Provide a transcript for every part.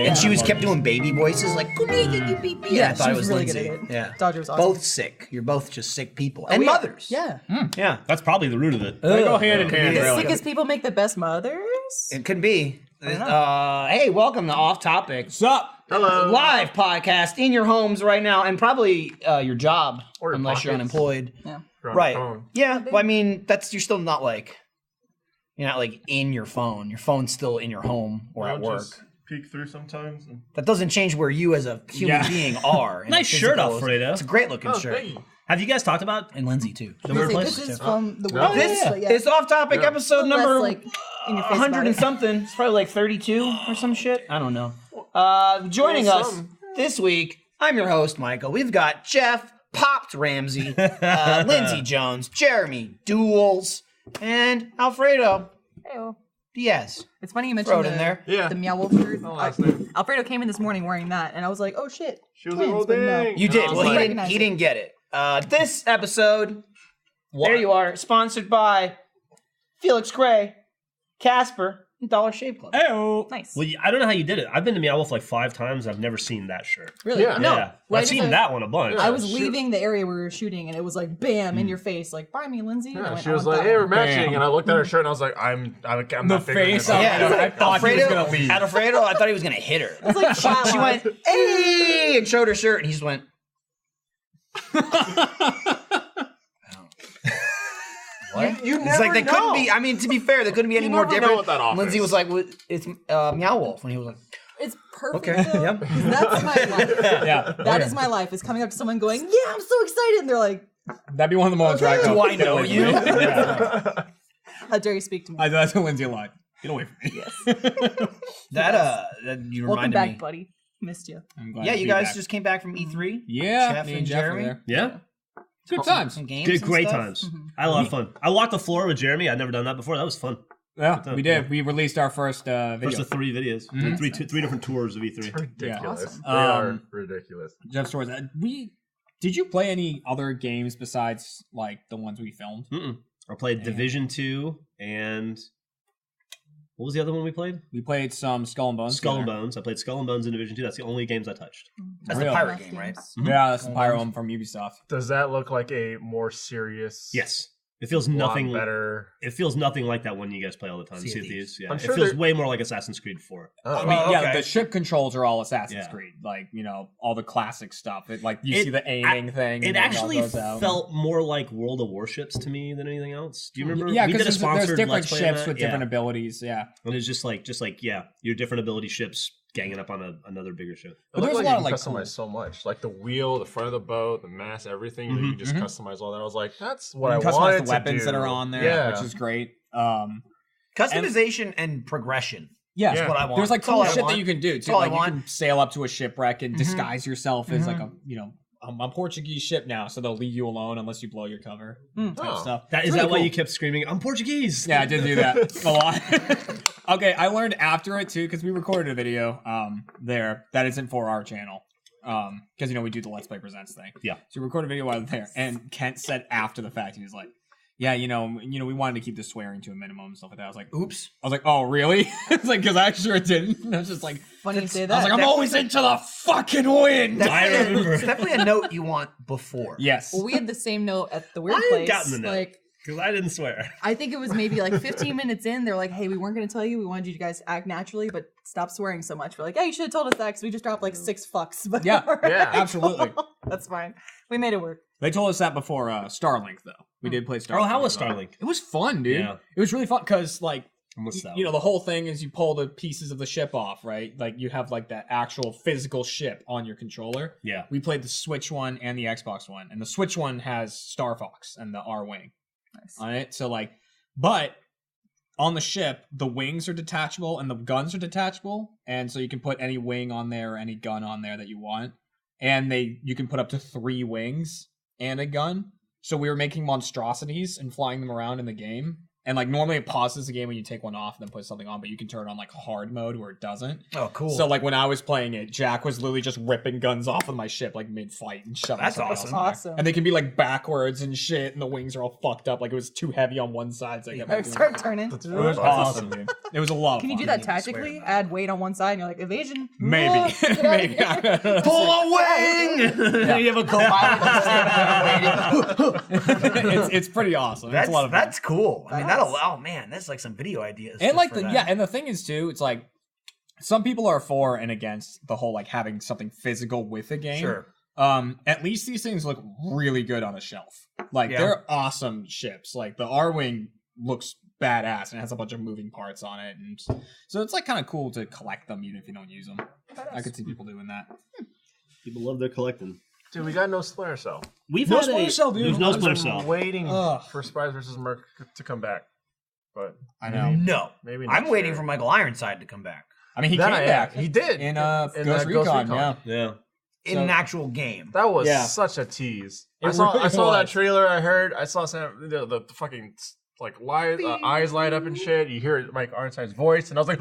And she was kept doing baby voices like, Yeah, I thought she it was was really Lindsay. good at it. Yeah. Dodger was awesome. Both sick. You're both just sick people. And mothers. Yeah. Yeah. That's probably the root of it. They go hand in hand, The really. sickest people make the best mothers? It could be. Hey, welcome to Off Topic. What's up? Hello. Live podcast in your homes right now, and probably your job, Or your unless you're pockets. unemployed. Yeah. You're on Right. your phone. Yeah. Well, I mean, you're still not like, you're not like in your phone. Your phone's still in your home or at work. Just peek through sometimes. And... That doesn't change where you as a human being are. in Nice the shirt, physical- Alfredo. It's a great looking Oh, shirt. thank you. Have you guys talked about And Lindsay too. the This workplace? is from the Oh, This world. is Off Topic episode Less, number like, in your face 100 about and it. something. It's probably like 32 or some shit. I don't know. Joining Well, us some. this week, I'm your host, Michael. We've got Jeff Popped Ramsey, Lindsay Jones, Jeremy Duels, and Alfredo Hey-o. Diaz. It's funny you Throw mentioned it in there. Yeah. the Meow Wolf shirt. last name. Alfredo came in this morning wearing that, and I was like, oh shit. She was like, twins, oh, but no. dang. You did. And I was Well, like, recognize he it. didn't get it. This episode, there you are, sponsored by Felix Gray, Casper, and Dollar Shave Club. Hey-o. Nice. Well, I don't know how you did it. I've been to Meow Wolf like 5 times. I've never seen that shirt. Really? Yeah. No. Yeah. right I've seen as I- that one a bunch. I was shoot. leaving the area where we were shooting, and it was like, bam, in your face, like, buy me, Lindsay. And I Yeah, went, she I was want like, that "Hey, one. we're matching," Bam. and I looked at her shirt and I was like, "I'm not figuring face this out." of Yeah, I thought he was gonna leave. Alfredo, I thought he was gonna hit her. It's like flat She went, hey, and showed her shirt, and he just went. What? You It's never like they know. couldn't be. I mean, to be fair, they couldn't be any You more never know different. what that off Lindsay is. was like, "It's Meow Wolf," and he was like, It's perfect. "Okay, though, yep." 'cause that's my life. Yeah. That is my life. Is coming up to someone going, yeah, I'm so excited, and they're like, That'd be one of the moments where I go, Do I "Get know away from you?" me." Yeah. how dare you speak to me? That's a Lindsay line. Get away from me. That you Welcome reminded back, me. buddy. Missed you. I'm glad Yeah, to you be guys back. just came back from E3. Yeah, Jeff me and and Jeff Jeremy? were there. Yeah. Good times. Some games. Good, and great stuff. times. I had a lot of fun. I walked the floor with Jeremy. I'd never done that before. That was fun. Yeah, we did. We released our first video. First of 3 videos. Three different tours of E3. Ridiculous. Awesome. They are ridiculous. Jeff Stores. Did you play any other games besides like the ones we filmed? I played Division 2 and what was the other one we played? We played some Skull and Bones. Skull and together. Bones. I played Skull and Bones in Division 2. That's the only games I touched. That's Really? the pirate game, right? Yeah, that's the Pyro one from Ubisoft. Does that look like a more serious? Yes. It feels lot nothing better. It feels nothing like that one you guys play all the time. Sea of Sea of Thieves. Thieves. Yeah. I'm It sure feels they're- way more like Assassin's Creed 4. Oh. I mean, yeah, okay. the ship controls are all Assassin's Yeah. Creed, like all the classic stuff. Like you It- see the aiming thing. It and then actually all goes out. felt more like World of Warships to me than anything else. Do you remember? Yeah, we did a because there's sponsored different Let's Play on ships that. with different abilities. Yeah, And it's just like your different ability ships ganging up on another bigger ship. But It there's looked a lot like of, you like, can customize so much, like the wheel, the front of the boat, the mast, everything. You just customize all that. I was like, that's what I you can wanted customize the weapons to that do. are on there, Yeah. which is great. Customization and progression. Yeah, Yeah. What I want. there's like That's all cool I shit want. that you can do too. That's all I Like you want. can sail up to a shipwreck and disguise yourself as like I'm a Portuguese ship now, so they'll leave you alone unless you blow your cover. Type Oh. stuff. Is It's that really why cool. you kept screaming, "I'm Portuguese"? Yeah, I did do that a lot. Okay, I learned after it too because we recorded a video there that isn't for our channel because we do the Let's Play Presents thing. Yeah. So we recorded a video while there, and Kent said after the fact he was like, "Yeah, we wanted to keep the swearing to a minimum and stuff like that." I was like, Oops. "Oh, really?" It's like because I sure didn't. And I was just like, Funny you say I that. was like, "I'm always into the fucking wind." It's definitely a note you want before. Yes. Well, we had the same note at the weird I place. had gotten the note. Like, Because I didn't swear. I think it was maybe like 15 minutes in. They're like, "Hey, we weren't going to tell you. We wanted you guys to act naturally, but stop swearing so much." We're like, "Yeah, you should have told us that because we just dropped like 6 fucks." But Yeah. Yeah. Absolutely. that's fine. We made it work. They told us that before Starlink though. We did play Starlink. Oh, how was as well. Starlink? It was fun, dude. Yeah. It was really fun because like What's that? the whole thing is you pull the pieces of the ship off, right? Like you have like that actual physical ship on your controller. Yeah. We played the Switch one and the Xbox one, and the Switch one has Star Fox and the R-wing on it. So like, but on the ship, the wings are detachable and the guns are detachable, and so you can put any wing on there or any gun on there that you want, and you can put up to 3 wings and a gun. So we were making monstrosities and flying them around in the game. And like normally it pauses the game when you take one off and then put something on, but you can turn on like hard mode where it doesn't. Oh, cool. So like when I was playing it, Jack was literally just ripping guns off of my ship like mid-fight and shoving That's something awesome. else in there. Awesome. And they can be like backwards and shit, and the wings are all fucked up. Like it was too heavy on one side, so I kept I moving. start turning. It was awesome, dude. It was a lot of Can you fun. do that I swear tactically? to God. Add weight on one side and you're like, evasion? Maybe. Oh, get out of Maybe. here. Pull a wing! You have a co-pilot. It's pretty awesome. It's a lot of fun. That's cool. I mean, That's- oh man, that's like some video ideas. And just like for that. and the thing is too, it's like some people are for and against the whole like having something physical with a game. Sure. At least these things look really good on a shelf. Like Yeah. they're awesome ships. Like the R-Wing looks badass and has a bunch of moving parts on it, and so it's like kind of cool to collect them even if you don't use them. I could see people doing that. People love their collecting. Dude, we got no Splinter Cell. We've No had Splinter Cell, dude. There's no I've Splinter been Cell. waiting Ugh. for Spies vs. Merc to come back, but I know. No, maybe I'm next waiting year. for Michael Ironside to come back I mean, he That came I- back. He did in in Ghost Recon. Yeah. Yeah. in So- an actual game. That was Yeah. such a tease. It I saw really that was. trailer. I heard. I saw some the fucking like eyes light up and shit. You hear Mike Ironside's voice, and I was like,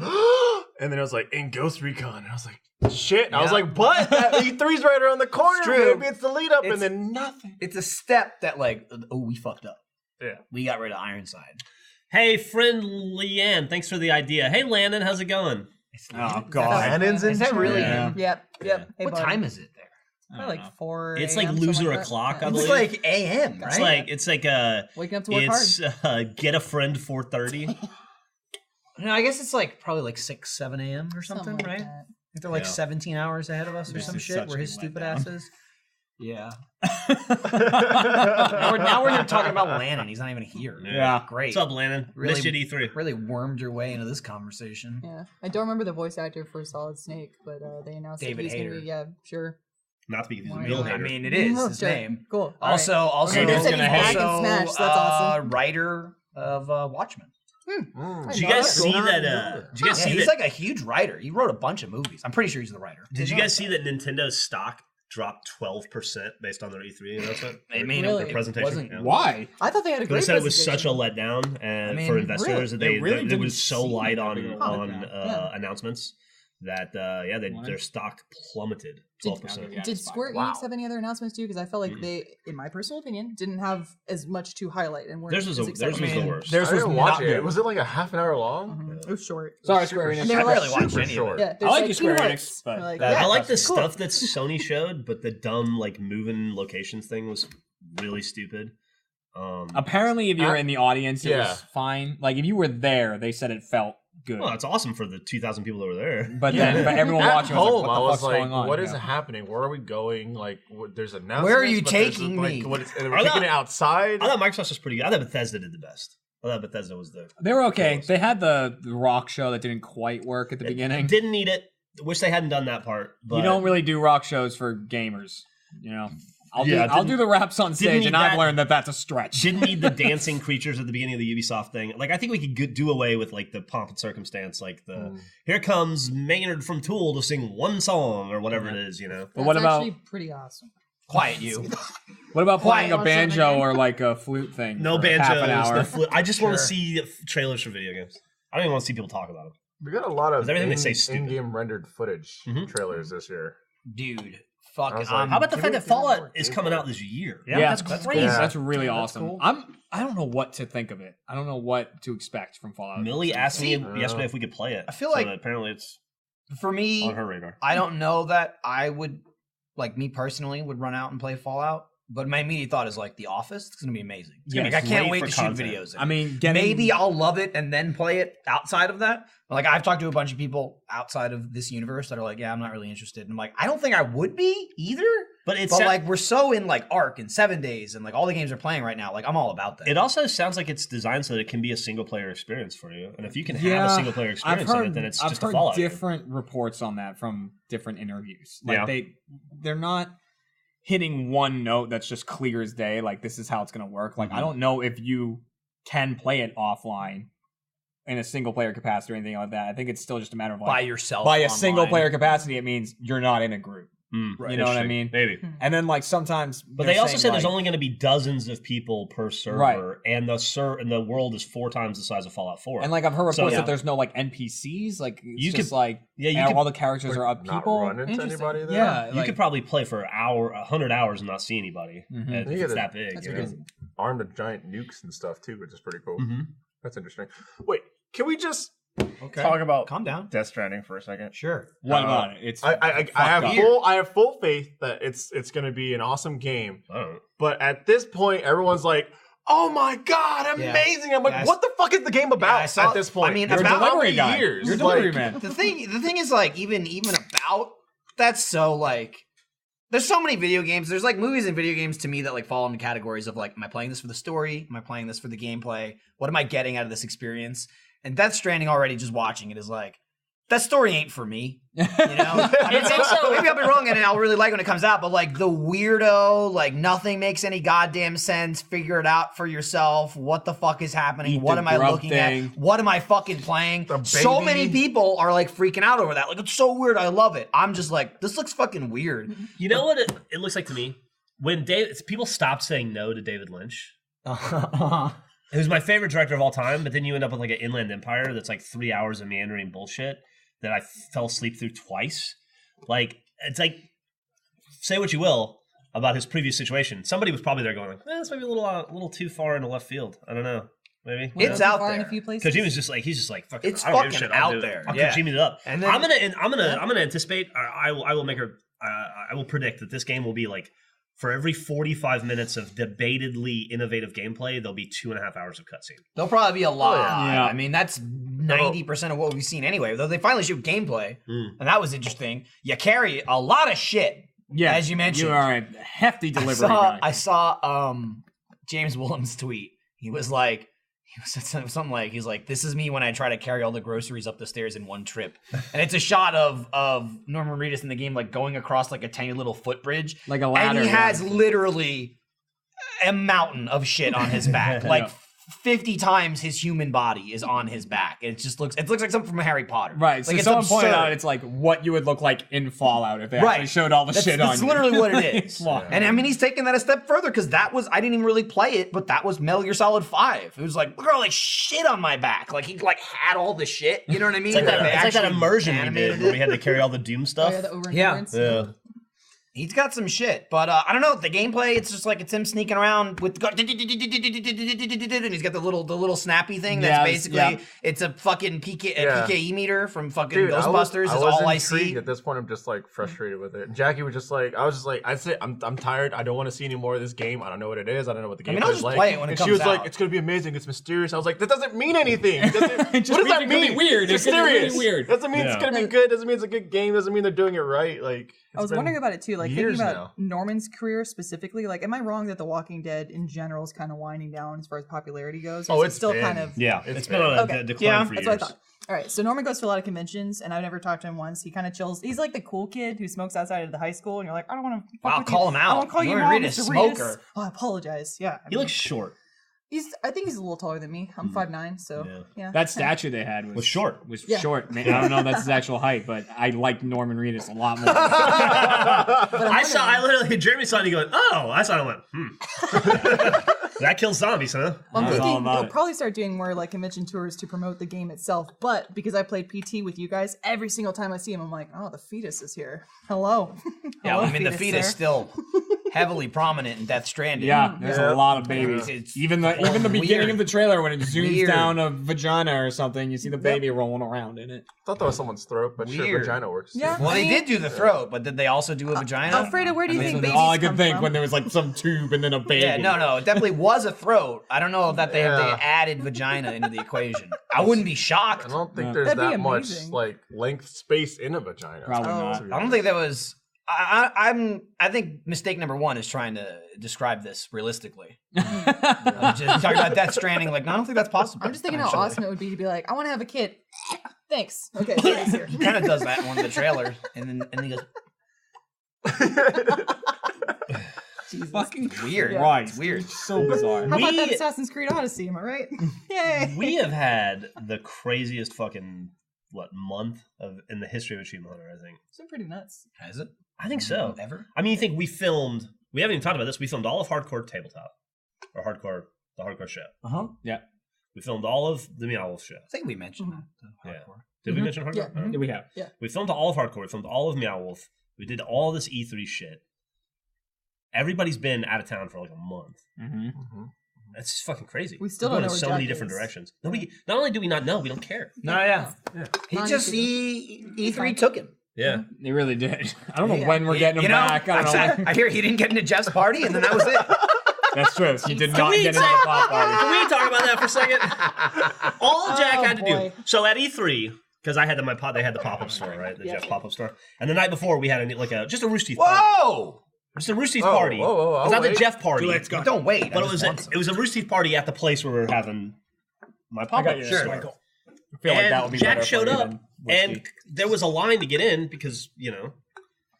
and then it was like in Ghost Recon, and I was like, shit. I was Yeah. like, but that E3's right around the corner. It's true. Maybe it's the lead up, It's- and then nothing. It's a step that like, oh, we fucked up. Yeah. We got rid of Ironside. Hey, friend Leanne, thanks for the idea. Hey, Landon, how's it going? Oh god. Lannon's in Is that really Yeah. him? Yep. Yep. Hey, What bud. time is it there? Probably like 4 It's like a.m., something loser like that. o'clock, I It's believe. like AM, right? It's like Waking up to work it's hard. get a friend 4:30. No, I guess it's like probably like 6, 7 a.m. or something, like right? that. I think they're like Yeah. 17 hours ahead of us or This some is shit. such Where a his stupid letdown. ass is. Yeah. now we're here talking about Lannon. He's not even here. Yeah. Great. What's up, Landon? Really- Missed you at E3. Really wormed your way into this conversation. Yeah. I don't remember the voice actor for Solid Snake, but they announced David that he's going to Hayter. be, yeah, sure. Not to be confused Why with Bill not? I Hader. mean, it is his Sure. name. Cool. All Also, right. also, Okay, Hater's said gonna he's hate. back in also, Smash, so that's awesome. writer of Watchmen. Did you guys see that? Did you guys Yeah, see he's that? like a huge writer. He wrote a bunch of movies. I'm pretty sure he's the writer. Did you guys see that Nintendo's stock dropped 12% based on their E3 announcement? I mean, Really? Their presentation. wasn't- Yeah. Why? I thought they had a They great said it was such a presentation. letdown and I mean, for investors that really? It really it didn't was so seem light like on they were on like that. Yeah. announcements that their stock plummeted 12%. Yeah, Did it's fine. Square Wow. Enix have any other announcements too? Because I felt like Mm. they, in my personal opinion, didn't have as much to highlight and weren't Theirs was as theirs exciting. was the mean, worst. Theirs I was didn't watch not it. good. Was it like a half an hour long? Mhm. It was short. Sorry, Square Enix. And they I were like, barely watched super any of short. it. yeah, I there's like like the Square Kingdom Enix, Hearts. but You're like, that- yeah, I like the cool. stuff that Sony showed, but the dumb like moving locations thing was really stupid. Apparently, if you were in the audience, it Yeah. was fine. Like if you were there, they said it felt good. Well, it's awesome for the 2,000 people that were there. but then, but everyone At watching home, was like, I "What the was fuck's like, going on?" what is Yeah. happening? Where are we going? Like, there's announcements. Where are you but there's, taking like, me? What is, and I we're taking thought- it outside. I thought Microsoft was pretty good. I thought Bethesda did the best. I thought Bethesda was the They were okay. They had the rock show that didn't quite work at the beginning. Didn't need it. Wish they hadn't done that part. But You don't really do rock shows for gamers, you know. I'll Yeah, do the raps on stage, need and I've that. learned that that's a stretch. didn't need the dancing creatures at the beginning of the Ubisoft thing. Like, I think we could do away with like the pomp and circumstance, like the here comes Maynard from Tool to sing one song or whatever it is, you know. But That's what about actually pretty awesome. Quiet you. what about playing a Quiet. banjo or like a flute thing? No for half an banjos. hour? No flip. I just want to Sure. see trailers for video games. I don't even want to see people talk about them. We got a lot of Everything they say is stupid. in-game rendered footage Mhm. trailers this year. Dude. Fuck. I was like, How about the Give fact me- that give me Fallout more is gameplay. coming out this year? Yeah, that's that's crazy. cool. That's really That's awesome. cool. I don't know what to think of it. I don't know what to expect from Fallout. Millie asked me See- yesterday if we could play it. I feel so like- apparently it's For me, on her radar. I don't know that I would, like me personally, would run out and play Fallout. But my immediate thought is like The Office. It's gonna be amazing. Yeah, Like, I it's can't great wait for to shoot content. videos. in I it. mean, Maybe I'll love it and then play it outside of that. But like I've talked to a bunch of people outside of this universe that are like, yeah, I'm not really interested. And I'm like, I don't think I would be either. But it's But like we're so in like Ark and 7 Days and like all the games are playing right now. Like I'm all about that. it also sounds like it's designed so that it can be a single player experience for you. And if you can have Yeah, a single player experience in it, then it's I've just a heard Fallout game. different reports on that from different interviews. Like Yeah. they're not hitting one note that's just clear as day. Like this is how it's going to work. Like I don't know if you can play it offline in a single player capacity or anything like that. I think it's still just a matter of like by yourself. by a online. single player capacity. It means you're not in a group. Right, You know what I interesting. mean? Maybe. And then like sometimes, But they also said there's only going to be dozens of people per server, Right. and the world is 4 times the size of Fallout 4. And like I've heard reports So, yeah. that there's no like NPCs. Like it's You just could- like yeah, you and could- all the characters are Not people. run into Interesting. anybody there. Yeah, you like, could probably play for 100 hours and not see anybody. Mhm. If You it's gotta- that big. That's you know? crazy. Armed with giant nukes and stuff too, which is pretty cool. Mhm. That's interesting. Wait, can we just Okay. talk about Calm down. Death Stranding for a second? Sure. what about it? It's I have full faith that it's going to be an awesome game. I don't know. But at this point, everyone's like, "Oh my god, Yeah. amazing!" I'm like, Yeah, I "What the fuck is the game about?" I saw- at this point, I mean, You're a about delivery how guy. many years? You're a Like, delivery man. The thing is like even about that's so like there's so many video games. There's like movies and video games to me that like fall into categories of like, am I playing this for the story? Am I playing this for the gameplay? What am I getting out of this experience? And Death Stranding already just watching it is like, that story ain't for me. You know? I mean, maybe I'll be wrong and I'll really like it when it comes out, but like the weirdo, like nothing makes any goddamn sense. Figure it out for yourself. What the fuck is happening? Eat What the am I grub looking thing. at? What am I fucking playing? The So baby. many people are like freaking out over that. Like, it's so weird. I love it. I'm just like, this looks fucking weird. You know what it looks like to me? When people stopped saying no to David Lynch, who's my favorite director of all time, but then you end up with like an Inland Empire that's like 3 hours of meandering bullshit that I fell asleep through twice. Like, it's like, say what you will about his previous situation. Somebody was probably there going like, this might be a little too far into left field. I don't know. Maybe. It's Too out far in there. a few places. Kojima's just like he's just fucking. It's I don't give a fucking shit. I'll out do it. there, I'll yeah. Kojima it up. And then- I'm gonna anticipate. I will make her. I will predict that this game will be like for every 45 minutes of debatedly innovative gameplay, there'll be 2.5 hours of cutscene. There'll probably be a lot. Yeah. I mean, that's 90% of what we've seen anyway. Though they finally showed gameplay, and that was interesting. You carry a lot of shit, yeah, as you mentioned. You are a hefty delivery I guy. saw James Williams tweet. He was like, something like, he's like, this is me when I try to carry all the groceries up the stairs in one trip. And it's a shot of Norman Reedus in the game, like going across like a tiny little footbridge. Like a ladder, And he yeah. has literally a mountain of shit on his back. Like Yeah. 50 times his human body is on his back. It looks like something from Harry Potter. Right, so Like, it's someone pointed absurd. out it's like what you would look like in Fallout if they Right. actually showed all the shit on That's you. literally what it is. Come on. And I mean, he's taken that a step further because that was, I didn't even really play it, but that was Metal Gear Solid 5. It was like, look at all this shit on my back. Like, he like had all the shit. You know what I mean? It's like that, They it's like that actually immersion we animated did where it. we had to carry all the Doom Oh, stuff. yeah, the over Yeah. Yeah. He's got some shit, but I don't know. The gameplay, it's just like it's him sneaking around with, and he's got the little snappy thing. That's Yes, basically yeah. it's a fucking Yeah. PKE meter from fucking Dude, Ghostbusters. Is was all I intrigued. see. At this point, I'm just like frustrated with it. Jackie was just like, I was just like, I'd say I'm tired. I don't want to see any more of this game. I don't know what it is. I don't know what the game mean, I'll is just like. play it when it and comes she was out. like, it's gonna be amazing. It's mysterious. I was like, that doesn't mean anything. It doesn't- It just what does means that it's gonna mean? be weird. It's It's gonna be really mysterious. weird. Doesn't mean it's Yeah. gonna be good. Doesn't mean it's a good game. Doesn't mean they're doing it right. Like I was wondering about it too, like thinking years about now. Norman's career specifically. Like, am I wrong that The Walking Dead in general is kind of winding down as far as popularity goes? Or Oh, is it it's still been. kind of Yeah, It's it's been on a Okay. decline Yeah, for That's years. what I thought. All right, so Norman goes to a lot of conventions, and I've never talked to him once. He kind of chills. He's like the cool kid who smokes outside of the high school, and you're like, I don't want to. Wow, call him out. I don't call you Norman mom, Reedus, Mr. Reedus. smoker. Oh, I apologize. Yeah, I He mean, looks short. I think he's a little taller than me. I'm 5'9", so Yeah. yeah. That statue they had Was short. Was Yeah. short. Man, I don't know if that's his actual height, but I liked Norman Reedus a lot more. I literally, Jeremy saw it and he goes, oh, I saw it and went, that kills zombies, huh? I'm That's all thinking about we'll it. probably start doing more like convention tours to promote the game itself. But because I played PT with you guys, every single time I see him, I'm like, oh, the fetus is here. Hello. Yeah, Hello, I mean, the fetus sir. still heavily prominent in Death Stranding. Yeah, there's a lot of babies. It's Even the beginning weird. of the trailer when it zooms Weird. down a vagina or something, you see the baby rolling around in it. thought that was someone's throat, but sure, Weird. vagina works. too. Yeah. Well, I they mean- did do the throat, but did they also do a vagina? Alfredo, where do you I mean, think That's babies all I could come think from? when there was like some tube and then a baby. Yeah, no, it definitely was a throat. I don't know that they Yeah. added vagina into the equation. I wouldn't be shocked. I don't think Yeah. there's That'd be that much amazing. like length space in a vagina. Probably Oh. not. I don't think that was. I think mistake number one is trying to describe this realistically. Just talking about Death Stranding, like, no, I don't think that's possible. I'm just thinking how actually. awesome it would be to be like, I want to have a kid. Thanks. Okay, here it is here. He kind of does that in one of the trailers, and then he goes, Jesus. Fucking weird. Right. It's weird. So bizarre. How about that We- Assassin's Creed Odyssey? Am I right? Yay. We have had the craziest fucking month in the history of Achievement Hunter. I think It's been pretty nuts. Has it? I think so. Ever? I mean, you think we haven't even talked about this. We filmed all of Hardcore Tabletop, or the Hardcore show. Yeah. We filmed all of the Meow Wolf show. I think we mentioned Mhm. that. The Yeah. hardcore. Did we mention Hardcore? Yeah. Uh-huh. Yeah, we have. We filmed all of Hardcore. We filmed all of Meow Wolf. We did all this E3 shit. Everybody's been out of town for like a month. Mm-hmm. That's just fucking crazy. We still We're don't going know in where so many Jack different is. directions. Nobody. Not only do we not know, we don't care. No, yeah. He Mine just too. E3 took him. Yeah. They really did. I don't know Yeah. when we're getting them back. I don't know. I hear he didn't get into Jeff's party, and then that was it. That's true. He did not we get into the pop Can party. we talk about that for a second? All Jack Oh, had to boy. do. So at E3, because I had they had the pop-up store, right? The Yeah. Jeff pop-up store. And the night before, we had just a Rooster Teeth party. Whoa! Just a Rooster Teeth Whoa, party. whoa, whoa, It's not the wait. Jeff party. Don't wait. But it was a Rooster Teeth party at the place where we were having my I pop-up got you. store. Sure. I feel like that would be Jack better showed for you up, than and whiskey. there was a line to get in because, there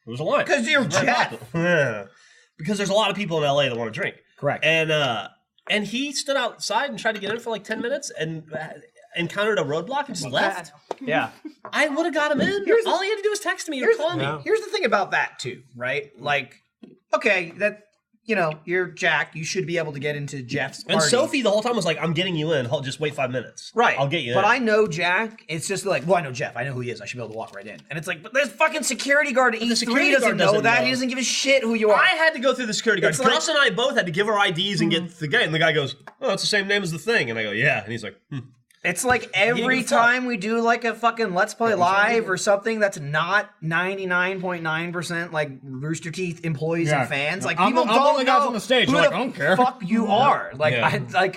was a line. Because you're Jeff. Yeah. Because there's a lot of people in LA that want to drink. Correct. And he stood outside and tried to get in for like 10 minutes and encountered a roadblock and just left. Yeah. I would have got him in. All he had to do was text me or call me. Yeah. Here's the thing about that too, right? Like, okay, that you're Jack. You should be able to get into Jeff's party. And Sophie the whole time was like, I'm getting you in. Just wait 5 minutes. Right. I'll get you But in. I know Jack. It's just like, well, I know Jeff. I know who he is. I should be able to walk right in. And it's like, but there's fucking security guard at E3 security doesn't guard know doesn't that. know. He doesn't give a shit who you are. I had to go through the security guard. It's like- Gus and I both had to give our IDs and get the guy. And the guy goes, oh, it's the same name as the thing. And I go, yeah. And he's like, It's like every give a fuck. time we do like a fucking Let's Play Live or something that's not 99.9% like Rooster Teeth employees Yeah. and fans. Like I'm people the don't only guys know on the stage. who They're like, the I don't care. fuck you are. Like Yeah.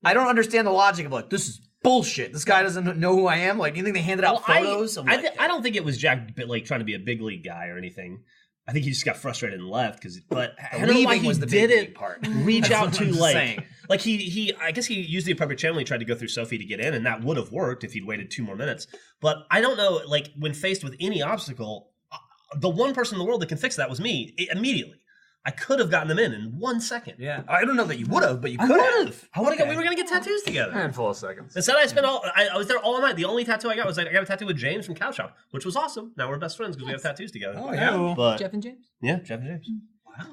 I don't understand the logic of like this is bullshit. This guy doesn't know who I am. Like, do you think they handed out photos? of, like, I don't think it was Jack like trying to be a big league guy or anything. I think he just got frustrated and left but I don't know why leaving he was the big didn't league part. reach out That's to what I'm saying. like he I guess he used the appropriate channel. He tried to go through Sophie to get in, and that would have worked if he'd waited 2 more minutes. But I don't know, like when faced with any obstacle, the one person in the world that can fix that was me immediately. I could have gotten them in 1 second. Yeah, I don't know that you would have, but you I could would have. I would have. We were gonna get tattoos together. Handful of seconds. Instead, I spent I was there all night. The only tattoo I got was I got a tattoo with James from Cow Shop, which was awesome. Now we're best friends because we have tattoos together. Oh yeah. But Jeff and James. yeah, Jeff and James. Wow.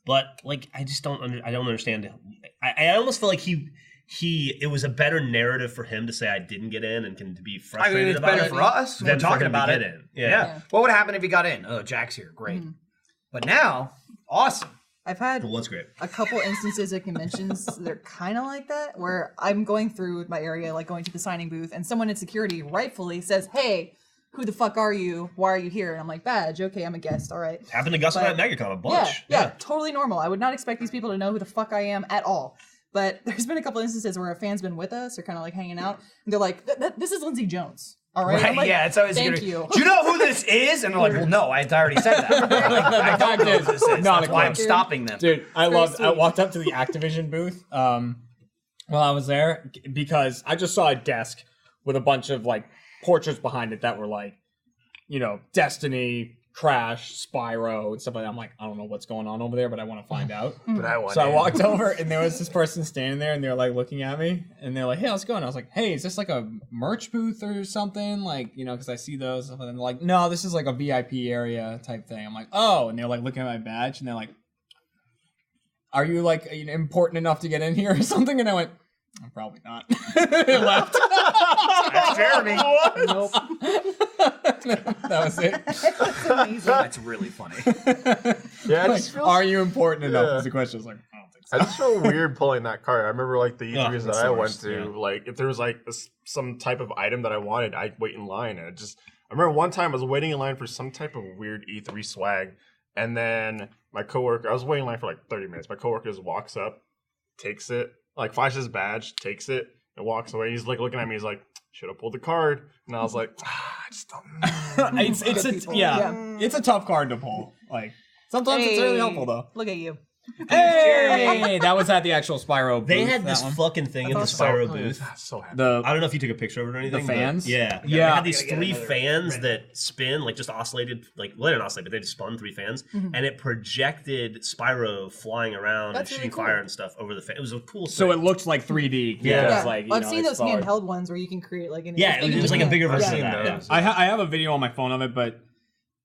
But like, I just don't. I don't understand. I almost feel like it was a better narrative for him to say I didn't get in and can be I frustrated mean, it's about better it for us. than We're for talking him to about get it. in. Yeah. Yeah. What would happen if he got in? Oh, Jack's here. Great. But now, awesome. I've had Well, what's great? a couple instances at conventions that are kind of like that, where I'm going through my area, like going to the signing booth, and someone in security rightfully says, "Hey, who the fuck are you? Why are you here?" And I'm like, "Badge, okay, I'm a guest, all right." Happened to Gus and I at MegaCon a bunch. Yeah, totally normal. I would not expect these people to know who the fuck I am at all. But there's been a couple instances where a fan's been with us or kind of like hanging out, and they're like, "This is Lindsey Jones." All right. I'm like, yeah, it's always thank gonna, you. Do you know who this is? And they're like, well, no, I already said that. I don't know who this is. Not That's a why I'm clue. stopping them. Dude, I Very loved. I sweet. walked up to the Activision booth while I was there because I just saw a desk with a bunch of like portraits behind it that were like, Destiny, Crash, Spyro, and stuff like that. I'm like, I don't know what's going on over there, but I want to find out. But I want So I walked over, and there was this person standing there, and they're like looking at me, and they're like, "Hey, how's it going?" I was like, "Hey, is this like a merch booth or something? Like, because I see those." And they're like, "No, this is like a VIP area type thing." I'm like, "Oh," and they're like looking at my badge, and they're like, "Are you like important enough to get in here or something?" And I went, "I'm probably not." They left. That's Jeremy. Nope. That was it. That's really funny. Yeah, it Like, just feels, are you important enough? Yeah. Was the question. I was like, I don't think so. I just feel weird pulling that card. I remember like the E3s that that's I the went worst, to. yeah. Like if there was like some type of item that I wanted, I'd wait in line, and I remember one time I was waiting in line for some type of weird E3 swag, and then my coworker, I was waiting in line for like 30 minutes. My coworker just walks up, takes it, like flashes his badge, takes it, and walks away. He's like looking at me. He's like, "Should have pulled the card." And I was like, I just don't. it's Good a people. it's a tough card to pull. Like sometimes it's really helpful though. Look at you. Hey, that was at the actual Spyro booth. They had this that one. fucking thing in the That's Spyro Oh, booth. so happy. The I don't know if you took a picture of it or anything. but- fans? Yeah. Yeah. They had these Gotta get 3 another fans render. that spin, like just oscillated, like, well, they didn't oscillate, but they just spun 3 fans. And it projected Spyro flying around That's and really shooting cool. fire and stuff over the fan. It was a cool so thing. it looked like 3D. Yeah. because, Yeah, like, you I've know, seen it's those forward. handheld ones where you can create like an Yeah, it was like a bigger version I've of seen that. those. Yeah. I have a video on my phone of it, but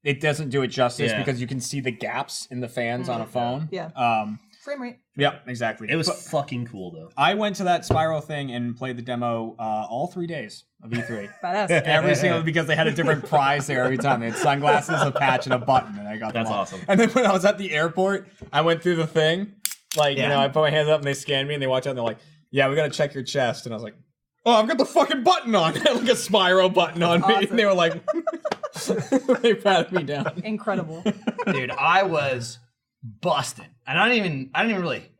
it doesn't do it justice Yeah. because you can see the gaps in the fans on a phone. Yeah. Frame rate. Yeah, exactly. It was But fucking cool, though. I went to that Spyro thing and played the demo all 3 days of E3. Badass. Every single, because they had a different prize there every time. They had sunglasses, a patch, and a button, and I got them That's all. awesome. And then when I was at the airport, I went through the thing, like, you Yeah. know, I put my hands up and they scanned me and they walked out and they're like, yeah, we gotta check your chest. And I was like, oh, I've got the fucking button on. like a Spyro button on me. Awesome. And they were like, they patted me down. Incredible. Dude, I was busted. And I didn't even really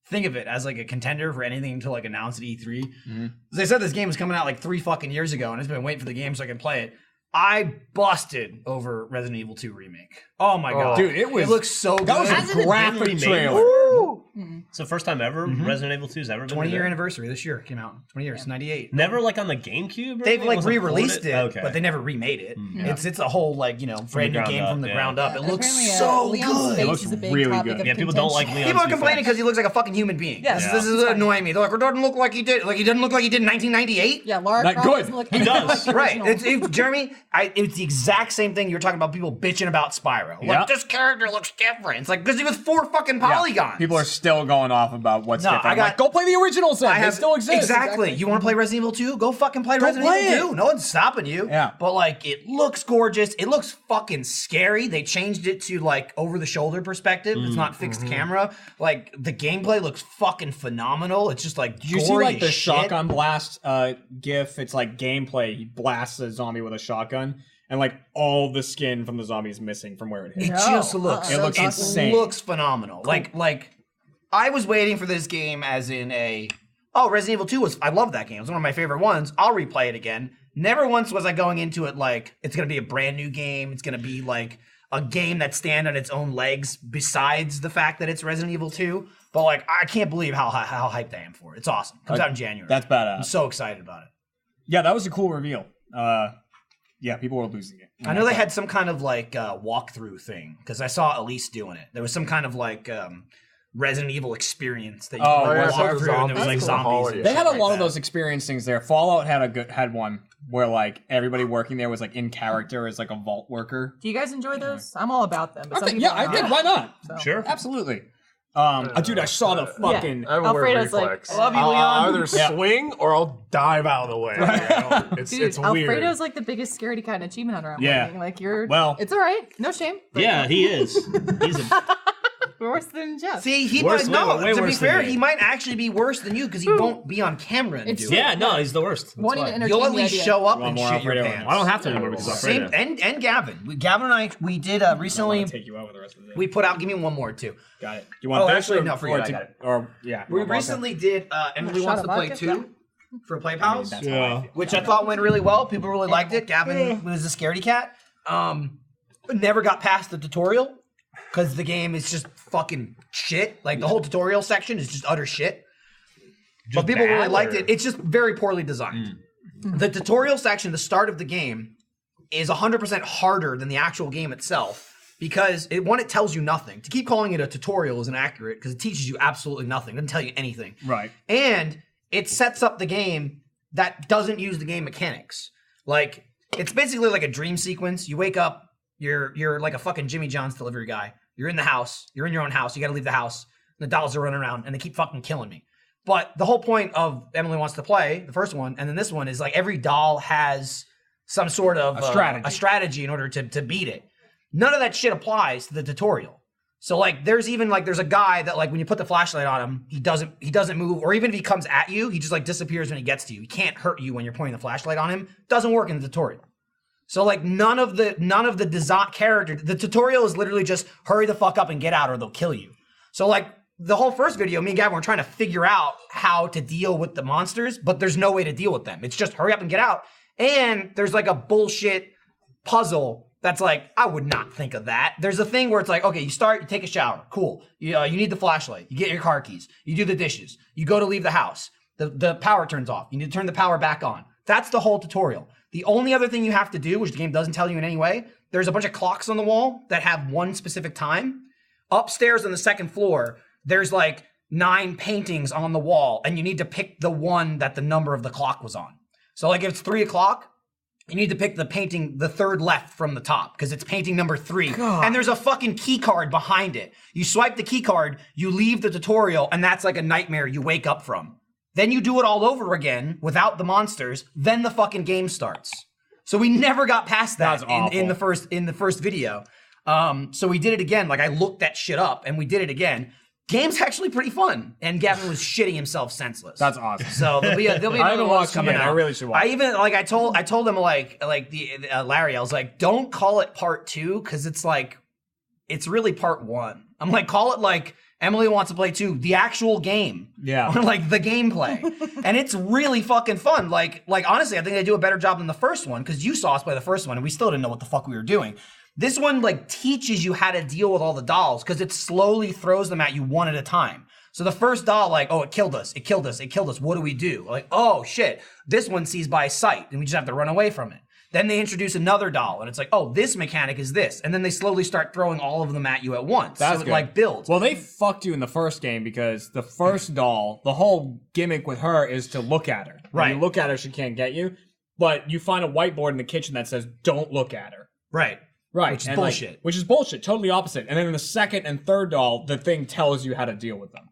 think of it as like a contender for anything to like announce at E3. As I said, this game was coming out like 3 fucking years ago, and I've been waiting for the game so I can play it. I busted over Resident Evil 2 remake. Oh my god, Dude, it looks so good. That was Hasn't it a been graphic remade? trailer. It's the first time ever Resident Evil 2's ever been 20-year remade. anniversary this year came out. 20 years, 98. Never like on the GameCube? Or They've anything? like Wasn't re-released ported? it, Okay. but they never remade it. Yeah. It's a whole like brand new ground game up, from the yeah. ground up. It looks Apparently, so Leon's good. face looks is a big really topic good. of Yeah, people don't like contention. Leon's People are complaining face. because he looks like a fucking human being. Yes. This is annoying me. They're like, it doesn't look like he did. Like he doesn't look like he did in 1998. Yeah, Lara Not Croft good. doesn't look He anything does. like the Right, original. Jeremy. It's the exact same thing you were talking about. People bitching about Spyro. Like Yeah. this character looks different. It's like because he was 4 fucking polygons. People are still going off about what's No, different. I I'm got- like, go play the original set. I They have still exist. Exactly. You want to play Resident Evil 2? Go fucking play Resident play Evil 2. it. No one's stopping you. Yeah. But like, it looks gorgeous. It looks fucking scary. They changed it to like over the shoulder perspective. It's not fixed camera. Like the gameplay looks fucking phenomenal. It's just like Did you see gory like the as shit. shotgun blast gif? It's like gameplay. He blasts a zombie with a shotgun, and like all the skin from the zombie is missing from where it hit. It No. just looks. It looks insane. Looks phenomenal. Like I was waiting for this game as in Resident Evil 2 was. I love that game. It's one of my favorite ones. I'll replay it again. Never once was I going into it like it's gonna be a brand new game. It's gonna be like a game that stand on its own legs. Besides the fact that it's Resident Evil 2, but like I can't believe how hyped I am for it. It's awesome. Comes out in January. That's I'm badass. so excited about it. Yeah, that was a cool reveal. Yeah, people were losing it. I know they had some kind of like walkthrough thing because I saw Elise doing it. There was some kind of like Resident Evil experience that you Oh, could yeah, like, so walk through, and there was like That's zombies. cool. and They shit had a like lot of that. those experience things there. Fallout had one where like everybody working there was like in character as like a vault worker. Do you guys enjoy those? I'm all about them. But some I think, people yeah, I are think not. why not? So. Sure. Absolutely. Dude, I saw the fucking. I have a weird Alfredo's like, reflex. I love you, I'll Leon. either Yeah. swing or I'll dive out of the way. You know? It's Dude, weird. Alfredo's like the biggest scaredy cat in Achievement Hunter. I'm Yeah. waiting. Like you're. Well- it's all right. No shame. But Yeah, he is. He's a we're worse than Jeff. See, he Worse- might no. way To be worse than fair, me. he might actually be worse than you because he won't be on camera and It's do it. Yeah, no, he's the worst. That's Wanting why. to entertain You'll at the least idea. show up Want and more shit your Alfredo? pants. I don't have to anymore because of Same Alfredo. and Gavin. Gavin and I we did I recently. wanna take you out with the rest of the day. We put out. Give me one more too. Got it. You want Oh, this actually, or, no, forget or it, I to- got it. Or yeah. We want vodka? recently did Emily shot Wants of to Play vodka? 2 for Play Pals. That's how I feel. Which I thought went really well. People really liked it. Gavin was a scaredy cat. Never got past the tutorial because the game is just fucking shit. Like the whole tutorial section is just utter shit. But people really bad, liked or- it. It's just very poorly designed. The tutorial section, the start of the game, is 100% harder than the actual game itself because it tells you nothing. To keep calling it a tutorial is inaccurate because it teaches you absolutely nothing. It doesn't tell you anything. Right. And it sets up the game that doesn't use the game mechanics. Like it's basically like a dream sequence. You wake up, you're like a fucking Jimmy John's delivery guy. You're in the house. You're in your own house. You got to leave the house. And the dolls are running around and they keep fucking killing me. But the whole point of Emily Wants to Play, the first one, and then this one is like every doll has some sort of strategy. a strategy in order to beat it. None of that shit applies to the tutorial. So like there's a guy that like when you put the flashlight on him, he doesn't move, or even if he comes at you, he just like disappears when he gets to you. He can't hurt you when you're pointing the flashlight on him. Doesn't work in the tutorial. So like none of the design character, the tutorial is literally just hurry the fuck up and get out or they'll kill you. So like the whole first video, me and Gavin were trying to figure out how to deal with the monsters, but there's no way to deal with them. It's just hurry up and get out. And there's like a bullshit puzzle That's like, I would not think of that. There's a thing where it's like, okay, you start, you take a shower, cool. You need the flashlight, you get your car keys, you do the dishes, you go to leave the house, the power turns off, you need to turn the power back on. That's the whole tutorial. The only other thing you have to do, which the game doesn't tell you in any way, there's a bunch of clocks on the wall that have one specific time. Upstairs on the second floor, there's like 9 paintings on the wall, and you need to pick the one that the number of the clock was on. So like if it's 3 o'clock, you need to pick the painting, the third left from the top, because it's painting number 3. God. And there's a fucking key card behind it. You swipe the key card, you leave the tutorial, and that's like a nightmare you wake up from. Then you do it all over again without the monsters, then the fucking game starts. So we never got past that in the first video. So we did it again. Like I looked that shit up and we did it again. Game's actually pretty fun, and Gavin was shitting himself senseless. That's awesome. So there'll be another one coming out. I really should watch. I even I told him like Larry, I was like, don't call it part 2 because it's like it's really part 1. I'm like, call it like Emily Wants to Play 2, the actual game. Yeah. Or like the gameplay, and it's really fucking fun. Like honestly, I think they do a better job than the first one because you saw us play the first one and we still didn't know what the fuck we were doing. This one like teaches you how to deal with all the dolls because it slowly throws them at you one at a time. So the first doll, like, oh, it killed us. What do we do? Like, oh shit, this one sees by sight and we just have to run away from it. Then they introduce another doll and it's like, oh, this mechanic is this. And then they slowly start throwing all of them at you at once. That's so good. It like builds. Well, they fucked you in the first game because the first doll, the whole gimmick with her is to look at her. When Right. you look at her, she can't get you. But you find a whiteboard in the kitchen that says, don't look at her. Right. Right. Which is and, bullshit. Which is bullshit. Totally opposite. And then in the second and third doll, the thing tells you how to deal with them.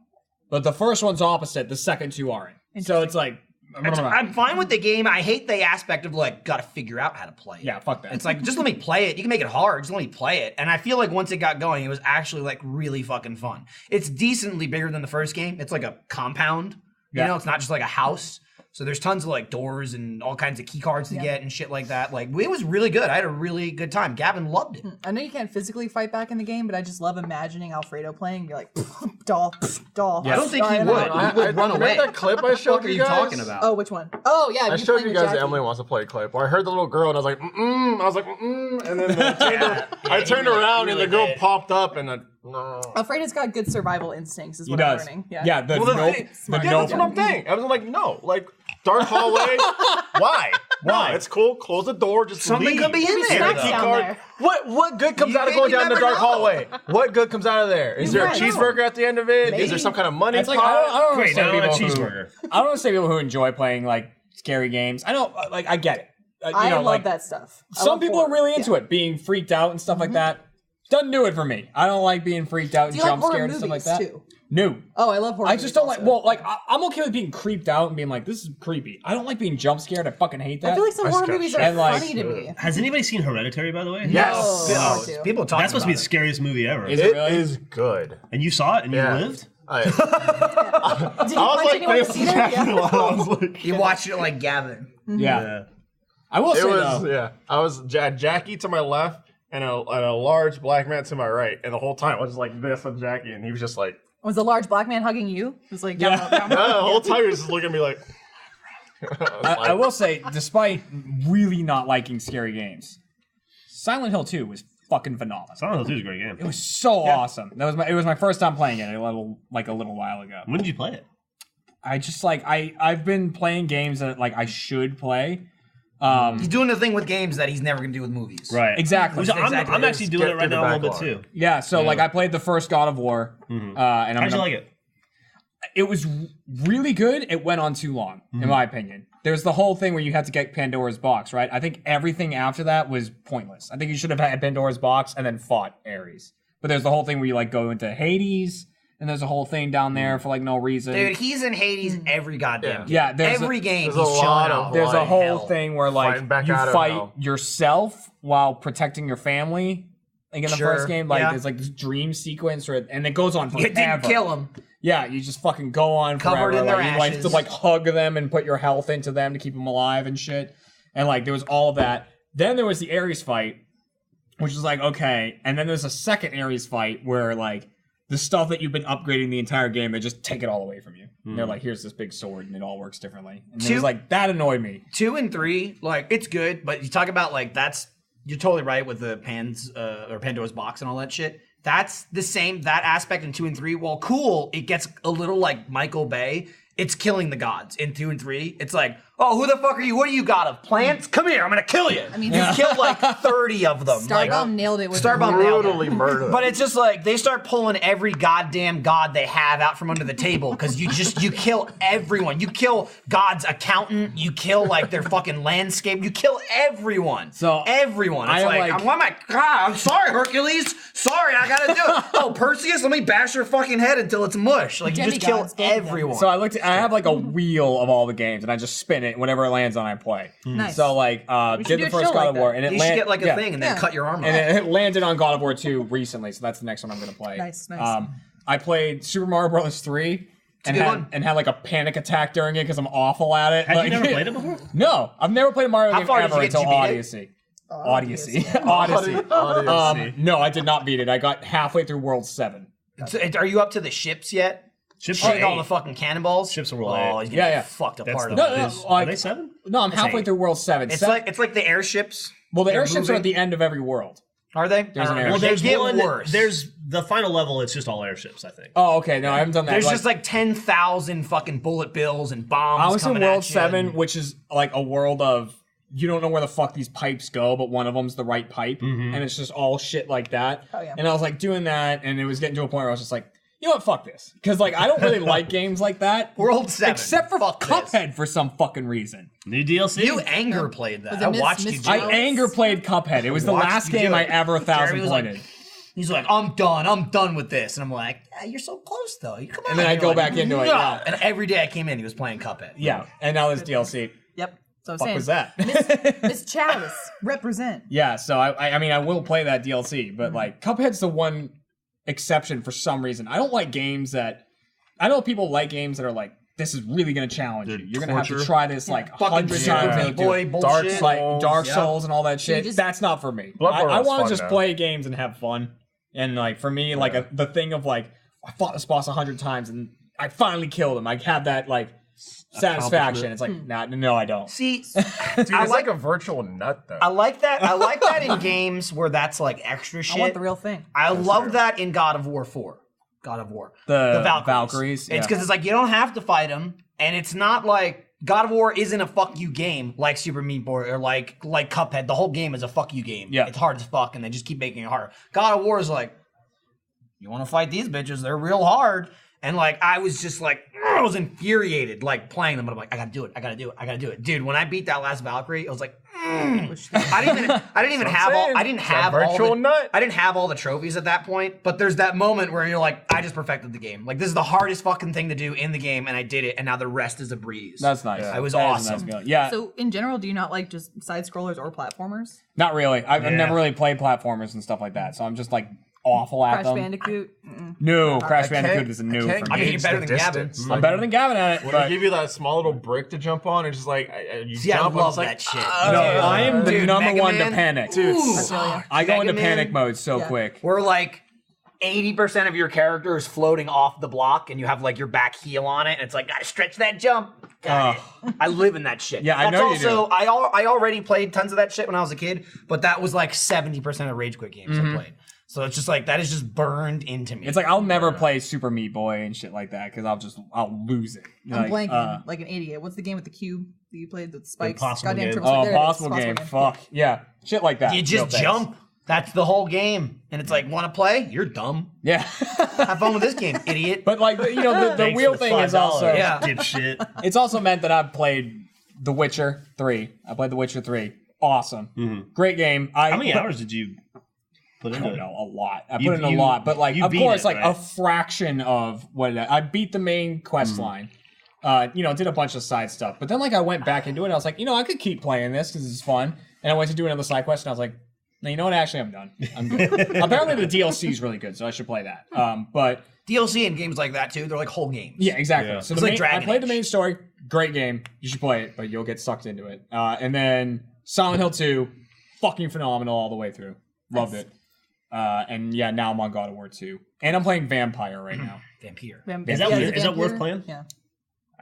But the first one's opposite, the second 2 aren't. So it's like... I'm fine with the game. I hate the aspect of like, gotta figure out how to play it. Yeah, fuck that. It's like, just let me play it. You can make it hard. Just let me play it. And I feel like once it got going, it was actually like really fucking fun. It's decently bigger than the first game. It's like a compound. You know, it's not just like a house. So there's tons of like doors and all kinds of key cards to get and shit like that. Like it was really good. I had a really good time. Gavin loved it. I know you can't physically fight back in the game, but I just love imagining Alfredo playing. You're like, doll, doll. I don't think he would. He would run away. That clip I showed What are you you guys? talking about? Oh, which one? Oh, yeah. I showed you guys the Emily Wants to Play clip where I heard the little girl and I was like, and then I turned around and the girl popped up and no. Alfredo's got good survival instincts, is He what I'm does. learning. Yeah, the Well, nope. that's what I'm saying. I was like, no, like dark hallway. Why? No, it's cool. Close the door. Just Something leave. could be in there. Snacks though. down there. What good comes out of going down the dark hallway? What good comes out of there? Is there a never cheeseburger at the end of it? Is there some kind of money It's like, pot? I don't Great, now understand a people who- cheeseburger. I don't understand people who enjoy playing like scary games. I don't like. I get it. I love like, that stuff. I Some love people are horror. really into it, being freaked out and stuff like that. Doesn't do it for me. I don't like being freaked out and Do you like jump horror scared and stuff like movies, that. too? No. Oh, I love horror I just movies don't like. also. Well, like I'm okay with being creeped out and being like, "This is creepy." I don't like being jump scared. I fucking hate that. I feel like some horror got movies shit. are And, like, funny to me. Has anybody seen Hereditary, by the way? Yes. Oh, Oh, people talking That's supposed to be the about scariest movie ever. Is It really? is good. And you saw it and Yeah. you lived? Did you punch anyone in the theater? Yeah. You watched it like Gavin. Yeah. I will say It was though. I was Jackie to my left and a large black man to my right, and the whole time I was just like this with Jackie, and he was just like, Was the large black man hugging you? It was like, Yeah. the whole time he was just looking at me like. I will say, despite really not liking scary games, Silent Hill 2 was fucking phenomenal. Silent Hill 2 is a great It game. was so awesome. It was my first time playing it a little while ago. When did you play it? I just like I've been playing games that like I should play. He's doing the thing with games that he's never gonna do with movies. Right. Exactly. Which I'm Exactly. actually doing it right through now the a little bit backlog. too. Yeah, so like I played the first God of War, and How'd you like it? it was really good. It went on too long, in my opinion. There's the whole thing where you had to get Pandora's box, right? I think everything after that was pointless. I think you should have had Pandora's box and then fought Ares. But there's the whole thing where you like go into Hades, and there's a whole thing down there for like no reason. Dude, he's in Hades every goddamn game. Yeah, there's every game there's he's a lot chilling of, out. There's a like, whole hell. thing where like Fighting back you out of fight hell. yourself while protecting your family. Like in the Sure, first game, like yeah. there's like this dream sequence, and it goes on You forever. didn't kill him. Yeah, you just fucking go on Covered forever. in their like, you like to ashes. like hug them and put your health into them to keep them alive and shit. And like there was all of that. Then there was the Ares fight, which was like okay. And then there's a second Ares fight where like the stuff that you've been upgrading the entire game, they just take it all away from you. And they're like, here's this big sword, and it all works differently. And it was like that annoyed me. 2 and 3, like it's good, but you talk about like that's you're totally right with the or Pandora's box and all that shit. That's the same, that aspect in 2 and 3. While cool, it gets a little like Michael Bay. It's killing the gods in 2 and 3. It's like, oh, who the fuck are you? What do you got of plants? Come here, I'm gonna kill you. I mean, you killed like 30 of them. Starbomb nailed it with Starbomb nailed Brutally it. murdered. But it's just like they start pulling every goddamn god they have out from under the table because you kill everyone. You kill God's accountant. You kill like their fucking landscape. You kill everyone. So, everyone. It's I like, why am I? God, I'm sorry, Hercules. Sorry, I gotta do it. Oh, Perseus, let me bash your fucking head until it's mush. Like you just kill Demigods, both of them. everyone. So I have like a wheel of all the games, and I just spin it. Whatever it lands on, I play. Nice. So like, should did do the a first show God like of War, that. and it you should get like a thing and then cut your arm off. and it landed on God of War 2 recently, so that's the next one I'm gonna play. Nice, nice. I played Super Mario Bros. 3 and good had, one. and had like a panic attack during it because I'm awful at it. Had Like- you never played it before? No, I've never played a Mario How game far did you ever get? Did until you beat it? Odyssey. Odyssey. Odyssey. Odyssey. No, I did not beat it. I got halfway through World 7. So, are you up to the ships yet? Ships Shooting are all the fucking cannonballs. Ships are World Oh, 8. he's gonna Yeah, get yeah. fucked That's apart. the No, no, no, no, Are like- they 7? No, I'm halfway 8. through World 7. It's like the airships. Well, the They're airships are at moving. the end of every world. Are they? There's an I don't airship. know. Well, They there's get one. worse. There's the final level. It's just all airships, I think. Oh, okay. No, I haven't done that. There's just like 10,000 fucking bullet bills and bombs. I was in coming World at you 7, and- which is like a world of you don't know where the fuck these pipes go, but one of them's the right pipe, and it's just all shit like that. Oh, yeah. And I was like doing that, and it was getting to a point where I was just like, you know what, fuck this, because like I don't really like games like that. World 7. Except for Fuck this. Cuphead for some fucking reason. New DLC. You anger played that. Was it I Miss- watched Miss you do Jones? it. I anger played Cuphead. It was the Watched last you do game I it. ever Jeremy 1,000 was like, pointed. He's like, I'm done with this. And I'm like, yeah, you're so close though. You come on. And then I You're go like, back into it, "No." yeah. And every day I came in, he was playing Cuphead. Yeah, and now there's DLC. Yep. So I'm Fuck saying, was that? Miss Chalice, represent. Yeah, so I mean I will play that DLC, but like Cuphead's the one exception for some reason. I don't like games that I know people like games that are like this is really going to challenge you. You're going to have to torture. try this like Fucking 100 Super times. Meat to do Boy it. bullshit. Like Dark Yeah. Souls and all that shit. just- That's not for me. Bloodborne I was want fun, to just though. play games and have fun. And like for me, like the thing of like I fought this boss 100 times and I finally killed him. I have that like satisfaction. It's like no, I don't. See, Dude, I it's like like a virtual nut, though. I like that. I like that in games where that's like extra shit. I want the real thing. I love that in God of War 4. God of War. The Valkyries. Valkyries, It's yeah. because it's like you don't have to fight them, and it's not like God of War isn't a fuck you game like Super Meat Boy or like Cuphead. The whole game is a fuck you game. Yeah. It's hard as fuck, and they just keep making it harder. God of War is like, you want to fight these bitches? They're real hard. And like I was just like, I was infuriated like playing them, but I'm like, I gotta do it, dude. When I beat that last Valkyrie, I was like, I didn't even have all virtual nut. I didn't have all the trophies at that point, but there's that moment where you're like, I just perfected the game. Like this is the hardest fucking thing to do in the game, and I did it, and now the rest is a breeze. That's nice. It was That is a awesome. nice feeling. Yeah, So in general, do you not like just side scrollers or platformers? not really. I've never really played platformers and stuff like that, so I'm just like awful at Crash them. Bandicoot? Mm-mm. No, Crash I can't- Bandicoot is a I no can't for I mean, me. you're better than Gavin. Distance. I'm better than Gavin at it, When but I give you that small little brick to jump on, and just like you See, I jump, love I'm that just shit. no, I am the Dude, number Mega one to Man? panic. dude, I feel ya. I go into Mega Man? panic mode so Yeah. quick. Where like 80% of your character is floating off the block, and you have like your back heel on it, and it's like, gotta stretch that jump. Got it. I live in that shit. Yeah, I That's know you also, do. I already played tons of that shit when I was a kid, but that was like 70% of Rage Quit games I played. So it's just like that is just burned into me. It's like I'll never play Super Meat Boy and shit like that because I'll lose it. I'm Like, blanking like an idiot. What's the game with the cube that you played? The spikes. Impossible Goddamn Game. triple Oh, spike. There it is. possible game. Fuck yeah, shit like that. you No just thanks. jump. That's the whole game, and it's like, want to play? You're dumb. Yeah, Have fun with this game, idiot. but like you know the Thanks real for the thing is $5, also Yeah. dipshit. it's also meant that I've played The Witcher 3. I played The Witcher 3. Awesome, great game. How many hours did you put I into don't it? know, a lot. I You- put in a you- lot, but like, you of beat course, it, like a right? fraction of what I beat the main quest line. Did a bunch of side stuff, but then like I went back into it. And I was like, I could keep playing this because it's fun. And I went to do another side quest, and I was like, no, you know what? Actually, I'm done. I'm good. Apparently, the DLC is really good, so I should play that. But DLC in games like that too, they're like whole games. yeah, exactly. Yeah. So It's the like main, Dragon I played the Age. main story. Great game. You should play it, but you'll get sucked into it. And then Silent Hill 2, fucking phenomenal all the way through. Loved it. And yeah, now I'm on God of War 2. And I'm playing Vampire right now. Vampire. Is that worth playing? Yeah.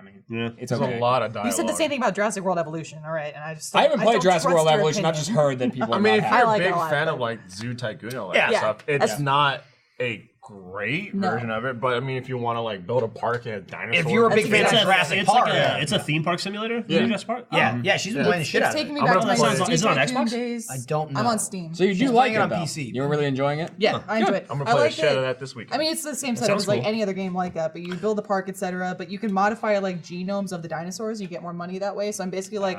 I mean, Yeah. it's There's okay. a lot of dialogue. You said the same thing about Jurassic World Evolution, all right? And I just I haven't played don't Jurassic World trust your Evolution. I've just opinion. heard that people. I mean, are if not you're I a like it big a lot, fan but- of like Zoo Tycoon and all that Yeah. stuff, it's That's- not a great No. version of it. But I mean, if you want to like build a park and have dinosaurs, If you're a big fan It's of a, Jurassic it's Park, like yeah. it's a theme park simulator. Yeah. Jurassic Park. Yeah, she's been playing the shit It's out of taking me it. back I'm to my gonna play Zoo it. Is it on Tycoon Xbox? days. I don't know. I'm on Steam. So you She's do like playing it it on though. PC. You're really enjoying it. Yeah, I enjoy it. I'm gonna I play like the shit out of it. that this weekend. I mean, it's the same setup sounds as like cool. any other game like that, but you build the park, etc. But you can modify like genomes of the dinosaurs. You get more money that way. So I'm basically like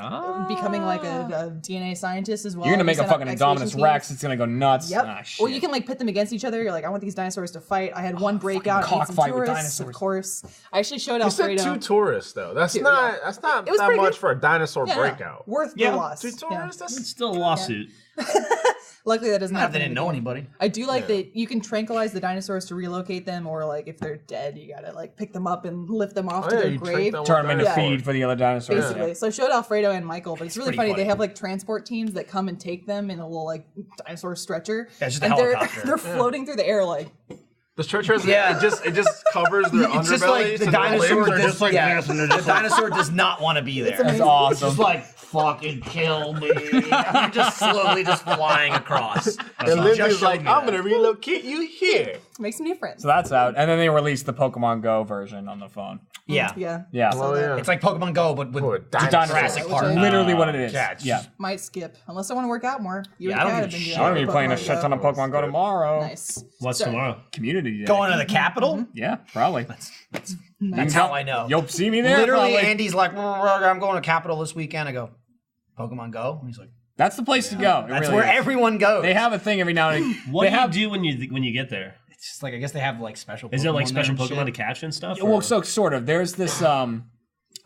becoming like a DNA scientist as well. You're gonna make You a set up fucking excavation Indominus teams. Rex. It's gonna go nuts. Yep. Ah, shit. Or you can like pit them against each other. You're like, I want these dinosaurs to fight. I had one breakout, fucking made some cockfight with tourists, of dinosaurs. course. I actually showed you said Alfredo. 2 tourists though. That's Two, not yeah. that's not It was that pretty much good. for a dinosaur Yeah, no, breakout. worth Yeah, the loss. 2 Yeah. tourists. It's That's still a lawsuit. Luckily, that doesn't Not if happen. they didn't in know the game. anybody. I do like that you can tranquilize the dinosaurs to relocate them, or like if they're dead, you gotta like pick them up and lift them off to their you grave. turn them into Yeah. feed for the other dinosaurs. Basically, so I showed Alfredo and Michael, but it's really pretty funny. funny. They have like transport teams that come and take them in a little like dinosaur stretcher. Yeah, it's just a and they're helicopter. they're floating through the air like The stretchers, Yeah. it just covers their It's just underbelly. like the so their dinosaur limbs are just like yeah, this, and they're the just like, dinosaur does not want to be there. It's amazing. That's awesome. It's just like fucking kill me. And they're just slowly just flying across. and Lindsay's Just like, showed me I'm that. gonna relocate you here. make some new friends. So that's out, and then they released the Pokemon Go version on the phone. Yeah. Yeah, Yeah, Oh yeah. It's like Pokemon Go, but with Oh, a dinosaur. Jurassic Which Park. I- literally what it is. Yeah, it's Yeah. just- might skip unless I want to work out more. You Yeah, and I don't Kat give have a been shit. doing I'm gonna be playing a Pokemon shit Go. ton of Pokemon Go tomorrow. Nice. What's So- tomorrow? Community day. Going to the Capitol? Yeah, probably. That's how I know. You'll see me there. Literally, probably. Andy's like, I'm going to Capitol this weekend. I go, Pokemon Go? And he's like, That's the place to go. It that's really where is. everyone goes. They have a thing every now and then. What they do have you do when you get there? It's just like, I guess they have like special Is there like special there and Pokemon to shit. catch and stuff? Well, or- so sort of. There's this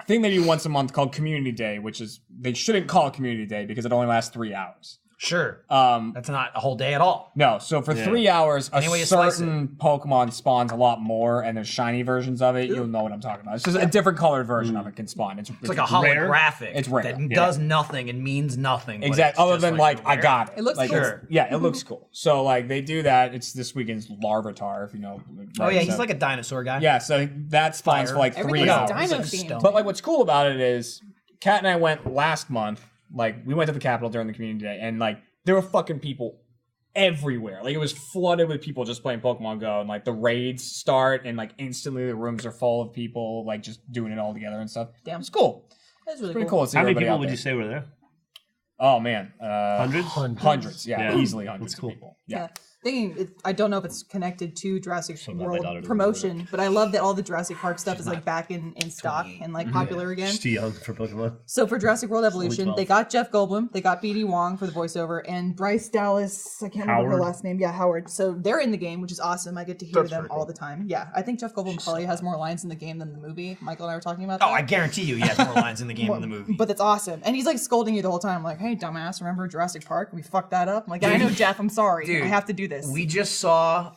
thing they do once a month called Community Day, which is they shouldn't call it Community Day because it only lasts 3 hours. Sure. Um, That's not a whole day at all. no, so for 3 hours, a Any way you slice certain Pokemon spawns a lot more, and there's shiny versions of it. You'll know what I'm talking about. It's just a different colored version of it can spawn. It's It's like a rare. holographic It's rare. that Yeah. does nothing and means nothing. but exactly. it's Other just than like, I rare. got it. It looks like, cool. it's- Yeah, it looks cool. So like they do that. It's this weekend's Larvitar, if you know. Oh yeah, So- he's like a dinosaur guy. yeah. So that spawns for like 3 Everything's hours. He's dino like themed. stone. But like, what's cool about it is, Kat and I went last month. Like, we went to the Capitol during the community day, and like, there were fucking people everywhere. Like, it was flooded with people just playing Pokemon Go, and like the raids start, and like instantly the rooms are full of people like just doing it all together and stuff. Damn. It's cool. That's really Pretty cool to see How many everybody people out would there. you say were there? Oh man, Hundreds? hundreds. Yeah, Yeah. easily hundreds That's cool. of people. Yeah. Yeah. Thinking, I don't know if it's connected to Jurassic glad my daughter World doesn't promotion, but I love that all the Jurassic Park stuff is like back in stock 28. and like popular again. Just too young for Pokemon. So for Jurassic World Evolution, 12. they got Jeff Goldblum, they got BD Wong for the voiceover, and Bryce Dallas. I can't remember her Howard. last name. Yeah, Howard. So they're in the game, which is awesome. I get to hear That's them pretty all cool. the time. Yeah, I think Jeff Goldblum probably has more lines in the game than the movie. Michael and I were talking about that. Oh, I guarantee you, he has more lines in the game than the movie. But that's awesome. And he's like scolding you the whole time, like, hey, dumbass, remember Jurassic Park? We fucked that up. I'm like, yeah, I know, Jeff, I'm sorry. Dude, I have to do this. We just saw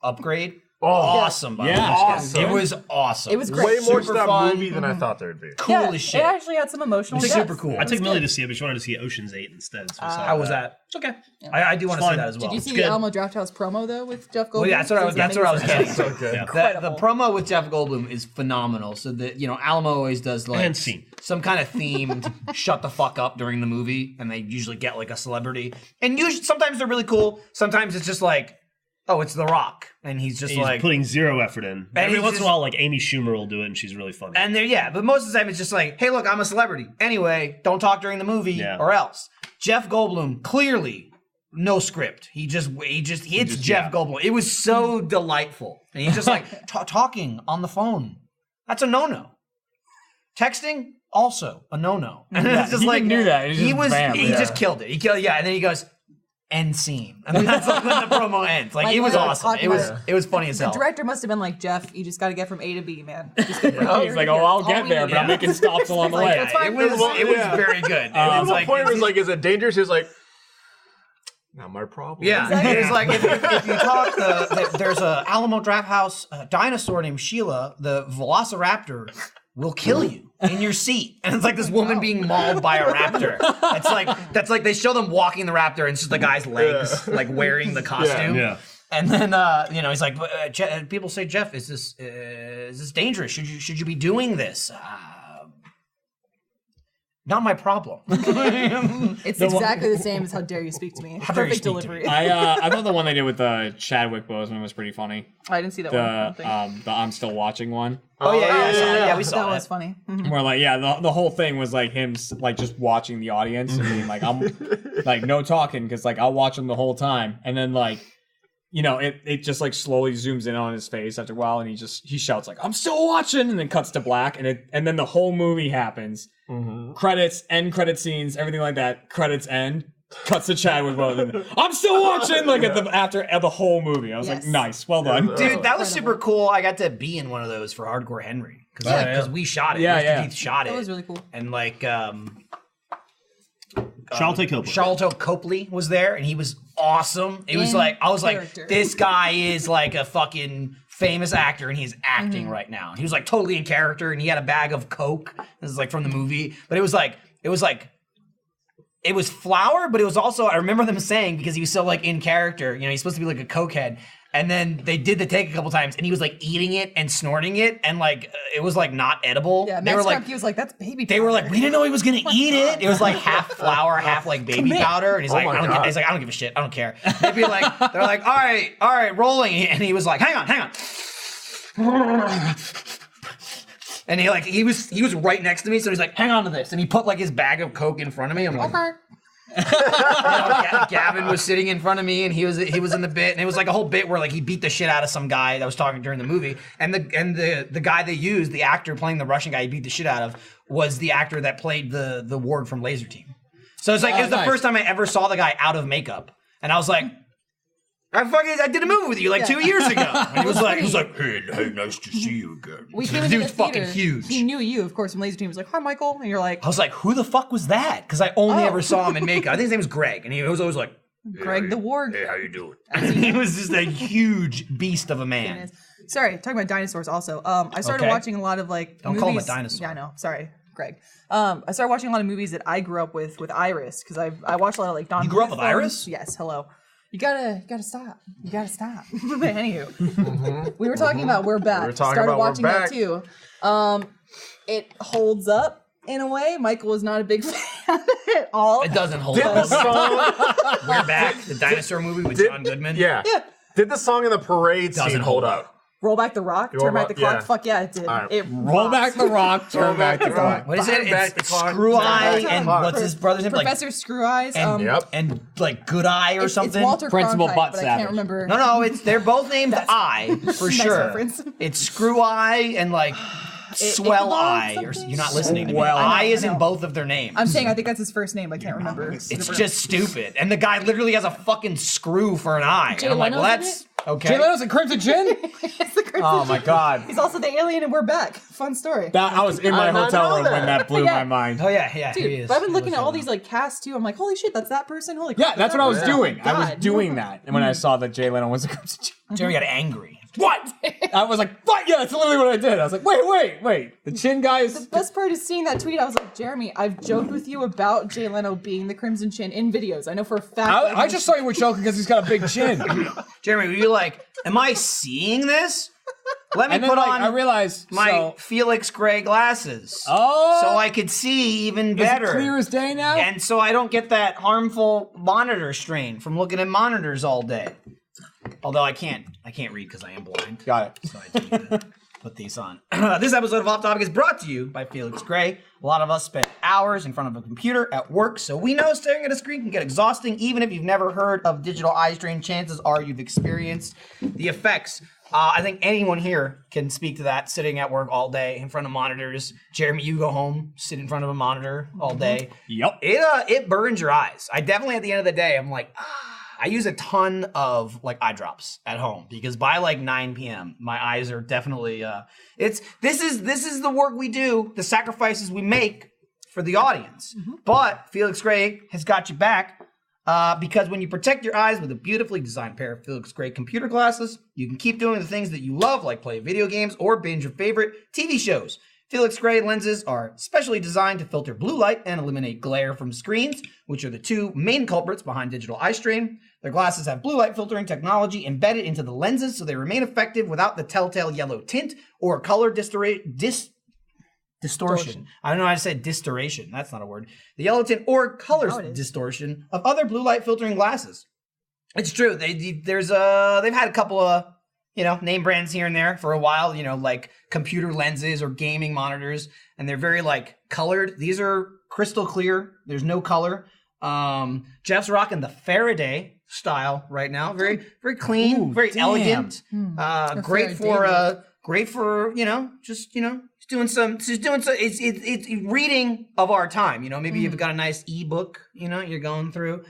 Upgrade. Oh, Awesome, by the Yeah. way. Awesome. It was awesome. It was great. way more to Super that fun. movie than I thought there'd be. cool yeah, as shit. It actually had some emotional It's depth. super cool. I took Millie to see it, but she wanted to see Ocean's 8 instead. So How was that? It's okay. I do want to see fun. that as well. Did you see good. the Alamo Drafthouse promo though with Jeff Goldblum? Well, yeah, that's what I was. That's where I was getting. So good. Yeah. The promo with Jeff Goldblum is phenomenal. So that Alamo always does like And scene. some kind of themed shut the fuck up during the movie, and they usually get like a celebrity. And usually, sometimes they're really cool. Sometimes it's just like, oh, it's The Rock, and he's just He's like putting zero effort in. Every he's once in a just- while, like Amy Schumer will do it, and she's really funny. And they're but most of the time it's just like, hey, look, I'm a celebrity. Anyway, don't talk during the movie Yeah. or else. Jeff Goldblum, clearly no script. He just hits Jeff Goldblum. It was so delightful. And he's just like talking on the phone. That's a no-no. Texting, also a no-no. And it's just he like can do that. It's he just was bam, he yeah. just killed it. He killed and then he goes, end scene. And that's like when the promo ends. Like it was Like, awesome. talking about It was funny as The hell. director must have been like, Jeff, you just got to get from A to B, man. Just get from Oh, here he's to like, here. oh, I'll That's all get we there, need. but I'm making stops along the Like, way. that's fine. It was Yeah. very good. It Even was the like point was it's- like, is it dangerous? He's like, not my problem. Yeah, Exactly. it's like if you talk, there's a Alamo Drafthouse dinosaur named Sheila. The Velociraptor will kill you in your seat, and it's like this woman being mauled by a raptor. That's like they show them walking the raptor, and it's just the guy's legs, like wearing the costume. Yeah. And then he's like, people say, Jeff, is this dangerous? Should you be doing this? Not my problem. It's exactly the same as How Dare You Speak to Me. How Dare You Perfect Speak to delivery. I thought the one they did with Chadwick Boseman was pretty funny. I didn't see that one. I don't think. The I'm Still Watching one. Oh yeah, we But saw that that. was funny. Where like the whole thing was like him like just watching the audience and being like I'm like no talking because like I'll watch him the whole time and then like it just like slowly zooms in on his face after a while and he shouts like I'm still watching and then cuts to black and then the whole movie happens. Credits, end credit scenes, everything like that. Credits end. Cuts to Chadwick Boseman. I'm still watching like after the whole movie. I was like, nice, well done, dude. That was super cool. I got to be in one of those for Hardcore Henry because we shot it. Mr. Keith shot it. That was really cool. And like Charlton Copley was there, and he was awesome. It was like I was character. like, this guy is like a fucking famous actor, and he's acting right now. He was like totally in character, and he had a bag of Coke. This is like from the movie, but it was flour, but it was also, I remember them saying, because he was so like in character, he's supposed to be like a cokehead. And then they did the take a couple times, and he was like eating it and snorting it, and like it was like not edible. Yeah, they Max were like, he was like, "That's baby." they were like, powder." we didn't know he was gonna eat it. It was like half flour, half like baby powder, and he's like, my I don't God. he's like, I don't give a shit, I don't care. They'd be like, they're like, all right, rolling, and he was like, hang on. And he was right next to me, so he's like, hang on to this, and he put like his bag of Coke in front of me. I'm like, Okay. Gavin was sitting in front of me, and he was in the bit, and it was like a whole bit where like he beat the shit out of some guy that was talking during the movie, and the guy they used, the actor playing the Russian guy he beat the shit out of, was the actor that played the ward from Laser Team. So it's like it was the first time I ever saw the guy out of makeup, and I was like, I did a movie with you like 2 years ago. And he was like, hey, nice to see you again. We came He into was the fucking theater. huge. He knew you, of course, from Laser Team. He was like, "Hi, Michael," and you're like, I was like, who the fuck was that? Because I only ever saw him in makeup. I think his name was Greg, and he was always like, "Greg the Ward." hey, how you doing? He was just a huge beast of a man. Sorry, talking about dinosaurs. Also, I started Okay. watching a lot of like. Don't movies. call him a dinosaur. Yeah, I know. Sorry, Greg. I started watching a lot of movies that I grew up with Iris because I watched a lot of like Don. You grew up Bluth with Iris? films. Yes. Hello. You gotta stop. You gotta stop. Anywho, we were talking about We're Back. We were talking Started about We're watching that Back. too. It holds up in a way. Michael was not a big fan at all. It doesn't hold Did the up. song? We're back. The dinosaur movie with John Goodman. Yeah. Did the song in the parade Doesn't scene hold up? Roll back the rock, Roll turn back the back- clock. yeah. Fuck yeah, it did. All right. It Roll rocks. back the rock, turn back the clock. What is it? Back It's, the it's clock. Screw Eye Back and the clock. what's his brother's name? Like, Professor Screw Eyes. and, Yep. and like Good Eye or something. It's Walter Principal Cronkite, Butt but I Savage. can't remember. No, they're both named I for Nice sure. reference. It's Screw Eye and like Swell Ichabod Eye. something? You're not listening to me. Swell I Eye. is I in know. both of their names. I'm saying I think that's his first name. I can't remember. It's just stupid. And the guy literally has a fucking screw for an eye. Jay And I'm like, Leno's well, in that's it? okay. Jay Leno's in Crimson Gin? It's the Crimson Oh my Gin. god. He's also the alien, and we're back. Fun story. That I was in my I did not hotel know room that. when that blew Yeah. my mind. Oh yeah, he Dude, is. but I've been He looking looks at all like these like casts too. I'm like, holy shit, that's that person. Holy Yeah, crap, that's what I was that doing. person. I was God. doing that. And when I saw that Jay Leno was in Crimson Gin, that. Jerry got angry. what? I was like, what? Yeah, that's literally what I did. I was like, wait. The chin guy is. Best part is seeing that tweet. I was like, Jeremy, I've joked with you about Jay Leno being the Crimson Chin in videos. I know for a fact. I just saw you with joking because he's got a big chin. Jeremy, were you like, am I seeing this? Let me And then put like, on I realized my so, Felix Gray glasses. oh, So I could see even is it better. clear as day now. And so I don't get that harmful monitor strain from looking at monitors all day. Although I can't read because I am blind. Got it. So I do need to put these on. This episode of Off Topic is brought to you by Felix Gray. A lot of us spend hours in front of a computer at work, so we know staring at a screen can get exhausting. Even if you've never heard of digital eye strain, chances are you've experienced the effects. I think anyone here can speak to that, sitting at work all day in front of monitors. Jeremy, you go home, sit in front of a monitor all day. Yep. It burns your eyes. I definitely, at the end of the day, I'm like, I use a ton of like eye drops at home because by like 9 p.m. my eyes are definitely this is the work we do, the sacrifices we make for the audience. But Felix Gray has got you back because when you protect your eyes with a beautifully designed pair of Felix Gray computer glasses, you can keep doing the things that you love, like play video games or binge your favorite TV shows. Felix Gray lenses are specially designed to filter blue light and eliminate glare from screens, which are the two main culprits behind digital eye strain. Their glasses have blue light filtering technology embedded into the lenses, so they remain effective without the telltale yellow tint or color distortion. I don't know how to say distortion. That's not a word. The yellow tint or color distortion of other blue light filtering glasses. It's true. They've had a couple of name brands here and there for a while. Like computer lenses or gaming monitors, and they're very like colored. These are crystal clear. There's no color. Jeff's rocking the Faraday style right now. Very very clean, very elegant. Great for it's reading of our time. Maybe you've got a nice ebook, you're going through.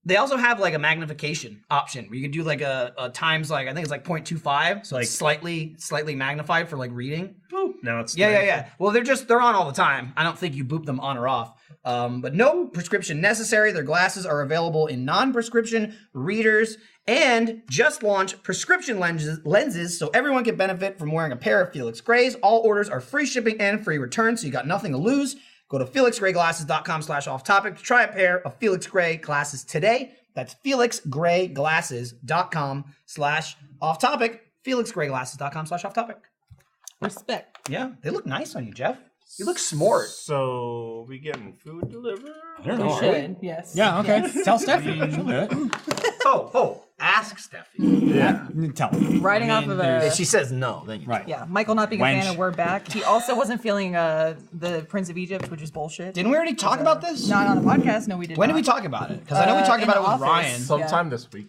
They also have like a magnification option where you can do like a times like I think it's like 0.25, so like slightly magnified for like reading. Boop. Now it's yeah. Well, they're on all the time. I don't think you boop them on or off. But no prescription necessary. Their glasses are available in non-prescription readers and just launched prescription lenses, so everyone can benefit from wearing a pair of Felix Grays. All orders are free shipping and free return, so you got nothing to lose. Go to felixgrayglasses.com/off-topic to try a pair of Felix Gray glasses today. That's felixgrayglasses.com/off-topic. felixgrayglasses.com/off-topic. Respect. Yeah, they look nice on you, Jeff. You look smart. So, we getting food delivered? I don't We know. should, yes. Yeah, okay. Yes. Tell Stephanie. She'll do it. Ask Steffi. Yeah. Tell her. Riding off of a... If she says no, then you Right. Yeah, Michael not being a Wench. fan of We're Back. He also wasn't feeling the Prince of Egypt, which is bullshit. Didn't we already talk about this? Not on the podcast. No, we did When not. did we talk about it? Because I know we talked in about it the with office. Ryan. Sometime this week.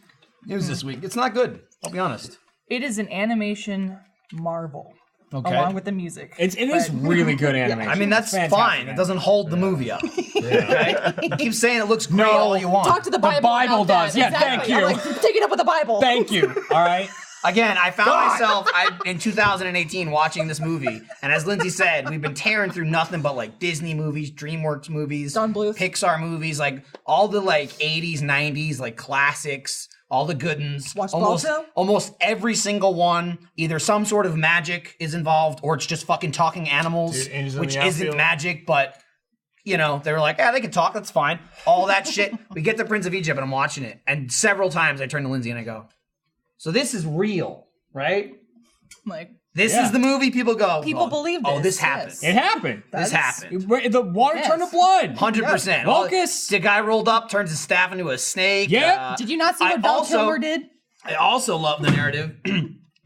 It was this week. It's not good. I'll be honest. It is an animation marvel. Okay. Along with the music. It is But- really good animation. I mean, that's It's fantastic, fine. It man. doesn't hold the movie up. Okay? You keep saying it looks great all you want. Talk to the Bible. Bible about that. does. Yeah, Exactly. thank you. I'm like, take it up with the Bible. Thank you. All right. Again, I found myself in 2018 watching this movie, and as Lindsay said, we've been tearing through nothing but like Disney movies, DreamWorks movies, Don Bluth. Pixar movies, like all the like 80s, 90s, like classics, all the good ones. Watch almost Balto? every single one, either some sort of magic is involved, or it's just fucking talking animals, Dude, Angels in which the isn't Outfield. magic, but they were like, yeah, they can talk, that's fine. All that shit. We get to Prince of Egypt, and I'm watching it, and several times I turn to Lindsay and I go, so this is real, right? Like, This Yeah. is the movie people go. People believe Oh, this, this happened. yes. It happened. This is- happened. The water Yes. turned to blood. 100%. Locusts. The guy rolled up, turns his staff into a snake. Yeah. Did you not see I what Val also- Kilmer did? I also love the narrative.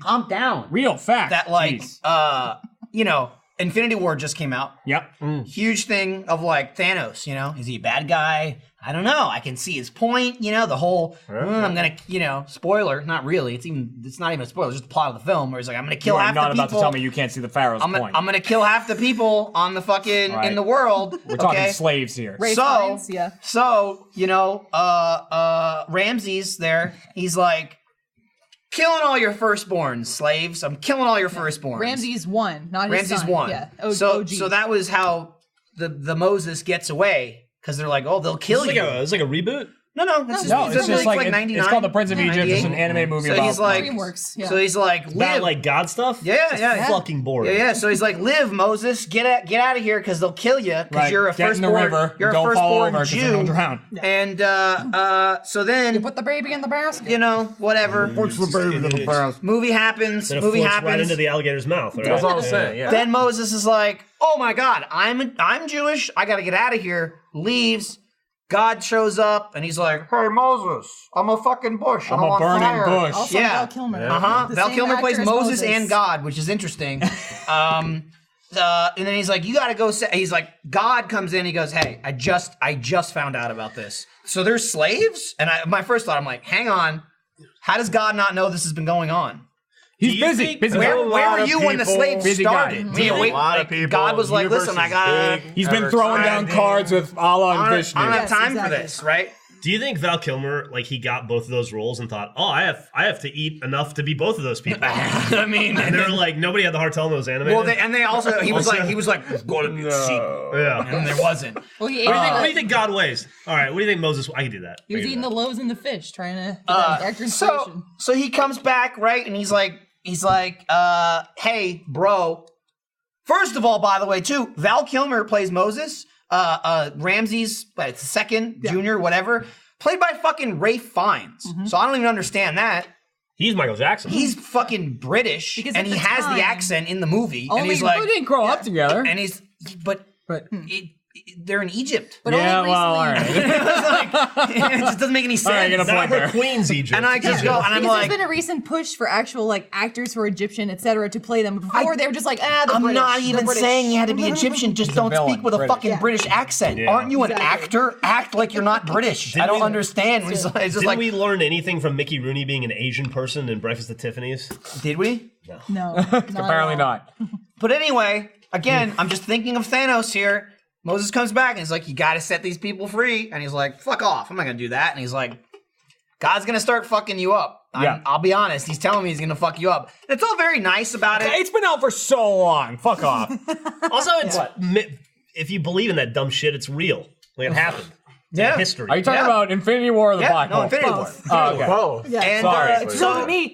Calm down. Real fact. That like, Jeez. Infinity War just came out. Yep. Huge thing of like Thanos, is he a bad guy? I don't know. I can see his point, the whole I'm gonna, spoiler, not really. It's not even a spoiler, it's just the plot of the film where he's like, I'm gonna kill You are half not the people. about to tell me you can't see the Pharaoh's point. I'm gonna kill half the people on the fucking Right. in the world. We're talking okay? slaves here. Ray So, Fiennes, yeah. So, Ramses there, he's like, killing all your firstborns, slaves. I'm killing all your firstborns. Ramses won, not his Ramses son. won. Yeah. So OG. that was how the Moses gets away, because they're like, oh, they'll kill you. It's like a reboot. No, it's No, it's just like, 99. it's called The Prince of Egypt. It's 98. an anime movie So about. he's like, DreamWorks, yeah. so he's like, About live. like God stuff. Yeah. Fucking boring. Yeah. So he's like, live, Moses. Get out of here, because they'll kill you. Because right, you're a get in the firstborn. river. You're a don't fall over firstborn 'cause you're gonna Jew. drown. And so then, Put the baby in the basket. whatever. Movie happens. Then it Movie floats happens. right into the alligator's mouth. Right? That's all I'm saying. Yeah. Then Moses is like, "Oh my God, I'm Jewish. I gotta get out of here." Leaves. God shows up and he's like, "Hey Moses, I'm a fucking bush. I'm I'm a on burning fire." bush. Also Yeah. Val Kilmer. The Val same Kilmer actor plays as Moses and God, which is interesting. And then he's like, "You gotta go." He's like, God comes in. He goes, "Hey, I just found out about this. So there's slaves." And my first thought, I'm like, "Hang on, how does God not know this has been going on?" He's you busy. think- Busy. Where a were lot of you when the people- slaves Busy guy. started? Do Me, you wait, think a lot like, of people. God was like, Universe "Listen, I is gotta." big, He's been ever throwing down expanding. cards with Allah and I Vishnu. don't have Yes, time for exactly. this, right? Do you think Val Kilmer, like, he got both of those roles and thought, "Oh, I have to eat enough to be both of those people"? I mean, And they were like, nobody had the heart telling them it was animated. well, they also he was like there's going to be a sequel, yeah. and there wasn't. Well, he ate What do you think God weighs? All right, what do you think Moses? I can do that. He was I can do eating that. the loaves and the fish, trying to get that actor inspiration. So he comes back, right, and he's like, he's like, hey, bro. First of all, by the way, too, Val Kilmer plays Moses. Ramsey's second, junior, whatever, played by fucking Ralph Fiennes. So I don't even understand that. He's Michael Jackson. He's fucking British, Because and at he the has the time- accent in the movie. And Only he's like, we didn't grow up together. and but they're in Egypt. But Yeah, only well, recently, all right. It just doesn't make any sense. All right, gonna Not point for there. Queen's Egypt. And I just go, and I'm because like, there's been a recent push for actual like actors who are Egyptian, etc., to play them. Before they were just like, the I'm British, not the even British. saying you had to be Egyptian. Just don't villain, speak with a British. fucking Yeah. British accent. Yeah. Aren't you an Exactly. actor? Act like you're not British. I don't understand. It's just Didn't like, we learn anything from Mickey Rooney being an Asian person in Breakfast at Tiffany's? did we? No, Apparently not. But anyway, again, I'm just thinking of Thanos here. Moses comes back and he's like, you gotta set these people free. And he's like, fuck off. I'm not gonna do that. And he's like, God's gonna start fucking you up. Yeah. I'll be honest. He's telling me he's gonna fuck you up. And it's all very nice about it. It's been out for so long. Fuck off. Also, if you believe in that dumb shit, it's real. Like it happened. It's Yeah. history. Are you talking Yeah. about Infinity War or the Yeah, Black no, Hole? Infinity War. Both. Oh, okay. Whoa. Yeah. And Sorry.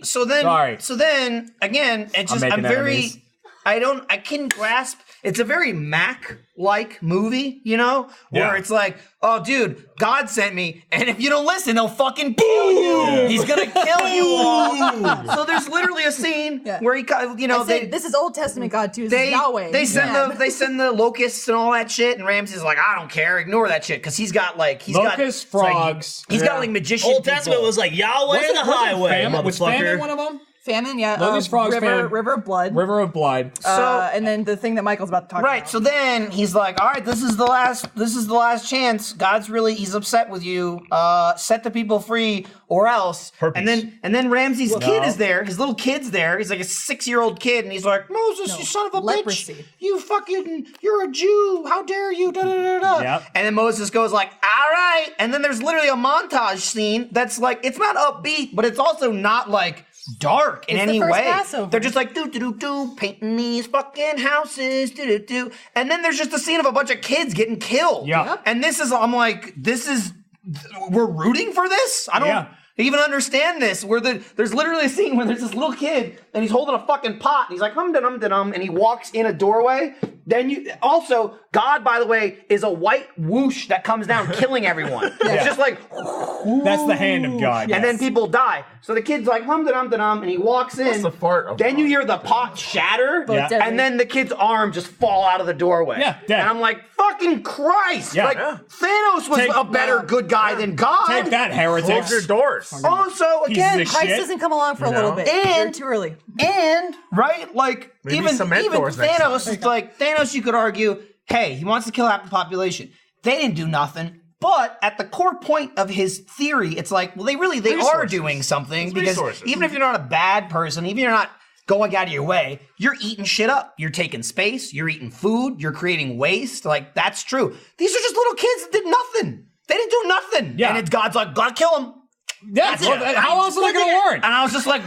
so then again, it's just I'm making very enemies. I can grasp it's a very Mac-like movie, you know, where Yeah. it's like, oh dude, God sent me, and if you don't listen, he'll fucking kill you. He's gonna kill you all. So there's literally a scene Yeah. where you know, I said, this is Old Testament God too. This they is Yahweh. they send Yeah. the they send the locusts and all that shit, and Ramsey's like, I don't care, ignore that shit, because he's got like Locust, frogs. he's got like magician. Old Testament people. was like Yahweh the highway, Famine? Was famine motherfucker. one of them? Famine, yeah. Locust, frogs, famine. River of Blood. River of Blood. And then the thing that Michael's about to talk Right. about. So then he's like, "All right, this is the last chance. He's upset with you. Set the people free, or else." Herpes. And then Ramsey's kid is there. His little kid's there. He's like a 6-year-old kid, and he's like, "Moses, you son of a leprosy. bitch! You're a Jew. How dare you?" Da, da, da, da. Yep. And then Moses goes like, "All right." And then there's literally a montage scene that's like, it's not upbeat, but it's also not like dark in It's the any first way. Passover. They're just like do painting these fucking houses, do. And then there's just a scene of a bunch of kids getting killed. Yeah. Yep. And we're rooting for this? I don't Yeah. even understand this. There's literally a scene where there's this little kid and he's holding a fucking pot and he's like hum-da-dum-da-dum, and he walks in a doorway. Then God, by the way, is a white whoosh that comes down killing everyone. It's just like, That's the hand of God. and then people die. So the kid's like hum-da-dum-da-dum, and he walks in. That's the fart of Then you God. hear the pot shatter, Yeah. deadly. and then the kid's arm just fall out of the doorway. Yeah, dead. And I'm like, fucking Christ! Yeah. Like, Yeah. Thanos was Take- a better good guy than God. Take that, heretics. Close your doors. Also, again, Pieces of Christ shit. doesn't come along for a You little know? bit. And- You're too early. and right, like Maybe even cement doors next Thanos, time. it's like Thanos. You could argue, hey, he wants to kill half the population. They didn't do nothing. But at the core point of his theory, it's like, well, they are Resources. doing something, It's because resources. even if you're not a bad person, even if you're not going out of your way, you're eating shit up. You're taking space. You're eating food. You're creating waste. Like, that's true. These are just little kids that did nothing. They didn't do nothing. Yeah. And it's God's like, gotta kill them. Yeah, well, how else are they going to learn? And I was just like,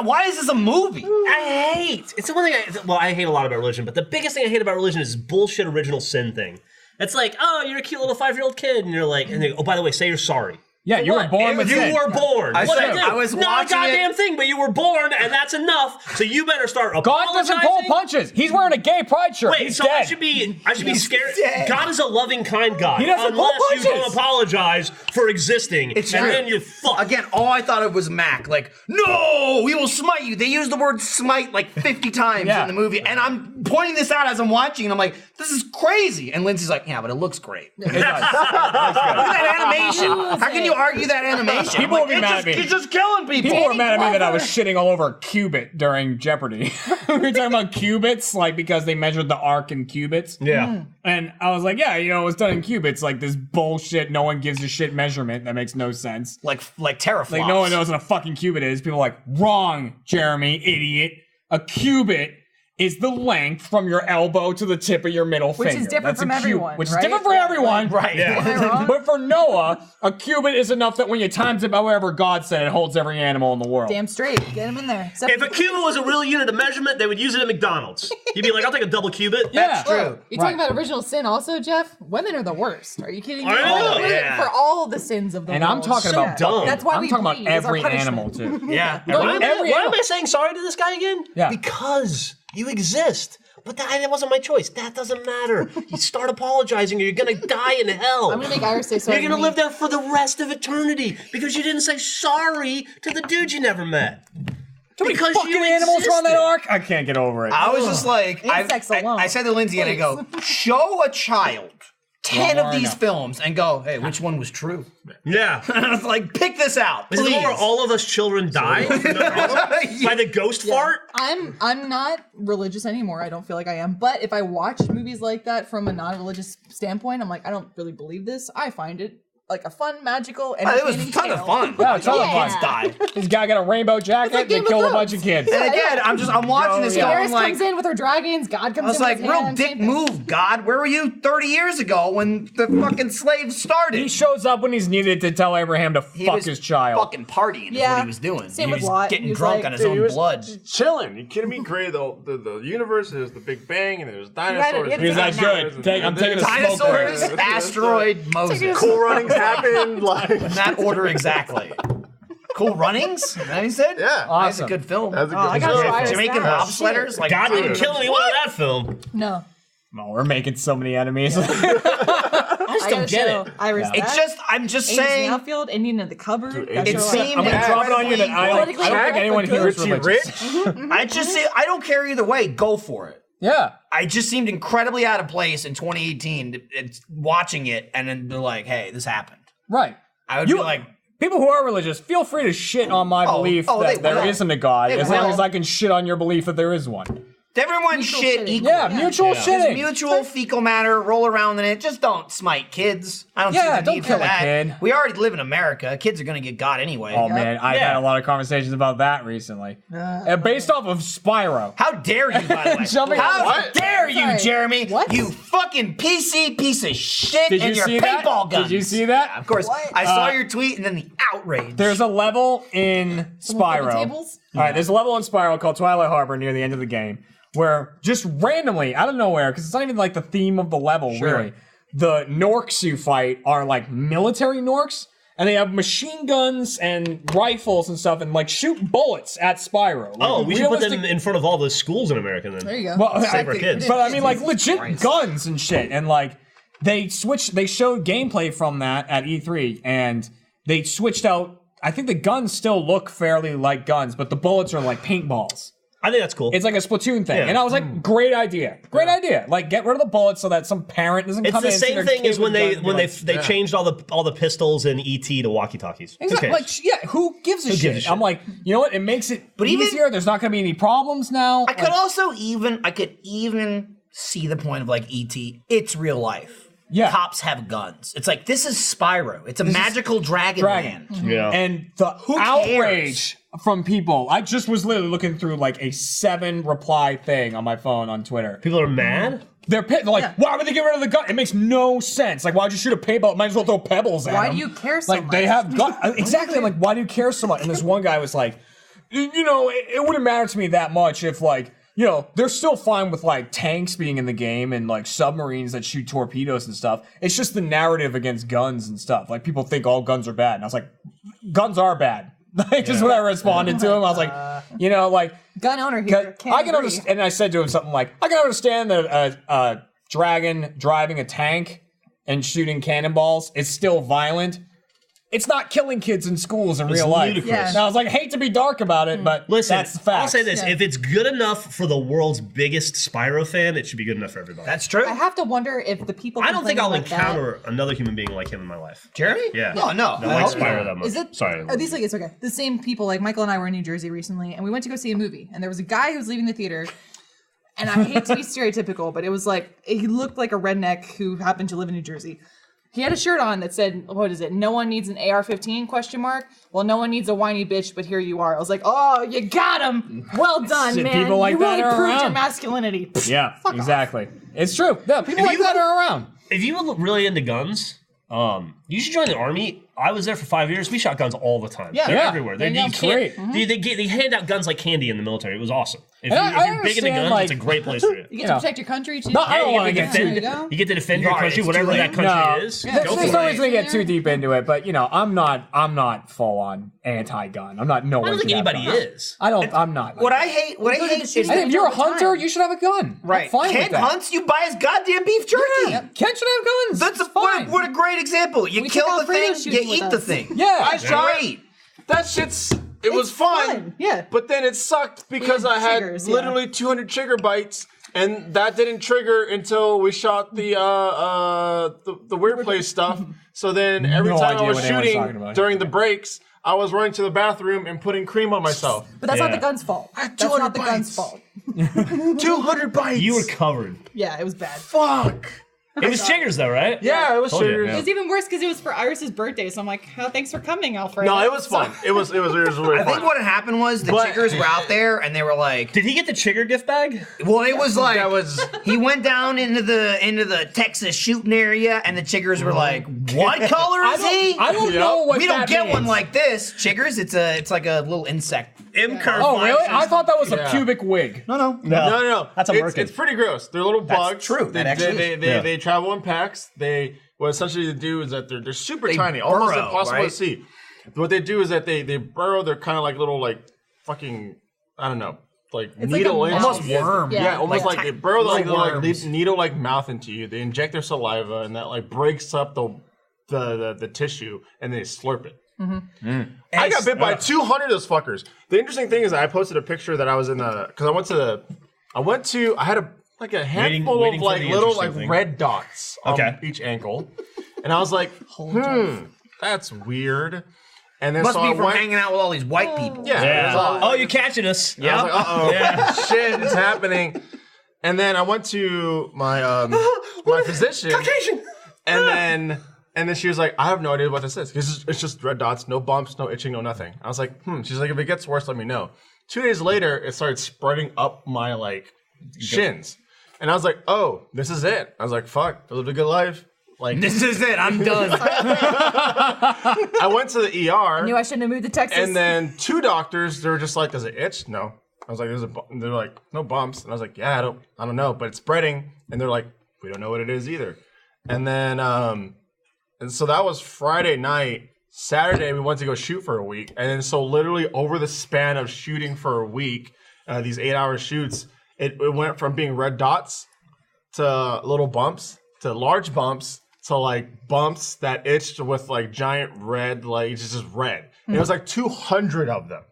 why is this a movie? I hate. It's the one thing. I hate a lot about religion, but the biggest thing I hate about religion is this bullshit original sin thing. It's like, oh, you're a cute little 5-year-old kid, and you're like, and they go, oh, by the way, say you're sorry. Yeah, you were What? born with You sin. were born. I What said- do? I was Not a watching it- goddamn thing, but you were born, and that's enough. So you better start God apologizing. doesn't pull punches. He's wearing a gay pride shirt. Wait, He's so dead. I should be scared. dead. God is a loving, kind God. He doesn't pull unless you don't punches. apologize for existing, It's and true. then you're fucked. Again, all I thought of was Mac. Like, no, we will smite you. They use the word smite like 50 times Yeah. in the movie. And I'm pointing this out as I'm watching, and I'm like, this is crazy. And Lindsay's like, yeah, but it looks great. Look It does. at that animation. How can you argue that animation? People I'm will be like, mad at me. He's just killing people. People were mad at me that I was shitting all over Cubit during Jeopardy. We were talking about cubits, like because they measured the arc in cubits. Yeah. And I was like, yeah, it was done in cubits, like this bullshit, no one gives a shit measurement that makes no sense. Like teraflops. Like no one knows what a fucking cubit is. People are like, wrong, Jeremy, idiot. A cubit is the length from your elbow to the tip of your middle Which finger. is different That's a from cube, everyone, Which is right? different for everyone. Right. Yeah. Am I wrong? But for Noah, a cubit is enough that when you times it by whatever God said, it holds every animal in the world. Damn straight. Get him in there. Except If a cubit was a real unit of measurement, they would use it at McDonald's. You'd be like, I'll take a double cubit. Yeah. True. You're talking about original sin also, Jeff? Women are the worst. Are you kidding me? I know, Women yeah. For all the sins of the And world. I'm talking about dumb. That's why I'm we talking about bleed, is our every punishment. animal too. Yeah. Why Every am animal. I saying sorry to this guy again? Yeah. Because you exist. But that wasn't my choice. That doesn't matter. You start apologizing or you're going to die in hell. I'm going to make Iris say sorry. You're going to live there for the rest of eternity because you didn't say sorry to the dude you never met. Too many Because fucking you animals are on that existed. ark. I can't get over it. I was just like, Insects alone. I said to Lindsay, and I go, show a child 10 of these films and go, hey, which one was true? Yeah. And I was like, pick this out, Is please. it the one where all of us children die by the ghost fart? I'm not religious anymore. I don't feel like I am. But if I watch movies like that from a non-religious standpoint, I'm like, I don't really believe this. I find it like a fun, magical, It entertaining was a ton of tale. fun. Yeah, a ton of Kids fun. died. This guy got a rainbow jacket like Game that of killed a Thrones. bunch of kids. And again, I'm watching this yeah. Varys going like, comes in with her dragons. God comes I was in like, with his real hand, dick same thing. move, God. Where were you 30 years ago when the fucking slaves He started? shows up when he's needed to tell Abraham to He fuck was his child. fucking partying is what he was doing. Same he with was Lot. getting He was drunk like, on his Dude, he own was blood. chilling. You kidding me? Created the universe. There's the Big Bang, and there's dinosaurs. He He's had like, to good. I'm taking a smoke Dinosaurs, break. asteroid, Moses. Cool runnings happened. Like In that order exactly. Cool Runnings? Is that what he said? Yeah. That's a Awesome. good film. That's a Oh, I good gotta show. try this Jamaican now. bobsledders? Like, God didn't dude. kill anyone in that film. No. No, we're making so many enemies. I just I don't gotta get show it. Iris It's that. just, I'm just Ames in the saying, outfield, Indian at the cover. Dude, Gotta it show seemed I'm gonna drop it on you that I don't Politically think correct, anyone but here is Richie religious. Rich. I just say, I don't care either way, go for it. Yeah. I just seemed incredibly out of place in 2018 watching it and then be like, hey, this happened. Right. I would be like, People who are religious, feel free to shit on my belief they that there will. isn't a God, They as long will. as I can shit on your belief that there is one. everyone Mutual shit shitting. equal. Yeah, mutual Just shitting. mutual fecal matter, roll around in it. Just don't smite kids. I don't Yeah, see the don't need kill for a that. kid. We already live in America. Kids are gonna get God anyway. Oh man, I've Yeah. had a lot of conversations about that recently. Based off of Spyro. How dare you, by the way? Jumping- How What? dare you, Sorry. Jeremy? What? You fucking PC piece of shit Did and you your see that? paintball guns. Did you see that? Of course. What? I saw your tweet and then the outrage. There's a level in Spyro. tables? All right, there's a level in Spyro called Twilight Harbor near the end of the game where just randomly, out of nowhere, because it's not even like the theme of the level, really, the Norks you fight are like military Norks, and they have machine guns and rifles and stuff and like shoot bullets at Spyro. Like, Oh, we should put them realistic- in front of all the schools in America then. There you go. Well, Save our kids. But I mean, like legit guns and shit, and like they showed gameplay from that at E3, and they switched out. I think the guns still look fairly like guns, but the bullets are like paintballs. I think that's cool. It's like a Splatoon thing, Yeah. and I was like, great idea, great idea. Like, get rid of the bullets so that some parent doesn't It's come the in. and see same their thing kid as when with they guns when and they be like, changed all the pistols in ET to walkie-talkies. Who Exactly. cares? Like, yeah, who gives a shit? gives a shit? I'm like, you know what? It makes it But even- easier. There's not going to be any problems now. I could also I could even see the point of like ET. It's real life. Yeah. Cops have guns. It's like, this is Spyro. It's a magical dragon land. Yeah. And the cares? outrage from people. I just was literally looking through like a 7 reply thing on my phone on Twitter. People are mad. They're like, why would they get rid of the gun? It makes no sense. Like, why'd you shoot a paintball? Might as well throw pebbles at Why them. do you care so Like, much? they have gun. Exactly. I'm like, why do you care so much? And this one guy was like, you know, it wouldn't matter to me that much if, like, you know, they're still fine with, like, tanks being in the game and, like, submarines that shoot torpedoes and stuff. It's just the narrative against guns and stuff. Like, people think all guns are bad. And I was like, guns are bad. Like, just when I responded to him, I was like, you know, like, Gun owner here. Can't I can agree. understand, and I said to him something like, I can understand that a dragon driving a tank and shooting cannonballs is still violent. It's not killing kids in schools in real life. ludicrous. Yeah. And I was like, I hate to be dark about it, but Listen, that's the fact. I'll say this: Yeah. if it's good enough for the world's biggest Spyro fan, it should be good enough for everybody. That's true. I have to wonder if the people. I don't think I'll complaining about encounter another human being like him in my life. Jeremy? Yeah. Oh, no. I don't like Spyro that much. Is it? Sorry. Are these like it's okay? The same people, like Michael and I were in New Jersey recently, and we went to go see a movie, and there was a guy who was leaving the theater. And I hate to be stereotypical, but it was like he looked like a redneck who happened to live in New Jersey. He had a shirt on that said, what is it? No one needs an AR-15 question mark. Well, no one needs a whiny bitch, but here you are. I was like, oh, you got him. Well done, Shit, man. people like you really that are proved your around. masculinity. Yeah, Fuck off. exactly. It's true. Yeah, people like that are around. If you were really into guns, you should join the army. I was there for 5 years. We shot guns all the time. Yeah. They're Yeah. everywhere. Yeah, You it's great. can't. They hand out guns like candy in the military. It was awesome. If, And you, I if you're big into understand, guns, like- it's a great place for you. You get You to know. protect your country, too. No, I don't you want to get get to too. There you go. You get to defend your Right, country, it's whatever too that late. country No. is. There's Go no for it. reason to get too deep into it, but I'm not full on anti-gun. I'm not. No I way. don't think should have anybody guns. is. I'm not. What I hate go to the is shooting I think if you're a all the time. hunter, you should have a gun. I'm right. fine Ken with that. hunts, you buy his goddamn beef jerky. Yeah, Ken should have guns. That's It's what, fine. what a great example. You We kill took the Alfredo thing, shooting you with eat the us. thing. Yeah. I shot. Great. That shit's. It was It's fun. fun, yeah. But then it sucked because I had triggers, yeah. literally 200 trigger bites, and that didn't trigger until we shot the weird place stuff. So then every No time I idea was what anyone's talking shooting about. during the breaks, I was running to the bathroom and putting cream on myself. But that's not Yeah. the gun's fault. had That's 200 not the gun's bites. fault. 200 bites. You were covered. Yeah, it was bad. Fuck. It was Chiggers though, right? Yeah, it was Told you, triggers. yeah. It was even worse because it was for Iris's birthday. So I'm like, oh, thanks for coming, Alfredo. No, it was fun. It was really I think fun. what had happened was the But- chiggers were out there and they were like, Did he get the Chigger gift bag? well, it was like That was he went down into the Texas shooting area and the chiggers were like, what color is he? I don't Yep. know what We don't that get means. one like this. Chiggers, it's like a little insect. M-Curve. Oh really? I thought that was a Yeah. pubic wig. No. no. That's a it's, merkin. it's pretty gross. They're little bugs. true. They, That actually they, is. they, Yeah. they travel in packs. What essentially they do is that they're super They tiny, almost burrow, impossible right? to see. What they do is that they burrow. They're kind of like little fucking I don't know like It's like needle a into mouse. you. worm. Yeah, Yeah. almost Like like, they burrow like little little worms. needle like mouth into you. They inject their saliva and that like breaks up the tissue and they slurp it. I got bit by 200 of those fuckers. The interesting thing is I posted a picture that I was in because I had a handful waiting of for like the little interesting like thing. red dots on Okay. each ankle, and I was like, that's weird. And then Must so be I from went, hanging out with all these white people. yeah, it was all- Oh, you're catching us. I was like, uh-oh, Yeah. shit, it's happening. And then I went to my my physician, and then she was like, I have no idea what this is. It's just red dots, no bumps, no itching, no nothing. I was like, She's like, if it gets worse, let me know. 2 days later, it started spreading up my like shins, and I was like, oh, this is it. I was like, fuck, I lived a good life. Like, This is it. I'm done. I went to the ER. Knew I shouldn't have moved to Texas. And then 2 doctors, they were just like, does it itch? No. I was like, they're like, no bumps. And I was like, yeah, I don't know, but it's spreading. And they're like, we don't know what it is either. And then, and so that was Friday night. Saturday, we went to go shoot for a week. And then so literally over the span of shooting for a week, these 8-hour shoots, it went from being red dots to little bumps to large bumps to like bumps that itched with like giant red, like it's just red. And it was like 200 of them,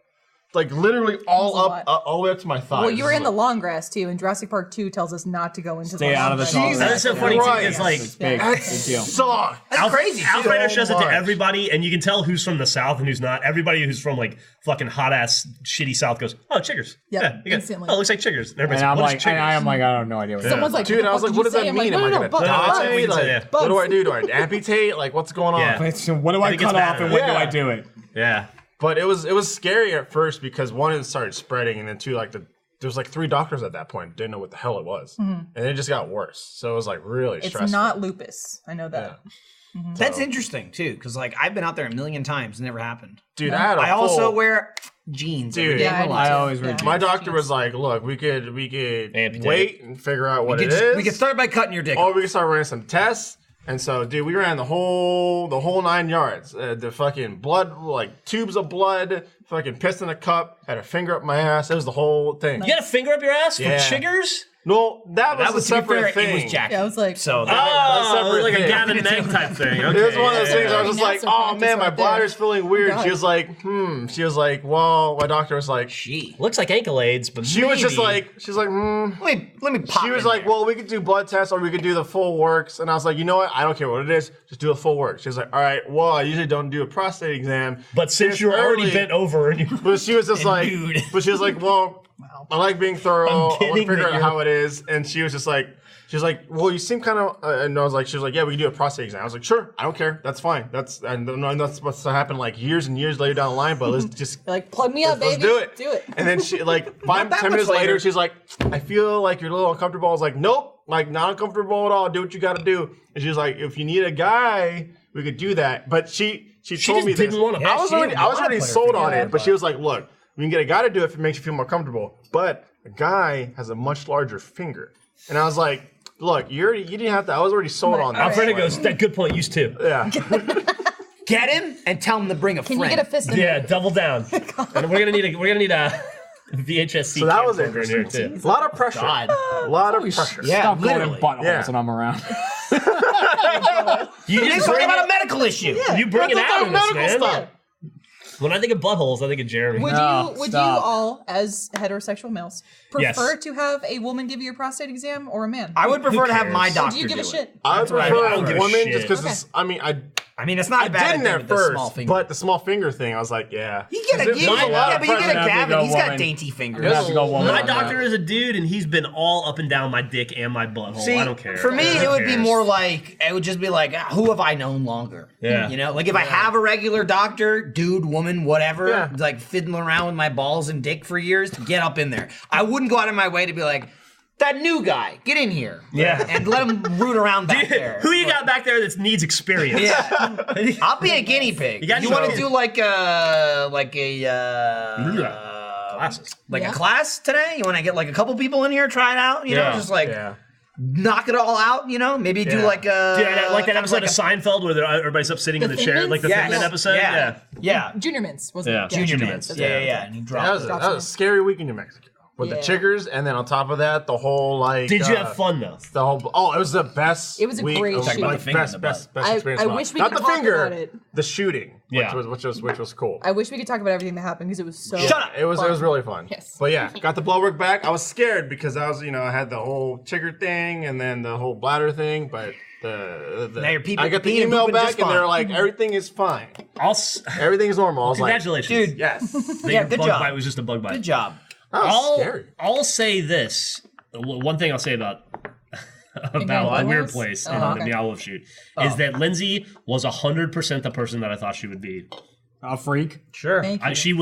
like literally all That's a up, all the way up to my thighs. well, you were in the long grass too, and Jurassic Park 2 tells us not to go into Stay the out long of the grass. tall Jesus grass. That's so funny too. Christ. It's like It's big. That Big deal. sucked. That's crazy. Alfredo so shows it to much. everybody, and you can tell who's from the South and who's not. Everybody who's from like fucking hot ass shitty South goes, "Oh, chiggers." Yep, yeah, you go, instantly. "Oh, it looks like chiggers." And everybody's And I'm "What is like, and I am chiggers?" like, I have no idea what Someone's like, Dude, I was like, what does that mean? Am I gonna die? we can say, Like, yeah. what do I do? Do I amputate? Like, what's going on? Yeah. So what do I think it's cut off bad. and when do Yeah. I do it? Yeah. But it was scary at first because one, it started spreading, and then two, like there's like 3 doctors at that point didn't know what the hell it was, and it just got worse. So it was like really It's stressful. not lupus. I know that. That's interesting too, because like I've been out there a million times, never happened. Dude, I had a I also full- wear jeans. every Dude. day Yeah, of my I life. I always read My doctor was like, "Look, we could Amputate. wait and figure out what We it could, is. we could start by cutting your dick. or off. we could start running some tests." And so, dude, we ran the whole 9 yards. The fucking blood, like tubes of blood, fucking pissed in a cup, had a finger up my ass. It was the whole thing. You got a finger up your ass Yeah. for chiggers? No, that was That a was to be separate fair, thing. it was Jack. Yeah, I was like, So That's Oh, separate like a thing. Gavin Meg type thing. Okay. It was one of those things. I was just Yeah. like, That's a "Oh practice man, my right there. bladder's feeling weird." God. She was like, She was like, "Well," my doctor was like, She. Looks like ankle aids, but she was just maybe. like, she's like, Let me pop. She was in like, there. "Well, we could do blood tests or we could do the full works." And I was like, "You know what? I don't care what it is. Just do the full works." She was like, "All right. Well, I usually don't do a prostate exam, But since It's you're already early." bent over and you But she was just like, dude. but she was like, "Well, I like being thorough. I want to kidding figure that out you're- how it is." And she was just like, She's like, well, you seem kind of, and I was like, she was like, yeah, we can do a prostate exam. I was like, sure, I don't care, that's fine. And that's supposed to happen like years and years later down the line, but let's just Like, plug me up, let's baby. do it. Do it. And then she like Not that 10 minutes much later, later. she's like, I feel like you're a little uncomfortable. I was like, nope, like not uncomfortable at all. Do what you got to do. And she was like, if you need a guy, we could do that. But she told just me this. didn't want to. Yeah, I was she already didn't I was wanna already put her sold finger on in it, her but she butt. was like, look, we can get a guy to do it if it makes you feel more comfortable. But a guy has a much larger finger. And I was like, look, you didn't have to. I was already sold on that. Alfredo goes, that good point, used to. Yeah. Get him and tell him to bring a Can friend. you get a fist in Yeah, there? double down. And we're gonna need a VHS. So that was camcorder in here interesting. too. A lot of pressure. God. A lot of pressure. Yeah, Stop going in literally. buttholes Yeah. when I'm around. You They just talking bring about a it, medical issue. you bring it That's out all in this, medical man. stuff. When I think of buttholes, I think of Jeremy. Would No, you stop. all, as heterosexual males, Yes. prefer to have a woman give you a prostate exam or a man? I would prefer to have cares? my Do doctor Do you give a do it. shit? I would what I prefer I don't give a a woman shit. just because Okay. I mean, it's not I a bad didn't thing at with the first, small finger. but the small finger thing, I was like, yeah. You get a There's a lot yeah, of but you get a pressure. Gavin. He's got Woman. dainty fingers. Let's go woman My on that. doctor is a dude, and he's been all up and down my dick and my butthole. See, I don't care. for me, Who it would be cares? more like it would just be like, who have I known longer? Yeah. You know, like if I have a regular doctor, dude, woman, whatever, Yeah. like fiddling around with my balls and dick for years to get up in there. I wouldn't go out of my way to be like, that new guy, get in here. Yeah. And let him root around back there. Who you got back there that needs experience? Yeah. I'll be a guinea pig. You got You want to show. do like a Glasses. like Yeah. a class today? You want to get like a couple people in here, try it out, you know, Yeah. just like Yeah. knock it all out, you know? Maybe do Yeah. like a Yeah, like that kind of episode of Seinfeld where everybody's up sitting in The the chair, Thin like the Mints? Thin Mint Yes. episode. Yeah. Yeah. Junior Mints, wasn't Yeah. it? Junior Junior Mints. Mints. Yeah. And he dropped That was a scary week in New Mexico with the Yeah. chiggers, and then on top of that, the whole like. Did you have fun though? The whole. Oh, it was the best. It was a week great of, shoot. like, The finger in the best butt. experience. I of my wish we life. could Not the talk finger, about it. the shooting. Yeah. which was cool. I wish we could talk about everything that happened because it was so. Shut up. It was really fun. Yes. But yeah, got the blood work back. I was scared because I was I had the whole chigger thing and then the whole bladder thing, but the Now you're peeping- I got the peeing and email pooping back just and they're fine. like everything is fine. Congratulations. Everything's normal. I was Congratulations. Dude, like, yes. That Yeah, your good bug job. bite was just a bug bite. good job. That was scary. I'll say this. One thing I'll say about a weird Wolves? place Oh, and okay. the Meow Wolf shoot is that Lindsay was 100% the person that I thought she would be. A freak. Sure. Thank you. She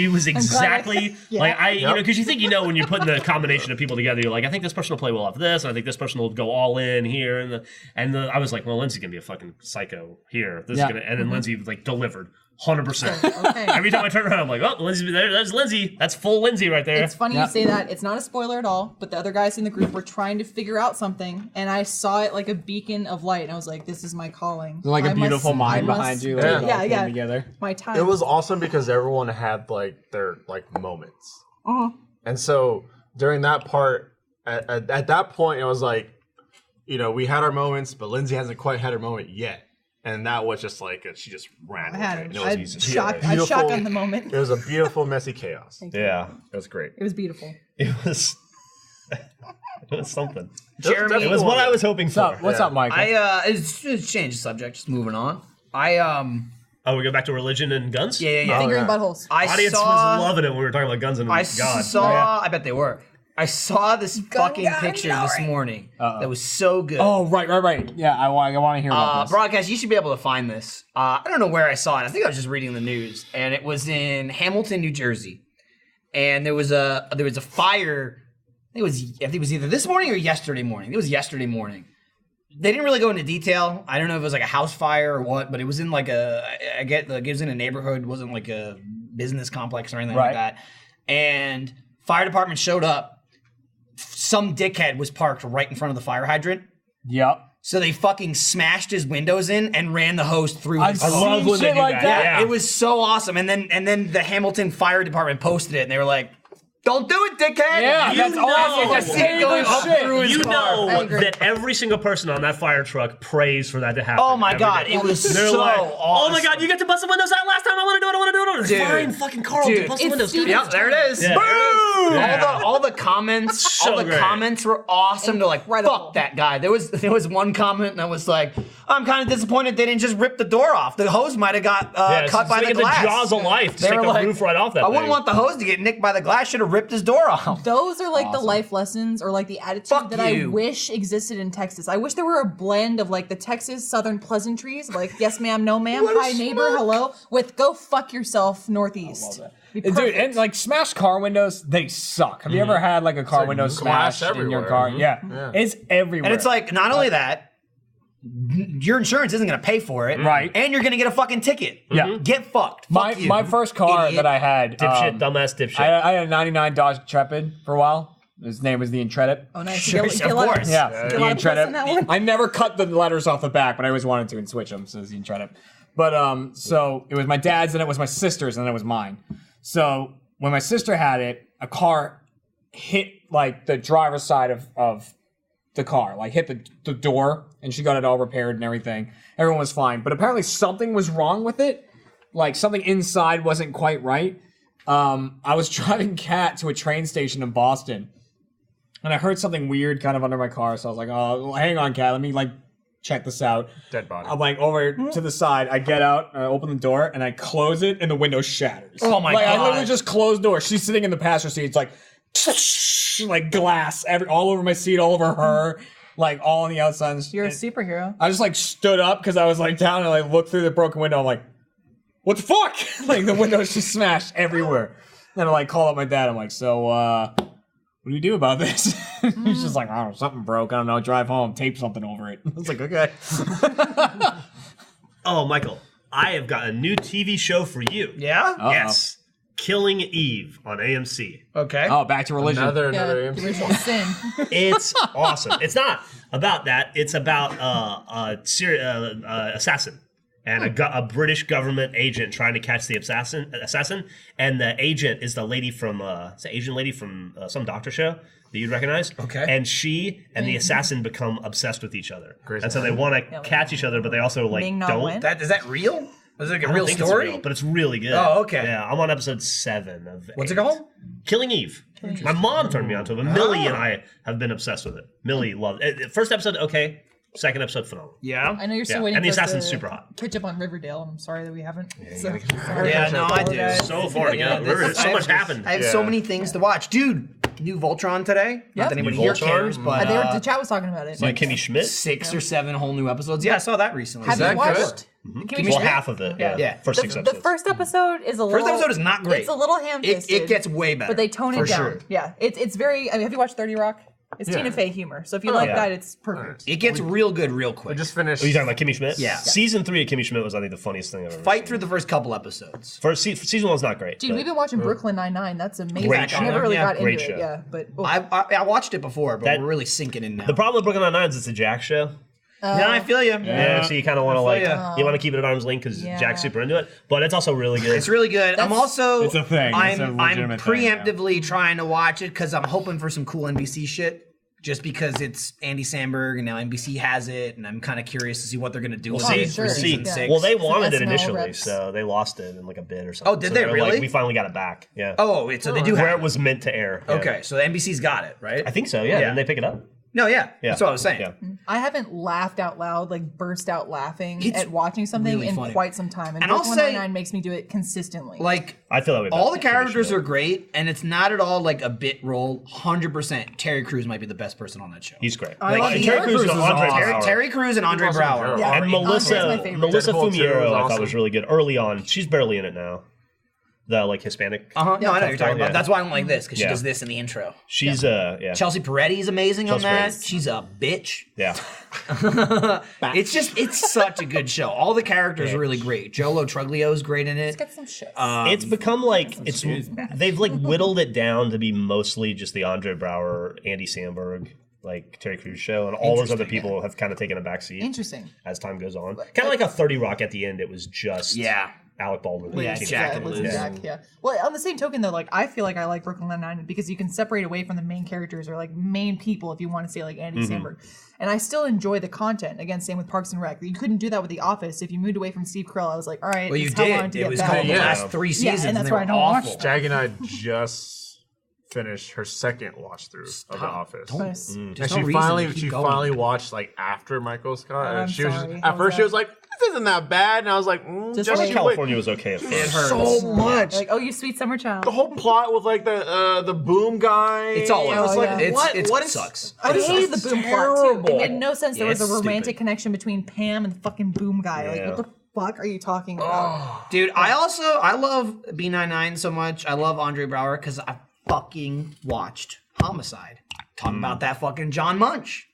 was exactly Yeah. like because you think when you're putting the combination of people together, you're like, I think this person will play well off this, and I think this person will go all in here, I was like, well, Lindsay's gonna be a fucking psycho here. This Yeah. is gonna, and then Lindsay like delivered 100%. Okay. Every time I turn around, I'm like, oh, Lindsay, there's Lindsay. That's full Lindsay right there. It's funny Yeah. you say that. It's not a spoiler at all, but the other guys in the group were trying to figure out something, and I saw it like a beacon of light, and I was like, "This is my calling." Like a I beautiful must- mind I behind must you. do- like, Yeah. it all Yeah, came yeah. Together. My time. It was awesome because everyone had like their like moments. And so during that part, at that point, it was like, we had our moments, but Lindsay hasn't quite had her moment yet. And that was just like, she just ran. I had with it. it. I It was shocked. I beautiful. shocked on the moment. It was a beautiful, messy chaos. yeah, It was great. It was beautiful. it was. It was something. Jeremy, It was what I was hoping What's for. up? What's up, Michael? it's changed the subject, just moving on. Oh, we go back to religion and guns. Yeah. Fingering yeah. buttholes. I Audience saw, was loving it when we were talking about guns and I God. saw, I bet they were. I saw this fucking gun picture gallery. this morning that was so good. oh, right. Yeah, I want to hear about this. Broadcast, you should be able to find this. I don't know where I saw it. I think I was just reading the news, and it was in Hamilton, New Jersey. And there was a fire. I think it was either this morning or yesterday morning. It was yesterday morning. They didn't really go into detail. I don't know if it was like a house fire or what, but it was in like it was in a neighborhood. It wasn't like a business complex or anything like Right. that. And fire department showed up. Some dickhead was parked right in front of the fire hydrant. Yep. So they fucking smashed his windows in and ran the hose through his I've love seen when they shit do like that. that. Yeah. It was so awesome. And then the Hamilton Fire Department posted it and they were like, "Don't do it, dickhead." Yeah, You that's know- awesome. Just see it going up Shit. through his You car. I know agree. that every single person on that fire truck prays for that to happen. Oh my every God, day. it was They're so like, awesome. oh my God, you got to bust the windows out last time. I want to do it. Dude. Fine, fucking Carl, Dude. bust the It's windows. Steven- Yep, there it is. Yeah. Boom! Yeah. All the comments, So all the great. comments were awesome. They're like, Incredible. "Fuck that guy." There was one comment that was like, I'm kind of disappointed they didn't just rip the door off. The hose might have got cut by the glass. The jaws of life to They take were the like, roof right off that I thing. wouldn't want the hose to get nicked by the glass. Should have ripped his door off. Those are like the life lessons or like the attitude Fuck that I you. wish existed in Texas. I wish there were a blend of like the Texas Southern pleasantries, like yes ma'am, no ma'am, hi neighbor, hello, with go fuck yourself Northeast. Be Dude, perfect. and like smashed car windows, they suck. Have you ever had like a car window glass smashed in your everywhere. car? Mhm. Yeah. It's everywhere. And it's like, not only that, your insurance isn't going to pay for it. Right. And you're going to get a fucking ticket. Yeah. Get fucked. Fuck you. my first car idiot. that I had, Dipshit, dumbass dipshit. I had a 99 Dodge Intrepid for a while. His name was the Intrepid. Oh nice. Sure, You get of a lot of- course. Yeah, Get a the lot of plus Intrepid. in that one? I never cut the letters off the back, but I always wanted to and switch them, so it's the Intrepid. But so it was my dad's, and it was my sister's, and then it was mine. So when my sister had it, a car hit like the driver's side of the car, like hit the door, and she got it all repaired and everything. Everyone was fine, but apparently something was wrong with it. Like something inside wasn't quite right. I was driving Kat to a train station in Boston, and I heard something weird kind of under my car. So I was like, "Oh, hang on, Kat, let me like check this out." Dead body. I'm like over to the side. I get out, I open the door, and I close it, and the window shatters. Oh my like, I God. literally just closed the door. She's sitting in the passenger seat. It's like glass all over my seat, all over her, like all on the outside. You're a And superhero. I just like stood up because I was like down and like looked through the broken window. I'm like, what the fuck? Like the window's just smashed everywhere. Then I like call up my dad. I'm like, so what do we do about this? He's just like, I don't know, something broke. I don't know. Drive home, tape something over it. I was like, okay. Oh, Michael, I have got a new TV show for you. Yeah? Yes. Killing Eve on AMC. Okay. Oh, back to religion. Another Yeah, AMC. the original sin. It's awesome. It's not about that. It's about assassin and a British government agent trying to catch the assassin. And the agent is the lady from it's the Asian lady from some doctor show that you'd recognize. Okay. And she and the assassin become obsessed with each other. Grey's And so they want to catch each other, but they also like Ming Na don't. Wen? Is that real? Is it like a I don't real think story? it's real, but it's really good. Oh, okay. Yeah, I'm on episode 7 of What's it 8. called? Killing Eve. My mom turned me onto it, but Millie and I have been obsessed with it. Millie loved it. First episode, okay. Second episode, phenomenal. Yeah. I know you're still Yeah, waiting and the for us assassin's to super hot. catch up on Riverdale. I'm sorry that we haven't. Yeah, no, I do. So far to Yeah, go. this- So I much have- happened. I have so many things to watch. Dude, new Voltron today. Yeah. Not that anybody New here Voltron? cares, but The chat was talking about it. Like Kimmy Schmidt. 6 or 7 whole new episodes. Yeah, I saw that recently. Have that you watched? good? Kimmy Well, Schmidt? half of it. Yeah. Yeah. First 6 The episodes. first episode is a little. First episode is not great. It's a little ham-fisted. It gets way better. but they tone for it down. Sure. Yeah, it's very. I mean, have you watched 30 Rock? It's Yeah. Tina Fey humor. So if you like yeah. that, it's perfect. It gets real good real quick. I just finished. Are you talking about Kimmy Schmidt? Yeah. Season 3 of Kimmy Schmidt was, I think, the funniest thing I've ever Fight seen. through the first couple episodes. First season 1's not great. Dude, but we've been watching Brooklyn Nine-Nine. That's amazing. Great I never show. really Yeah, got great into it. show. Yeah, but oh. I watched it before, but That- we're really sinking in now. The problem with Brooklyn Nine-Nine is it's a Jack show. yeah, I feel you. Yeah, so you kind of want to like ya. you want to keep it at arm's length because Yeah. Jack's super into it, but it's also really good. It's really good. I'm also It's a thing. It's a I'm legitimate thing, yeah. preemptively trying to watch it because I'm hoping for some cool NBC shit. Just because it's Andy Samberg and now NBC has it, and I'm kind of curious to see what they're gonna do with see, it for sure. season Yeah. 6. Well, they Some wanted it SNL initially, reps. so they lost it in like a bid or something. Oh, did So they they're really? Like, we finally got it back. Yeah. so they do where have it was meant to air. Yeah. Okay, so the NBC's got it, right? I think so. Yeah. Yeah. Didn't they pick it up? No, yeah, Yeah. that's what I was saying. Yeah. I haven't laughed out loud, like burst out laughing It's at watching something really in funny. quite some time. And And I'll Brooklyn say- Nine-Nine makes me do it consistently. Like I feel that way. all about the Kimmy characters Schmidt. are great, and it's not at all like a bit role. 100%. Terry Crews might be the best person on that show. He's great. I like And Terry Terry Crews and Crews is Andre awesome. Braugher. Terry Crews and Andre Awesome. Brower. Yeah. are And Andre's my favorite. Melissa Deadpool 2 Fumiero, was I thought awesome. was really good early on. She's barely in it now. The like Hispanic. No, I know what you're talking Yeah. about. That's why I don't like this because she Yeah. does this in the intro. She's yeah. Chelsea Peretti's amazing Chelsea on that. Peretti's- She's a bitch. Yeah. It's such a good show. All the characters are really great. Jolo Truglio's great in it. Get some shit. It's become like they've like whittled it down to be mostly just the Andre Brower, Andy Samberg, like Terry Crews show, and all those other people have kind of taken a backseat Interesting. as time goes on. Kind of like a 30 Rock at the end. It was just Yeah. Alec Baldwin. Yeah, Tina Jack Fey. and Liz Liz. Jack, yeah. Well, on the same token, though, like I feel like I like Brooklyn Nine-Nine because you can separate away from the main characters or like main people, if you want to say like Andy Samberg, and I still enjoy the content. Again, same with Parks and Rec. You couldn't do that with The Office. If you moved away from Steve Carell, I was like, all right, Well, you it's how long did. to It get was back. called the Yeah. last 3 Yeah, seasons, and that's they why I were don't watch awful. them. Jag and I just finish her second watch through of The Office. Nice. And There's she no reason finally to keep she going. finally watched like after Michael Scott. I'm And she was sorry. just, How at was first she that? was like, "This isn't that bad," and I was like, Just "Just like you wait." California was okay at first. So much. Like, oh, you sweet summer child. The whole plot with like the boom guy. It's all I was over. like, It's what it is- sucks. I hated the boom plot too. It terrible. made no sense. There Yeah, was a it's romantic stupid. connection between Pam and the fucking boom guy. Like, Yeah. what the fuck are you talking about? Dude, I love B99 so much. I love Andre Braugher because I fucking watched Homicide. Talk about that fucking John Munch.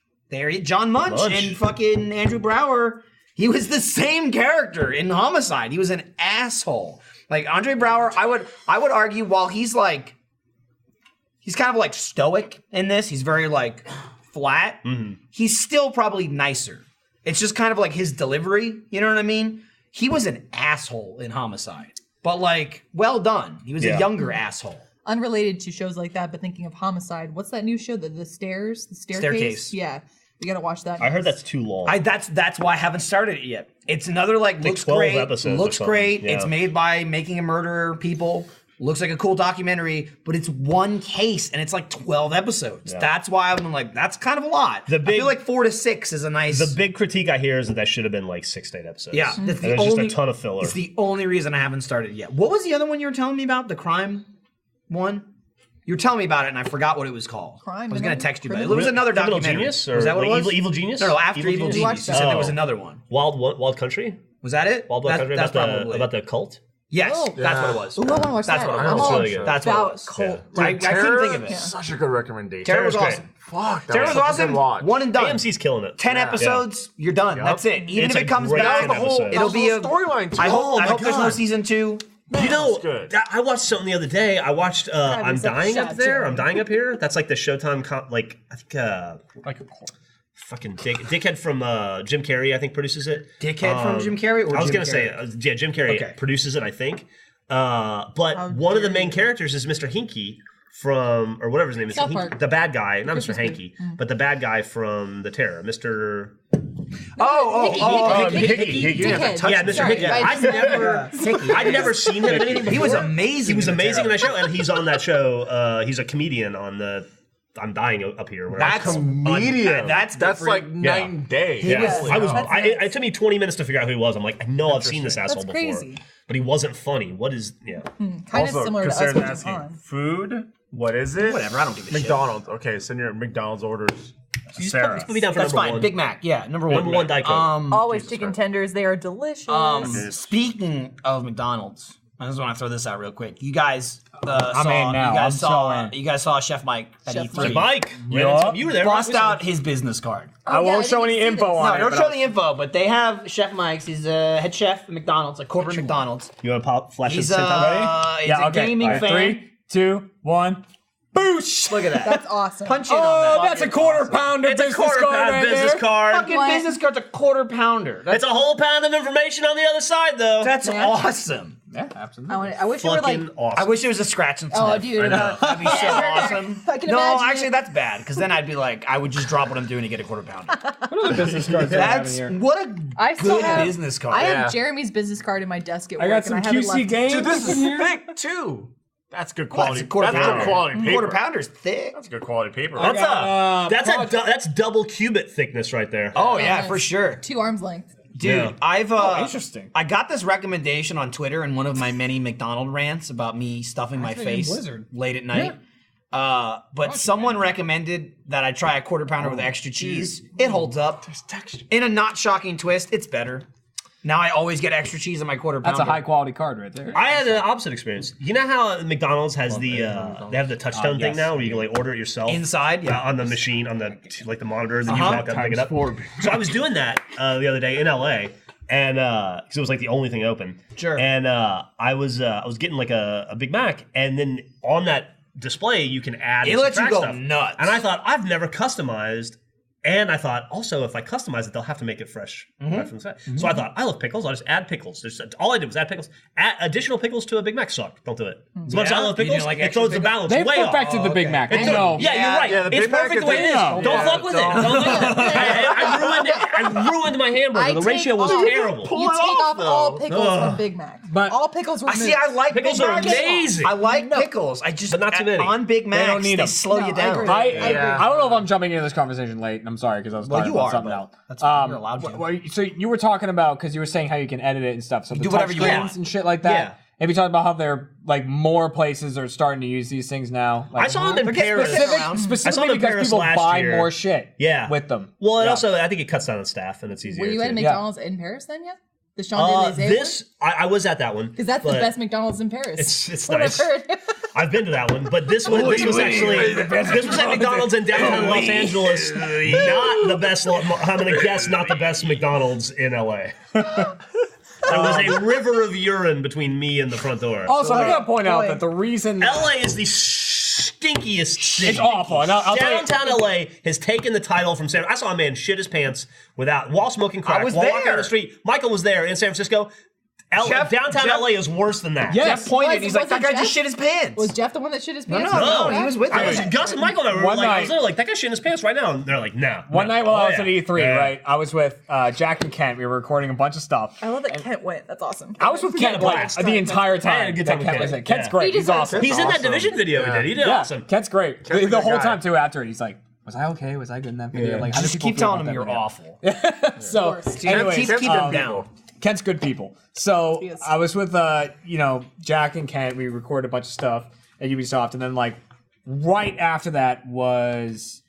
John Munch and fucking Andrew Brower. He was the same character in Homicide. He was an asshole. Like Andre Braugher, I would argue while he's kind of like stoic in this, he's very like flat. He's still probably nicer. It's just kind of like his delivery, you know what I mean? He was an asshole in Homicide. But like, well done. He was a younger asshole. Unrelated to shows like that, but thinking of Homicide, what's that new show? The staircase? Staircase. Yeah, we gotta watch that. I heard that's too long. That's why I haven't started it yet. It's another like looks 12 great, episodes or looks something, great. yeah. It's made by Making a Murderer people. Looks like a cool documentary, but it's one case and it's like 12 episodes. Yeah. That's why I'm like, that's kind of a lot. I big- feel like 4 to 6 is a nice. The big critique I hear is that should have been like 6 to 8 episodes. Yeah, And that's the there's only, just a ton of filler. It's the only reason I haven't started yet. What was the other one you were telling me about? The crime one? You were telling me about it and I forgot what it was called. Crime, I was going to no? text you about it. It Criminal- was another Criminal documentary. Genius? Or Was that what like it was? Evil Genius? No, after Evil Evil Genius? Genius. You said there was Oh. another one. Wild Country? Was that it? Wild Country That's about probably about the cult? Yes, Oh. that's what it was. Ooh, I wanna watch That's that. what it I'm was. all really good. That's what it about was. cult. I couldn't think of it. Such a good recommendation. Terror was was great. awesome. Fuck, that Terror was such a awesome. good watch. One and done. AMC's killing it. 10 episodes, you're done. That's it. Even It's if a it comes great back, episode. it'll be a storyline too. I Oh hope my there's no God. season 2. You know, That's good. I watched something the other day. I watched I'm be such Dying a Up There. shot, I'm Dying Up Here. That's like the Showtime, I think, Like, fucking dickhead from Jim Carrey, I think, produces it. Dickhead from Jim Carrey? Or I was Jim going to say, Carrey? yeah, Jim Carrey Okay. produces it, I think. But one of the main characters is Mr. Hinky from, or whatever his name is. South Hinky- Park. the bad guy, not Mr. Christmas Hanky, but the bad guy from The Terror, Mr. Hickey. Dickhead. Yeah, Mr. Sorry, Hickey. I just- I'd never seen him in anything before. He was amazing. He was in The amazing in Terror. that show, and he's on that show. He's a comedian on the I'm Dying Up Here. where That's Comedian. That's That's like different. night and day. Yeah, I was. That's It took me 20 minutes to figure out who he was. I'm like, I know I've seen this asshole That's before, crazy. but he wasn't funny. What is? Yeah, Kind of similar to us consider with asking, Japan. food. What is it? Whatever, I don't give a shit. McDonald's. Okay, send your McDonald's orders. Sarah. put me down for That's number fine. one. Big Mac. Yeah, number one. Number one, Diet Coke. Always chicken tenders. They are delicious. Speaking of McDonald's, I just want to throw this out real quick. You guys, I'm in now. You guys I'm saw. so in. You guys saw Chef Mike at Chef E3. Mike, Yeah. you were there. Bust out his business card. I yeah, I won't show didn't any see info this. on No, it. don't but show I'll- the info, but they have Chef Mike's. He's a head chef at McDonald's, like corporate McDonald's. You want to pop flash He's it? he's Yeah, a okay. gaming All right, fan. 3, 2, 1. Boosh! Look at that. That's awesome. Punch in on Oh, that. that's a quarter pounder It's a business quarter card pound right business there. card. Fucking What? business card's a quarter pounder. It's a whole pound of information on the other side, though. That's Yeah. awesome. Yeah, absolutely. I wish it were like. fucking awesome. I wish it was a scratch and sniff. Oh, dude. That'd be so awesome. I can No, imagine actually, it. that's bad because then I'd be like, I would just drop what I'm doing to get a quarter pounder. What other business cards do I have in That's here? what a I still good have business card. I have Yeah. Jeremy's business card in my desk at work. I got some and I haven't QC left. games. Dude, this in is here. thick too. That's good Well, quality. that's a quarter That's pounder. good quality paper. Quarter pounder's thick. That's good quality paper. That's got, that's double cubit thickness right there. Oh yeah, Yes. for sure, 2 arms length. dude. Yeah. I've interesting. I got this recommendation on Twitter in one of my many McDonald rants about me stuffing my been in face Blizzard. late at night. But someone recommended that I try a quarter pounder with extra cheese. It holds up. In a not shocking twist, it's better. Now I always get extra cheese in my quarter pounder. That's a high quality card right there. I had the opposite experience. You know how McDonald's has the they have the touchstone thing yes. now where you can like order it yourself Inside, yeah. on the machine on the like the monitor, and then you Uh-huh. walk up and pick it up. Times 4. So I was doing that the other day in LA, and because it was like the only thing open. Sure. And I was getting like a Big Mac, and then on that display you can add. It and lets you subtract go stuff. nuts. And I thought I've never customized And I thought, also, if I customize it, they'll have to make it fresh right from the set. So I thought, I love pickles. I'll just add pickles. All I did was add pickles. Add additional pickles to a Big Mac sucked. Don't do it. As much as I love You didn't pickles, like it extra throws the pickles? balance They've way off. perfected the Big Mac. I It's know. Yeah, you're right. Yeah, the It's Big Mac perfect the is way it is. there. Don't Yeah, fuck with it. I ruined my hamburger. I The take ratio was off- terrible. You take off all pickles from Big Mac. But- all pickles were I see. I like Pickles Big are Macs. amazing. I like pickles. I just But not too many. on Big Macs. don't need they them. slow No, you I down. agree. I don't know if I'm jumping into this conversation late, and I'm sorry because I was Well, talking you about are, something but else. that's fine. You're allowed to. So you were talking about because you were saying how you can edit it and stuff. So the do whatever you touchscreens want. and shit like that. Yeah. Have you talked about how they're like more places are starting to use these things now? Like, I saw them in getting Paris. specific around. I saw specifically them in because Paris people last buy year. more shit. Yeah. with them. Well, and Yeah. also, I think it cuts down on staff and it's easier. Were you at a too. McDonald's in Paris then? Yeah, the Champs Elysees. I was at that one. Because that's the but best McDonald's in Paris. It's What I've nice. heard. I've been to that one, but this was actually this was at McDonald's in downtown Los Angeles. Not the best. I'm gonna guess not the best McDonald's in LA. There was a river of urine between me and the front door. Also, I gotta point out boy. that the reason LA is the stinkiest city. it's awful. And I'll tell you, Downtown LA has taken the title from San. I saw a man shit his pants while smoking crack. I was while walking there. down the street. Michael was there in San Francisco. downtown LA is worse than that. Yes. Jeff pointed. Was- He's like, was that it guy Jeff? just shit his pants. Was Jeff the one that shit his pants? no, he was with I was me. Gus and Michael and I were One like, I night- was literally like, that guy's shitting his pants right now. And they're like, no. one night while I was yeah. at E3, Yeah. right, I was with Jack and Kent. We were recording a bunch of stuff. I love that Kent went. That's awesome. I was with We had Kent a like blast. the entire time. I had a good time that with Kent was Kent. in. Kent's Yeah. great. He He's deserves awesome. it. He's in that Awesome. Division video we did. He did Yeah, awesome. Kent's great. Kent's a The good whole guy. time too. After it, he's like, "Was I okay? Was I good in that video?" Yeah. Like, how Just did people keep feel telling about him that you're video? awful. So, course. anyways, Keep him Kent's down. people. Kent's good people. So Yes. I was with Jack and Kent. We recorded a bunch of stuff at Ubisoft, and then like right after that was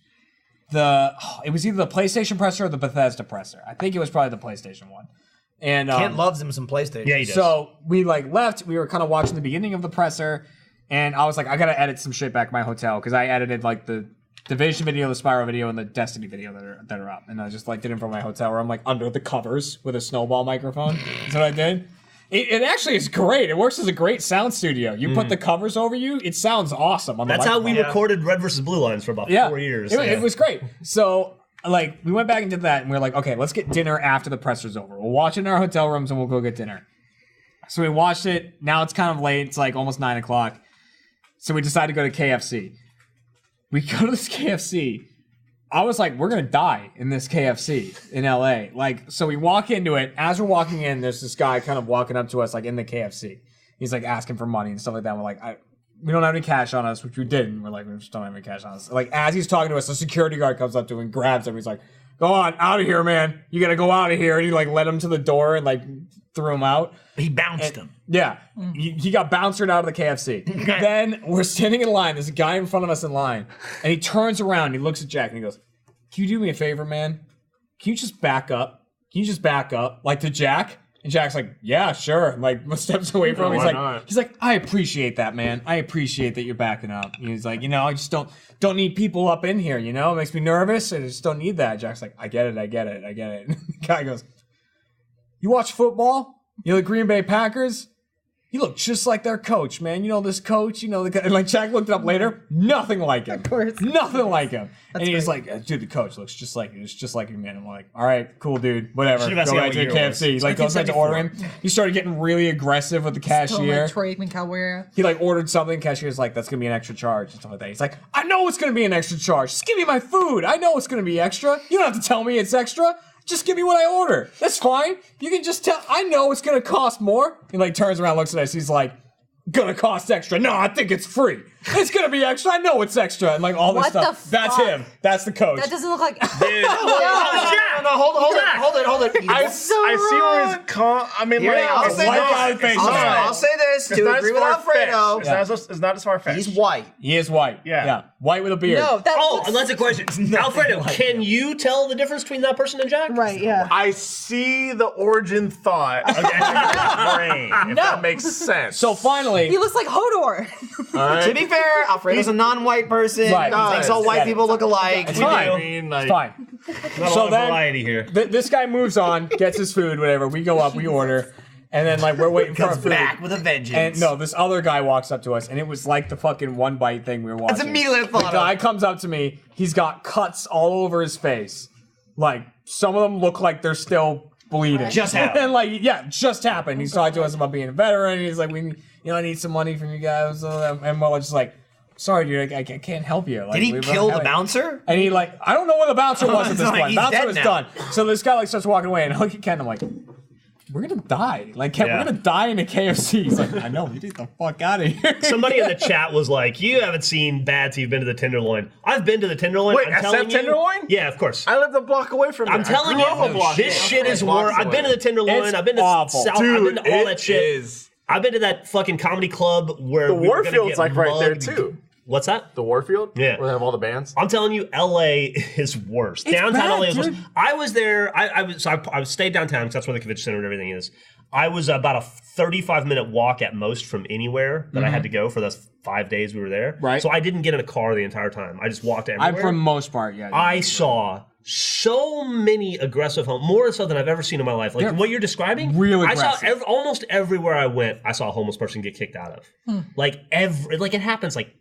it was either the PlayStation presser or the Bethesda presser. I think it was probably the PlayStation one. And Kent loves him some PlayStation. Yeah, he does. so we like left. We were kind of watching the beginning of the presser, and I was like, I gotta edit some shit back at my hotel because I edited like the Division video, the Spyro video, and the Destiny video that are up, and I just like did it from my hotel where I'm like under the covers with a snowball microphone. That's what I did. It actually is great. It works as a great sound studio. You put the covers over you, it sounds awesome on the That's how we microphone. recorded Red vs. Blue Lines for about 4 years. It was great. So, like, we went back and did that, and we were like, okay, let's get dinner after the presser's over. We'll watch it in our hotel rooms, and we'll go get dinner. So we watched it. Now it's kind of late. It's like almost 9 o'clock. So we decided to go to KFC. We go to this KFC. I was like, we're going to die in this KFC in LA. Like, so we walk into it. As we're walking in, there's this guy kind of walking up to us, like, in the KFC. He's, like, asking for money and stuff like that. We're like, we don't have any cash on us, which we didn't. We're like, we just don't have any cash on us. Like, as he's talking to us, the security guard comes up to him and grabs him. He's like, go on, out of here, man. You got to go out of here. And he, like, led him to the door and, like, threw him out. He bounced him. Yeah, he got bounced out of the KFC. Then we're standing in line. There's a guy in front of us in line, and he turns around. And he looks at Jack and he goes, "Can you do me a favor, man? Can you just back up? Can you just back up, like to Jack?" And Jack's like, "Yeah, sure." And, like steps away from him. Why not? He's like, "I appreciate that, man. I appreciate that you're backing up." And he's like, I just don't need people up in here. It makes me nervous. I just don't need that. Jack's like, "I get it. And the guy goes, "You watch football? You know the Green Bay Packers? You look just like their coach, man. You know this coach, the guy." And like Jack looked it up later, nothing like him. Of course. Nothing like him. And he's like, "Dude, the coach looks just like you. It's just like you, man." I'm like, "All right, cool, dude. Whatever." Should've asked Go you back what to the year it was. KFC. He's like, goes back to 1974. ordering. He started getting really aggressive with the Totally cashier. like Troy Aikman cowboy era. He like ordered something. Cashier's like, "That's gonna be an extra charge," and stuff like that. He's like, "I know it's gonna be an extra charge. Just give me my food. I know it's gonna be extra. You don't have to tell me it's extra. Just give me what I order. That's fine. You can just tell. I know it's gonna cost more." He like turns around, looks at us. He's like, "Gonna cost extra. No, I think it's free. It's gonna be extra. I know it's extra." And like all this What stuff. the That's fuck? him. That's the coach. That doesn't look like. Dude. No, hold it. I see where he's I mean, Here, like, I'll it's say not- white guy this. face it's on it. not- I'll say this it's to not agree as with far-fetched. Alfredo. It's not as far-fetched. He's white. He is white. Yeah. White with a beard. No, that Oh, looks and that's a question. Alfredo, can you tell the difference between that person and Jack? right. Yeah. I see the origin thought in your brain, if that makes sense. So finally, He looks like Hodor. all right? To be fair, Alfredo's a non-white person. Right. He thinks all white Get it. people look alike. It's I fine. mean, like, It's fine. Not a So lot of then- variety here. This guy moves on, gets his food, whatever. We go up, we order, And then like we're waiting for our Comes food. back with a vengeance. And no, this other guy walks up to us, and it was like the fucking One Bite thing we were watching. That's immediately what I thought The guy of. comes up to me. He's got cuts all over his face. Like some of them look like they're still bleeding. Just happened. And like just happened. He's talking to us about being a veteran. He's like, I need some money from you guys. And we're just like, sorry, dude, I can't help you. Like, Did he we kill the haven't- bouncer? And he like, I don't know where the bouncer was at this Like, point. he's Bouncer dead was now. done. So this guy like starts walking away, and I look at Ken. I'm like, we're gonna die. Like, Ken, Yeah. we're gonna die in a KFC. He's like, I know. We get the fuck out of here. Somebody in the chat was like, "You haven't seen bad till you've been to the Tenderloin." I've been to the Tenderloin. Wait, I'm SF telling you, Tenderloin? Yeah, of course. I lived a block away from there. I'm telling I grew up a you, block this away. shit is Blocks worse. I've been to away. the Tenderloin. It's I've been to awful. South. I've been Dude, to all it that shit. is. I've been to that fucking comedy club where The we were gonna Warfield's get like right there mugged. too. What's that? The Warfield? Yeah. Where they have all the bands? I'm telling you, LA is worse. Downtown bad, LA is worse. dude. I was there. I stayed downtown because that's where the convention center and everything is. I was about a 35-minute walk at most from anywhere that I had to go for those 5 days we were there. Right. So I didn't get in a car the entire time. I just walked everywhere. For the most part, yeah. I saw so many aggressive more so than I've ever seen in my life. Like They're what you're describing, real I saw aggressive. almost everywhere I went, I saw a homeless person get kicked out of. Like it happens like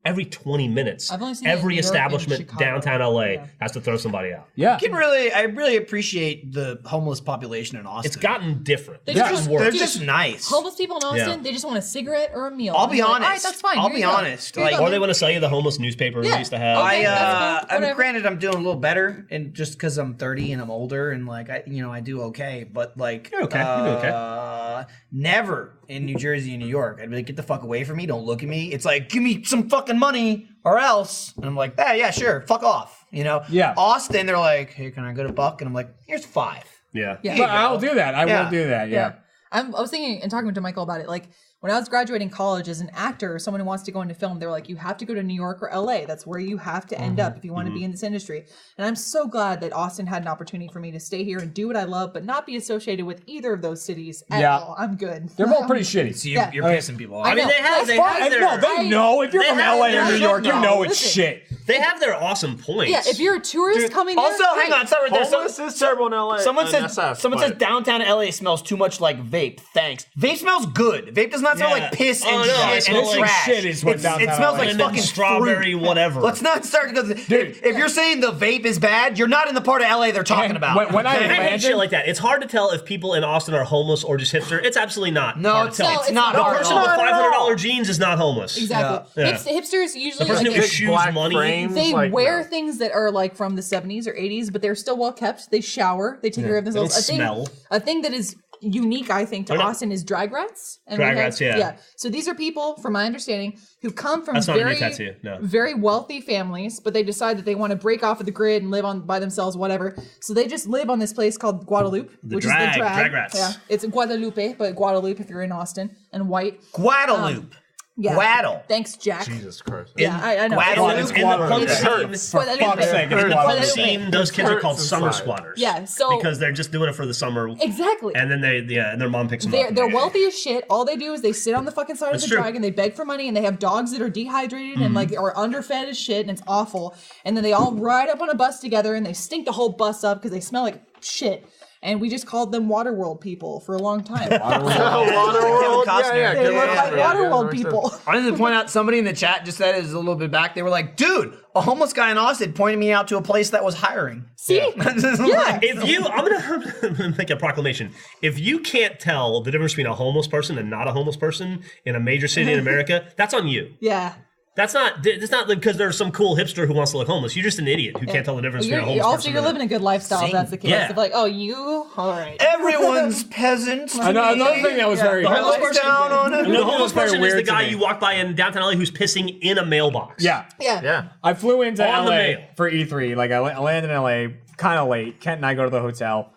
every 20 minutes. I've only seen it in every New York and establishment Chicago. downtown LA Yeah. has to throw somebody out. yeah. I really appreciate the homeless population in Austin. It's gotten different. They It's just- gotten They're worse. just nice. Homeless people in Austin, Yeah. they just want a cigarette or a meal. I'll And be you're like, honest. All right, that's fine. I'll Here be you go. honest. Here you Like- go, Or they man. want to sell you the homeless newspaper we Yeah. used to have. Okay, that's cool. I mean, Whatever. granted, I'm doing a little better, and just because I'm 30 and I'm older, and like I do okay. But like, You're okay. You do okay. Never in New Jersey and New York, I'd be like, get the fuck away from me. Don't look at me. It's like, give me some fucking money or else. And I'm like, yeah, sure, fuck off. Yeah. Austin, they're like, hey, can I get a buck? And I'm like, here's 5. Yeah. Yeah. But I'll do that. I Yeah. will do that. Yeah. I was thinking and talking to Michael about it. Like when I was graduating college as an actor, someone who wants to go into film, they were like, you have to go to New York or LA. That's where you have to end up if you want to be in this industry. And I'm so glad that Austin had an opportunity for me to stay here and do what I love, but not be associated with either of those cities at Yeah. all. I'm good. They're both pretty shitty. So Yeah. you're pissing people off. I I mean, know. they have That's their They know. If you're they from have LA or their- New York, you know it's Listen. shit. They have their awesome points. Yeah, if you're a tourist coming there, Also, hang great. on, sorry, there's Homeless is terrible in LA. Someone and says SF, someone but- says downtown LA smells too much like vape. Thanks. Vape smells good. Vape does not smell Yeah. like piss Oh, and no, shit it and smells like trash. shit is what it downtown smells LA like is. fucking strawberry, fruit. whatever. Let's not start because if you're saying the vape is bad, you're not in the part of LA they're talking And about. when I I hate landed- shit like that. It's hard to tell if people in Austin are homeless or just hipster. It's absolutely not. No, hard it's to tell. No, it's it's not not. The hard. person at with all. $500 jeans is not homeless. Exactly. Yeah. Hipsters usually The person like, who they- issues black money. frames, they like, wear no. things that are like from the 70s or 80s, but they're still well kept. They shower. They take care of They themselves. don't smell. A thing that is unique, I think, to They're not- Austin is drag rats. And Drag we have- rats, yeah. Yeah. So these are people, from my understanding, who come from That's not a new very, tattoo, no. very wealthy families, but they decide that they want to break off of the grid and live on by themselves, whatever. So they just live on this place called Guadalupe, which is the drag rats. Yeah, it's in Guadalupe, but Guadalupe if you're in Austin, and white. Guadalupe. Yeah. Guadal. Thanks, Jack. Jesus Christ. Yeah, I know. Guadalupe. In the punk It's- scene, For Guadalupe. fuck's sake, it's in the Guadalupe. punk scene, those kids are called hurts summer inside. squatters. Yeah, so because they're just doing it for the summer, exactly. and then and their mom picks them They're, up. they're wealthy as shit. All they do is they sit on the fucking side That's of the true. drag and they beg for money and they have dogs that are dehydrated and like are underfed as shit and it's awful. And then they all ride up on a bus together and they stink the whole bus up because they smell like shit. And we just called them Waterworld people for a long time. Waterworld. Costner. Yeah, They good look answer. like Yeah, Waterworld good people. answer. I wanted to point out somebody in the chat just said it was a little bit back. They were like, dude, a homeless guy in Austin pointed me out to a place that was hiring. See? Yeah. If you, I'm gonna make a proclamation. If you can't tell the difference between a homeless person and not a homeless person in a major city in America, that's on you. Yeah. That's not. It's not because there's some cool hipster who wants to look homeless. You're just an idiot who can't tell the difference between a homeless Also, person. you're and living a good lifestyle if that's the case. Yeah. If like, oh, you? All right. Everyone's peasants. to Another me. thing that was Yeah. very The homeless Lights person, down on it. the Another homeless thing that was person very is the weird to guy me. you walk by in downtown LA who's pissing in a mailbox. Yeah. Yeah. Yeah. I flew into On the LA mail. for E3. Like I landed in LA kind of late. Kent and I go to the hotel,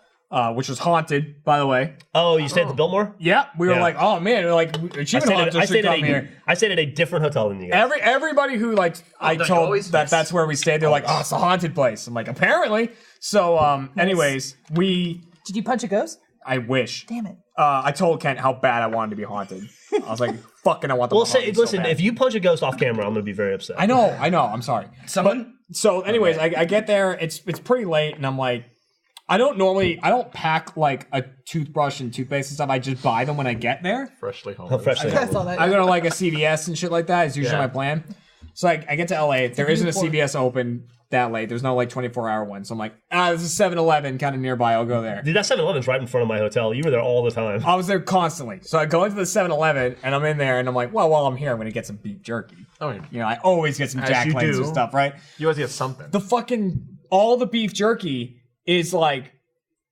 which was haunted, by the way. Oh, you stayed at the Biltmore? Yeah, we were Yeah. like, oh man, we're like I achievement stayed, hunters should come here. I stayed at a different hotel than you guys. Everybody who like I don't you told always? that Yes. that's where we stayed. They're like, oh, it's a haunted place. I'm like, apparently. So, anyways, Did you punch a ghost? I wish. Damn it. I told Kent how bad I wanted to be haunted. I was like, fucking, I want the. Well, listen, if you punch a ghost off camera, I'm gonna be very upset. I know. I'm sorry. Someone. So, anyways, I get there. It's pretty late, and I'm like, I don't pack like a toothbrush and toothpaste and stuff. I just buy them when I get there. Freshly home. Freshly I saw that. I go to like a CVS and shit like that. Is usually Yeah. my plan. So like I get to LA. There isn't a CVS open that late. There's no like 24-hour one. So I'm like, there's a 7-Eleven kind of nearby. I'll go there. Dude, that 7-Eleven's right in front of my hotel. You were there all the time. I was there constantly. So I go into the 7-Eleven and I'm in there and I'm like, well, while I'm here, I'm gonna get some beef jerky. I mean, You know, I always get some As Jack you Lanes and do. stuff, right? you always get something. The fucking all the beef jerky is like,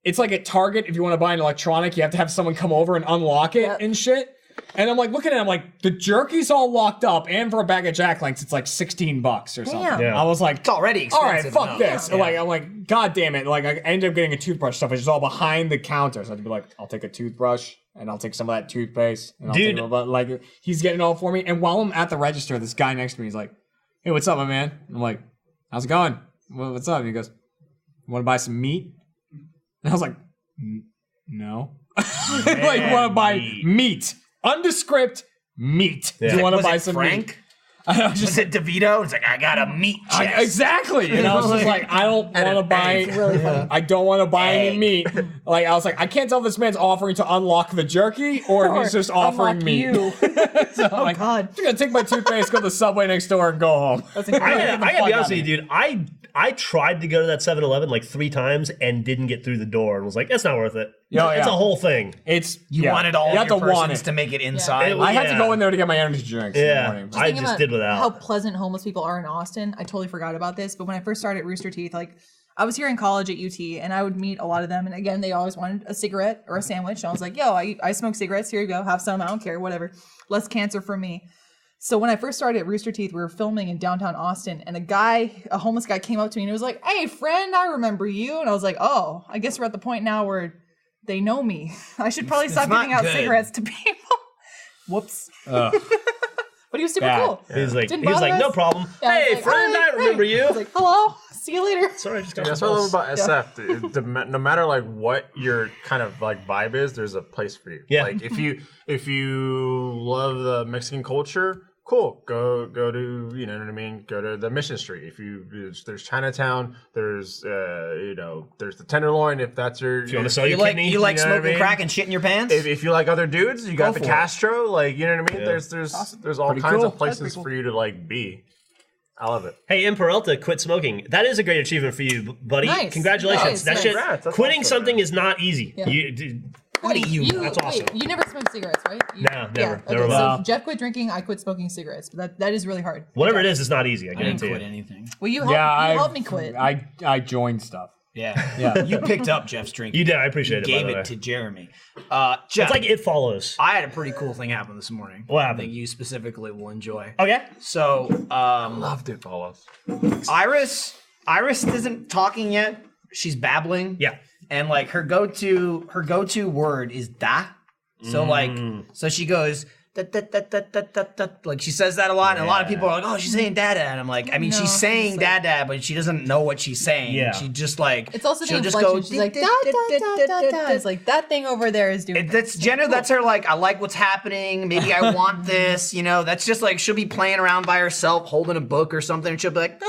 it's like at Target. If you want to buy an electronic, you have to have someone come over and unlock it Yep. and shit. And I'm like looking at it, I'm like, the jerky's all locked up, and for a bag of Jack Links, it's like $16 or something. Damn. Yeah. I was like, It's already all right, expensive. fuck enough. this. Like, I'm like, god damn it. Like, I ended up getting a toothbrush stuff, which is all behind the counter. So I had to be like, I'll take a toothbrush and I'll take some of that toothpaste. And I'll Dude. take a little bit, like, he's getting it all for me. And while I'm at the register, this guy next to me is like, hey, what's up, my man? I'm like, how's it going? What's up? And he goes, you want to buy some meat? And I was like, no. Like, you want to buy meat. Undescript meat. Yeah. Do you want to Was buy it some Frank? meat? I was Was it DeVito? It's like, I got a meat chest. exactly. And I was just like, I don't want to buy. really funny. I don't want to buy any Egg. meat. Like I was like, I can't tell if this man's offering to unlock the jerky or if he's just offering Unlock meat. you. So I'm like, God. I'm gonna take my toothpaste, go to the Subway next door, and go home. That's I incredible. gotta be honest with you, dude. I tried to go to that 7-Eleven like 3 times and didn't get through the door and was like, it's not worth it. Yeah, It's yeah. a whole thing. It's You wanted all you of have your to want persons it. to make it inside. It I had to Yeah. go in there to get my energy drinks in the Yeah. morning. I Thinking just about did without. how pleasant homeless people are in Austin. I totally forgot about this, but when I first started at Rooster Teeth, like I was here in college at UT, and I would meet a lot of them. And again, they always wanted a cigarette or a sandwich. And I was like, "Yo, I smoke cigarettes. Here you go. Have some. I don't care. Whatever. Less cancer for me." So when I first started at Rooster Teeth, we were filming in downtown Austin, and a homeless guy, came up to me and he was like, "Hey, friend, I remember you." And I was like, "Oh, I guess we're at the point now where they know me. I should probably stop not giving out good. cigarettes to people." Whoops. Ugh. But he was super Bad. cool. He's like, Didn't he was bother like, no us. problem. Yeah, I was Hey, like, friend, "Hi, I remember hey." you. I was like, "Hello, see you later." Sorry, I just got That's the what I love bus. about SF. No matter like what your kind of like vibe is, there's a place for you. Yeah. Like if you love the Mexican culture, cool. Go to, you know what I mean. Go to the Mission Street. If there's Chinatown. There's there's the Tenderloin. If that's your. If you want to sell You your like kidney, you like you know what I smoking mean? crack and shit in your pants? If you like other dudes, you got the for it. Castro. Like, you know what I mean. Yeah. There's all Pretty kinds cool. of places for you to like be. I love it. Hey, in Peralta, quit smoking. That is a great achievement for you, buddy. Nice. Congratulations. Nice, That nice. shit. Congrats, that's Quitting awesome, something man. is not easy. Yeah. What do you? That's awesome. Wait, you never smoked cigarettes, right? No, never. Yeah, Never okay, will. so Jeff quit drinking. I quit smoking cigarettes. But that is really hard. Whatever it is, it's not easy. I I didn't guarantee quit you. anything. Well, you helped me quit. I joined stuff. Yeah. Yeah. You picked up Jeff's drink. You did. I appreciate it. Gave by the way. it to Jeremy. Jeff, It's like It Follows. I had a pretty cool thing happen this morning. What I happened? think you specifically will enjoy. Okay. So, Loved it, follows. Iris isn't talking yet. She's babbling. Yeah. And like her go-to word is da. So so she goes da, da, da, da, da, da, da. Like she says that a lot, and a lot of people are like, "Oh, she's saying dada," and I'm like, I mean, No, she's saying it's like- dada, but she doesn't know what she's saying. Yeah. She just like It's also the she'll just inflection. go. She's like, da, da, da, da, da. It's like, that thing over there is doing. That's Jenna. That's her. Like, I like what's happening. Maybe I want this. You know, that's just like she'll be playing around by herself, holding a book or something, and she'll be like.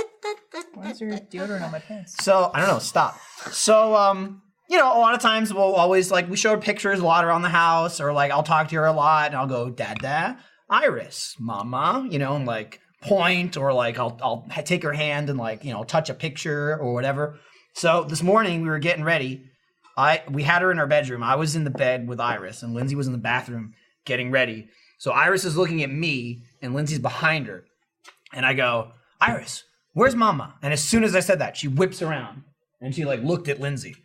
Why is there deodorant on my pants? So I don't know. Stop. So you know, a lot of times we'll always like we show her pictures a lot around the house, or like I'll talk to her a lot, and I'll go, Dada, Iris, Mama, you know, and like point, or like I'll take her hand and like, you know, touch a picture or whatever. So this morning we were getting ready. We had her in our bedroom. I was in the bed with Iris, and Lindsay was in the bathroom getting ready. So Iris is looking at me, and Lindsay's behind her, and I go, Iris, where's Mama? And as soon as I said that, she whips around and she like looked at Lindsay.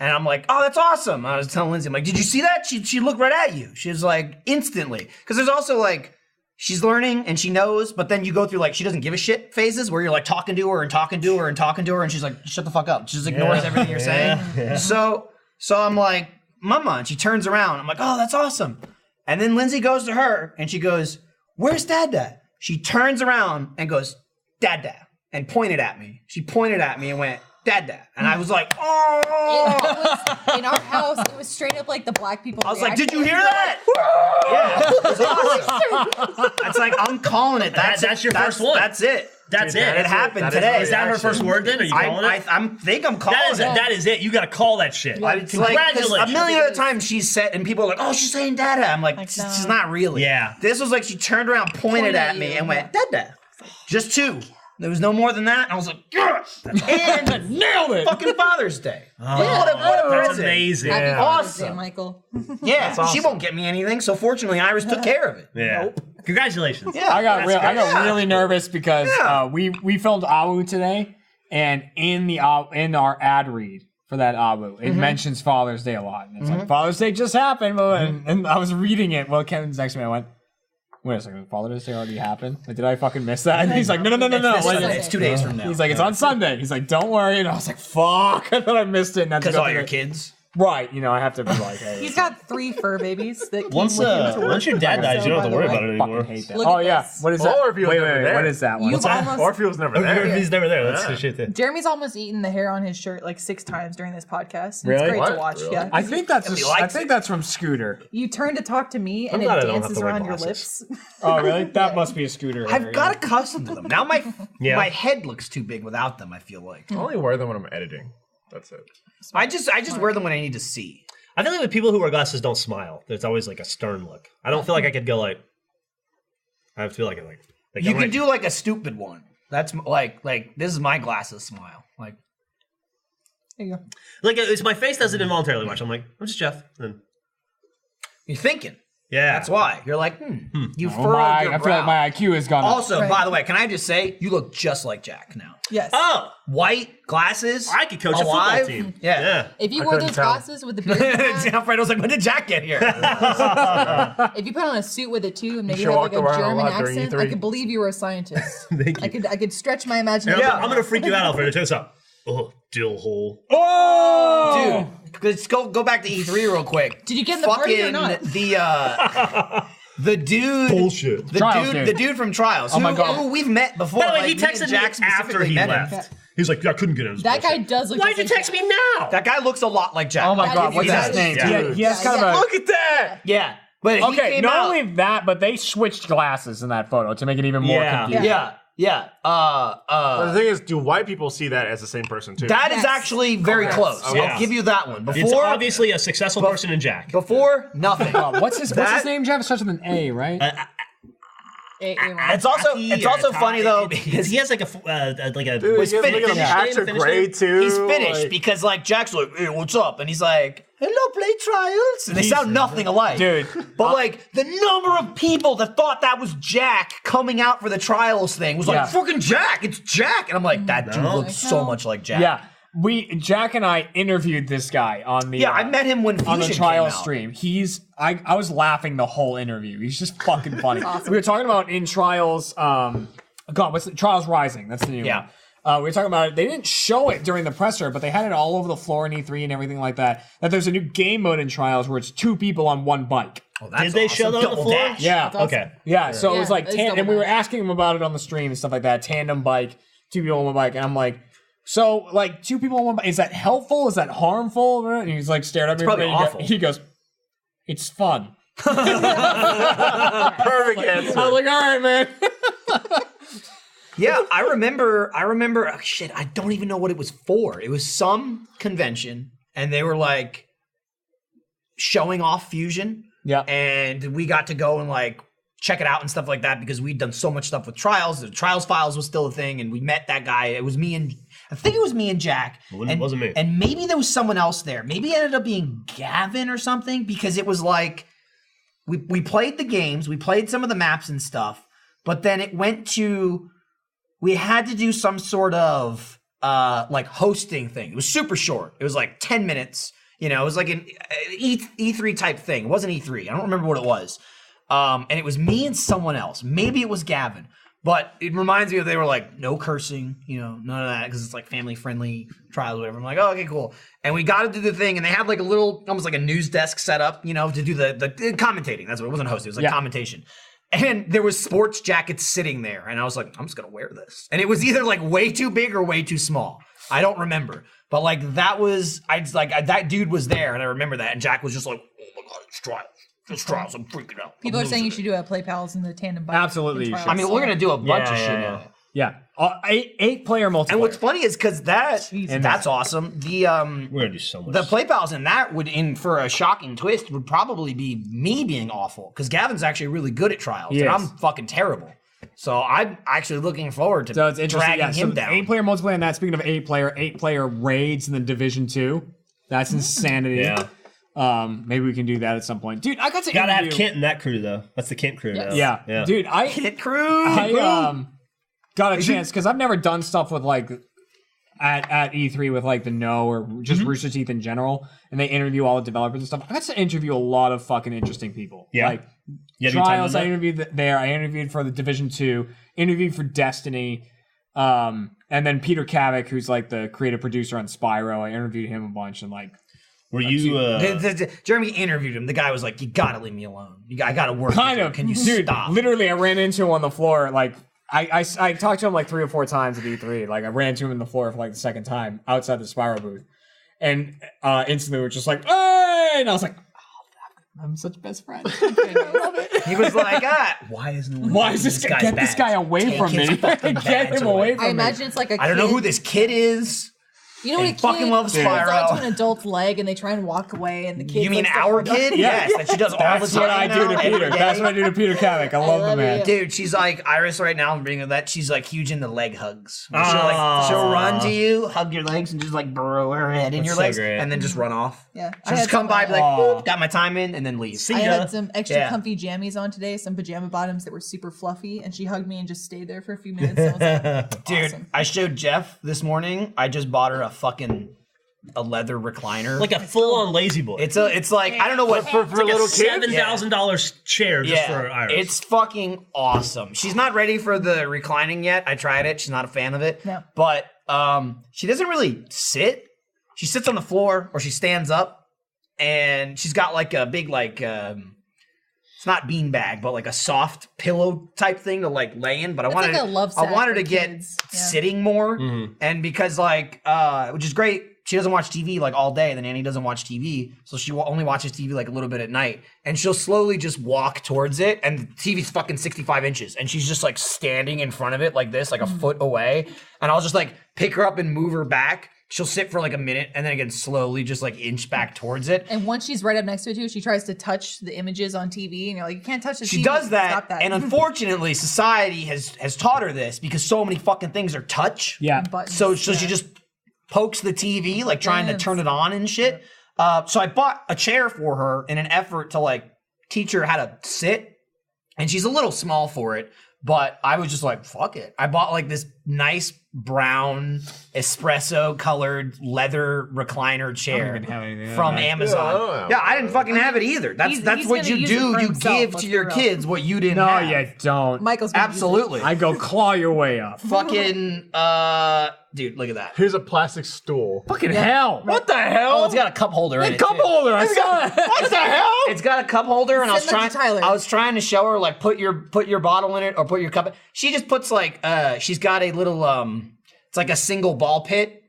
And I'm like, oh, that's awesome. I was telling Lindsay, I'm like, did you see that? She looked right at you. She was like, instantly. Because there's also like, she's learning and she knows, but then you go through like, she doesn't give a shit phases where you're like talking to her and talking to her and talking to her. And she's like, shut the fuck up. She just ignores everything you're saying. Yeah. So I'm like, Mama. And she turns around. I'm like, oh, that's awesome. And then Lindsay goes to her and she goes, where's Dada? She turns around and goes, Dada. And pointed at me. She pointed at me and went, Dada. And I was like, oh. It was, in our house, it was straight up like the black people. I was like, did you hear that? Yeah. It was awesome. It's like, I'm calling it. That's your first one. That's it. That's Dude, it. that It happened That today. Is that her reaction. first word then? Are you calling it? I'm calling That it. is it. You got to call that shit. It's like, 'cause Congratulations. a million other times she's said, and people are like, "Oh, she's saying Dada." I'm like, Like, she's no. not really. Yeah. This was like she turned around, pointed at me, and went Dada. Just two. There was no more than that. And I was like, yes! And Nailed it. fucking Father's Day. Yeah. What a That's present. amazing. Happy Yeah. Father's Day, Awesome. Michael. Yeah, awesome. she won't get me anything. So fortunately, Iris took care of it. Yeah. Congratulations. Yeah, I got That's I great. got really nervous because Yeah. we filmed Awu today, and in our ad read for that Awu, it mentions Father's Day a lot, and it's like Father's Day just happened, and I was reading it while Kevin's next to me. I went, "Wait a second, Father's Day already happened? Like, did I fucking miss that?" And he's like, "No." It's, Like, it's 2 days from now. he's like, "It's on Sunday." He's like, "Don't worry," and I was like, "Fuck!" I thought I missed it. And that's because all your kids. right? You know, I have to be like, "Hey." He's got 3 fur babies that came Once with him to work. once your dad dies, you don't have to worry about it fucking anymore. hate that. Look Oh at yeah, this. what is that? Or if he was wait, never there. what is that one? You've almost Or if he was never there. He's never there. That's the shit thing. Jeremy's almost eaten the hair on his shirt like 6 times during this podcast. And Really? It's great to What? watch. Really? Yeah. I think that's He I likes think it. that's from Scooter. You turn to talk to me and I'm it glad I don't have dances to wear around your glasses. lips. Oh really? That must be a Scooter. hair, I've got accustomed to them. Now my Yeah. my head looks too big without them. I feel like I only wear them when I'm editing. That's it. I just wear them when I need to see. I feel like when people who wear glasses don't smile, there's always like a stern look. I don't feel like I could go like. I feel like You I'm can do like a stupid one. That's like this is my glasses smile. Like There you go. like it's my face does it involuntarily much. I'm like, I'm just Jeff. And you're thinking. yeah, That's why you're like, you Oh, furrowed my, your I feel like brow. my IQ has gone up. Also, Right. by the way, can I just say you look just like Jack now? Yes. Oh, White glasses. I could coach a football alive. team. Yeah. Yeah. If you I wore couldn't those tell. glasses with the beard, you had, Alfredo's like, when did Jack get here? if you put on a suit with it too, and maybe sure had like walked a around a German lot during accent, E3. I could believe you were a scientist. Thank you. I could stretch my And imagination. I'm gonna freak you out, Alfredo. Check this out. Oh, dill hole. Oh, Dude, let's go back to E3 real quick. Did you get in the party or not? The dude Bullshit. the dude from Trials. my God. Who we've met before. By the way, he like, me and texted me Jack after specifically he met him. left. He's like, I couldn't get in. That guy does look. Why'd just you like text Jack. me now? That guy looks a lot like Jack. oh my That God, is- what's that his is name? Jack. He has Yeah, kind yeah. of a. Look at that. Yeah. But he Okay, came not out. only that, but they switched glasses in that photo to make it even more Yeah. confusing. Yeah. But the thing is, do white people see that as the same person too? That is Yes. actually very Okay. close. Okay. I'll give you that one. It's Before, obviously a successful person in Jack. nothing. What's his That- name, Jeff? It starts with an A, right? It's also funny though because he has like a Dude, was look at finished. him, Patrick Finished Gray name? too. he's finished like- because like Jack's like, hey, what's up? And he's like, hello, play Trials. And they sound nothing alike. Dude. But like the number of people that thought that was Jack coming out for the Trials thing was like, Yeah. fucking Jack, it's Jack. And I'm like, that dude No. looks so much like Jack. Yeah. Jack and I interviewed this guy on the Yeah, I met him when Fusion on the came trial out. stream. I was laughing the whole interview. He's just fucking funny. We were talking about in Trials what's the Trials Rising, that's the new Yeah. one. We were talking about it. They didn't show it during the presser, but they had it all over the floor in E3 and everything like that. That there's a new game mode in Trials where it's 2 people on 1 bike. Oh, that's Did they show awesome. that on the Double floor? dash. Yeah. awesome. Okay. Yeah, so it was Yeah, like, it's double and we were dash. asking him about it on the stream and stuff like that. Tandem bike, 2 people on 1 bike, and I'm like, so like 2 people on 1 bike, is that helpful? Is that harmful? And he's like stared at me. probably and he go- awful. He goes, it's fun. Perfect answer. I was like, all right, man. Yeah, I remember, oh, shit, I don't even know what it was for. It was some convention, and they were like showing off Fusion. Yeah. And we got to go and like check it out and stuff like that because we'd done so much stuff with Trials. The Trials files was still a thing, and we met that guy. It was me and I think it was me and Jack. It wasn't me. And maybe there was someone else there. Maybe it ended up being Gavin or something because it was like we played the games, we played some of the maps and stuff, but then it went to we had to do some sort of like hosting thing. It was super short. It was like 10 minutes. You know, it was like an E3 type thing. It wasn't E3. I don't remember what it was. And it was me and someone else. Maybe it was Gavin. But it reminds me of they were like, no cursing, you know, none of that, because it's like family-friendly trials or whatever. I'm like, oh, okay, cool. And we got to do the thing, and they had like a little, almost like a news desk set up, you know, to do the commentating. That's what it wasn't hosting. It was like commentation. And there was sports jackets sitting there, and I was like, I'm just gonna wear this. And it was either like way too big or way too small. I don't remember, but like that was, that dude was there, and I remember that. And Jack was just like, oh my god, it's Trials. It's Trials. I'm freaking out. People I'm are saying you losing should do a play pals in the tandem bike. Absolutely in you Trials. should. it. I mean, we're gonna do a bunch Yeah, of shit yeah, now. Yeah, 8-player multiplayer. And what's funny is because that's Jesus. awesome. The We're gonna do so much. the play pals in that would, in for a shocking twist, would probably be me being awful because Gavin's actually really good at trials, He and is. I'm fucking terrible. So I'm actually looking forward to So it's interesting. dragging Yeah, him so down. 8-player multiplayer and that. Speaking of 8-player raids in the Division 2. That's insanity. Yeah. Maybe we can do that at some point, dude. I got to Gotta have interview- Kent in that crew though. That's the Kent crew now. Yeah, dude. Hit crew. I got a chance because I've never done stuff with like at E3 with like the No or just Rooster Teeth in general, and they interview all the developers and stuff. I got to interview a lot of fucking interesting people. Yeah. Like You had a good time Trials, doing I that? interviewed there. I interviewed for the Division 2. Interviewed for Destiny. And then Peter Kavik, who's like the creative producer on Spyro. I interviewed him a bunch and like. Were you? Jeremy interviewed him. The guy was like, "You gotta leave me alone. I gotta work. Kind with you. of. Can you Dude, stop?" literally, I ran into him on the floor. Like, I talked to him like 3 or 4 times at E3. Like, I ran to him in the floor for like the second time outside the Spyro booth. And instantly we're just like, hey! And I was like, oh, I'm such best friend. I love it. He was like, "Why isn't? Why is this guy? guy's Get this bad. guy away Take from his me. fucking Get bags him away I from me. imagine it's like a kid. I don't know who this kid is." You know what a He kid fucking loves holds Spyro. onto an adult's leg and they try and walk away and the kid. You mean our kid? Yes, that she does all the That's time. what I do to now, every Peter. day. That's what I do to Peter Kavik. I love the love man. it. Dude, she's like Iris right now. I'm bringing that. She's like huge into leg hugs. She'll Aw. she'll run to you, hug your legs, and just like burrow her head in That's your so legs, great. and then just run off. Yeah, She'll just come by, be like, "Boop, got my time in," and then leave. See I ya. had some extra Yeah. comfy jammies on today, some pajama bottoms that were super fluffy, and she hugged me and just stayed there for a few minutes. And I was like, Dude, awesome. I showed Jeff this morning. I just bought her a leather recliner. Like a full-on lazy boy. it's like I don't know what For little kids? $7,000 chair just for Iris. it's fucking awesome. She's not ready for the reclining yet. I tried it. She's not a fan of it. No. But she doesn't really sit. She sits on the floor or she stands up, and she's got like a big like it's not beanbag, but like a soft pillow type thing to like lay in. But I It's wanted like a love sack I wanted for to get kids. Yeah. sitting more, Mm-hmm. and because like which is great. She doesn't watch TV like all day. The nanny doesn't watch TV, so she only watches TV like a little bit at night. And she'll slowly just walk towards it, and the TV's fucking 65 inches, and she's just like standing in front of it like this, like a foot away. And I'll just like pick her up and move her back. She'll sit for like a minute, and then again slowly just like inch back towards it. And once she's right up next to it too, she tries to touch the images on TV, and you're like, you can't touch the TV. She does Stop that, and unfortunately, society has taught her this because so many fucking things are touch. Yeah. Buttons, So yeah. she just pokes the TV, like trying to Yes. turn it on and shit. So I bought a chair for her in an effort to like teach her how to sit. And she's a little small for it, but I was just like, fuck it. I bought like this nice brown espresso colored leather recliner chair even have anything from like that. Amazon. Yeah, I didn't fucking have it either. That's He's what gonna you use it do. for You himself, give let's to be your real. kids what you didn't No, have. you don't. Michael's gonna use it. Absolutely. I go claw your way up. Fucking dude, look at that. Here's a plastic stool. Fucking hell. What the hell? Oh, it's got a cup holder in it. Cup too. holder. I saw it. What the hell? It's got a cup holder, and Send that to Tyler. I was trying to show her like put your bottle in it or put your cup. She just puts like she's got a little it's like a single ball pit.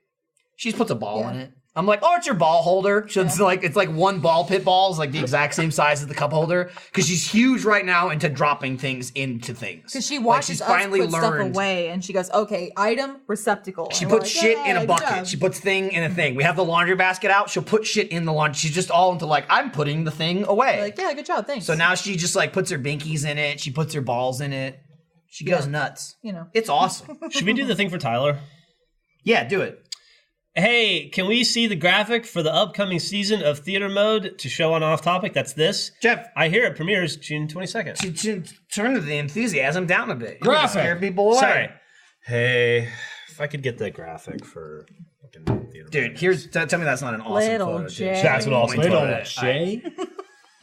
She just puts a ball in it. I'm like, oh, it's your ball holder. So it's like one ball pit ball is like the exact same size as the cup holder because she's huge right now into dropping things into things. Because she Like, watches she's us finally put stuff learned. away, and she goes, "Okay, item receptacle." She And we're puts like, shit in "Yeah, a good bucket. job." She puts thing in a thing. We have the laundry basket out. She'll put shit in the laundry. She's just all into like, I'm putting the thing away. We're like, yeah, good job, thanks. So now she just like puts her binkies in it. She puts her balls in it. She goes nuts. you know, It's awesome. Should we do the thing for Tyler? Yeah, do it. Hey, can we see the graphic for the upcoming season of Theater Mode to show on Off Topic? That's this. Jeff, I hear it premieres June 22nd. turn the enthusiasm down a bit. You Graphic. scare people away. Sorry. Hey, if I could get the graphic for fucking Theater Dude, Mode. here's tell me that's not an awesome Little photo. dude. Jay. That's what awesome Point to photo it. is. Shay?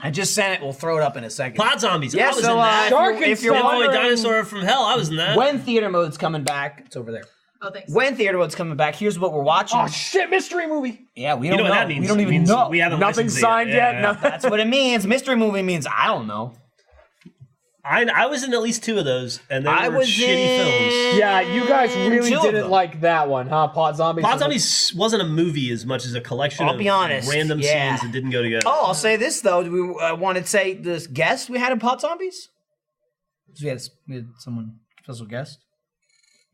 I just sent it. We'll throw it up in a second. Pod Zombies. Yeah, I was so in that. if you're Dead Boy wondering Dinosaur from Hell. I was in that. when theater mode's coming back, it's over there. oh, thanks. When theater mode's coming back, here's what we're watching. Oh shit, mystery movie. Yeah, we you don't know know. what that means? We don't It even means know. We haven't Nothing licensed it signed yet. Yeah. Nothing. That's what it means. Mystery movie means I don't know. I was in at least 2 of those, and they I were was shitty in- films. Yeah, you guys really 2 of didn't them. like that one, huh? Pod Zombies. Pod Zombies wasn't a movie as much as a collection I'll of be honest, random yeah. scenes that didn't go together. Oh, I'll say this though. Do we want to say this guest we had in Pot Zombies? We had someone special guest.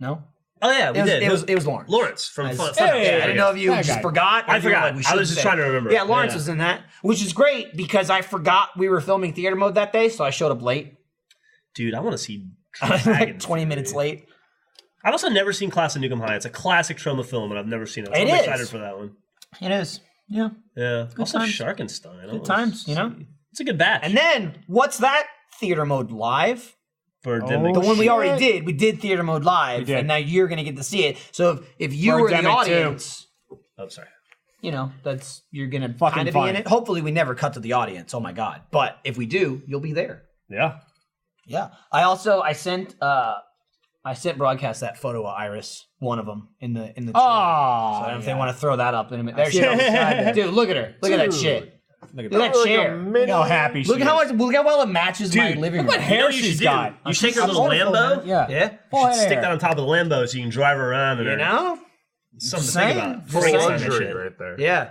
No. Oh yeah, we did. It was Lawrence. Lawrence from I Fun. yeah, I didn't know if you That just guy. forgot. I or you were forgot. like, we I should was just say. trying to remember. Yeah, Lawrence Yeah. was in that, which is great because I forgot we were filming theater mode that day, so I showed up late. Dude, I want to see like Dragon 20 minutes Fury. late. I've also never seen Class of Nukem High. It's a classic Troma film, and I've never seen it. So It I'm is. excited for that one. It is. Yeah. Yeah. Also times. Sharkenstein. Good times, you know? It's a good batch. And then, what's that? Theater mode live? for Oh, Dendrick. The one we shit. already did. We did theater mode live, We did. and now you're going to get to see it. So if you For were the Demic too. audience, Oh, sorry. you know, you're going to Fucking kind of be in fun. it. Hopefully we never cut to the audience. Oh my God. But if we do, you'll be there. Yeah. Yeah. I sent broadcast that photo of Iris, one of them in the chat. Oh, So if they want to throw that up in a minute. There I she see it on the side is. there. Dude, look at her. Look at that Dude. shit. Look at Look at that Like a chair. mini- Look how happy she Look at how is. much. Look how well it matches my Dude, living room. What hair You know what you she's should do? got. You should take her little Lambo. Yeah. Yeah. Full Stick hair. that on top of the Lambo so you can drive her around. And You know? something to Saying. think about. Full Frankenstein that luxury shit. right there. Yeah.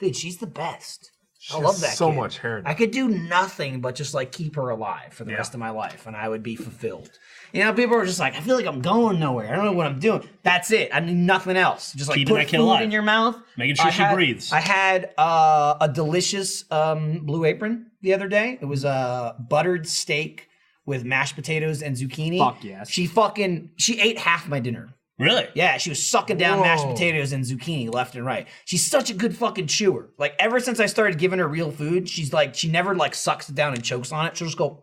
Dude, she's the best. I She love has that so kid. much hair. I could do nothing but just like keep her alive for the Yeah. rest of my life, and I would be fulfilled. You know, people are just like, I feel like I'm going nowhere. I don't know what I'm doing. That's it. I need nothing else. Just like Keeping put that kid food alive. in your mouth. Making sure she breathes. I had a delicious Blue Apron the other day. It was a buttered steak with mashed potatoes and zucchini. Fuck yes. She ate half my dinner. Really? Yeah, she was sucking down mashed Whoa. potatoes and zucchini left and right. She's such a good fucking chewer. Like ever since I started giving her real food, she never like sucks it down and chokes on it. She'll just go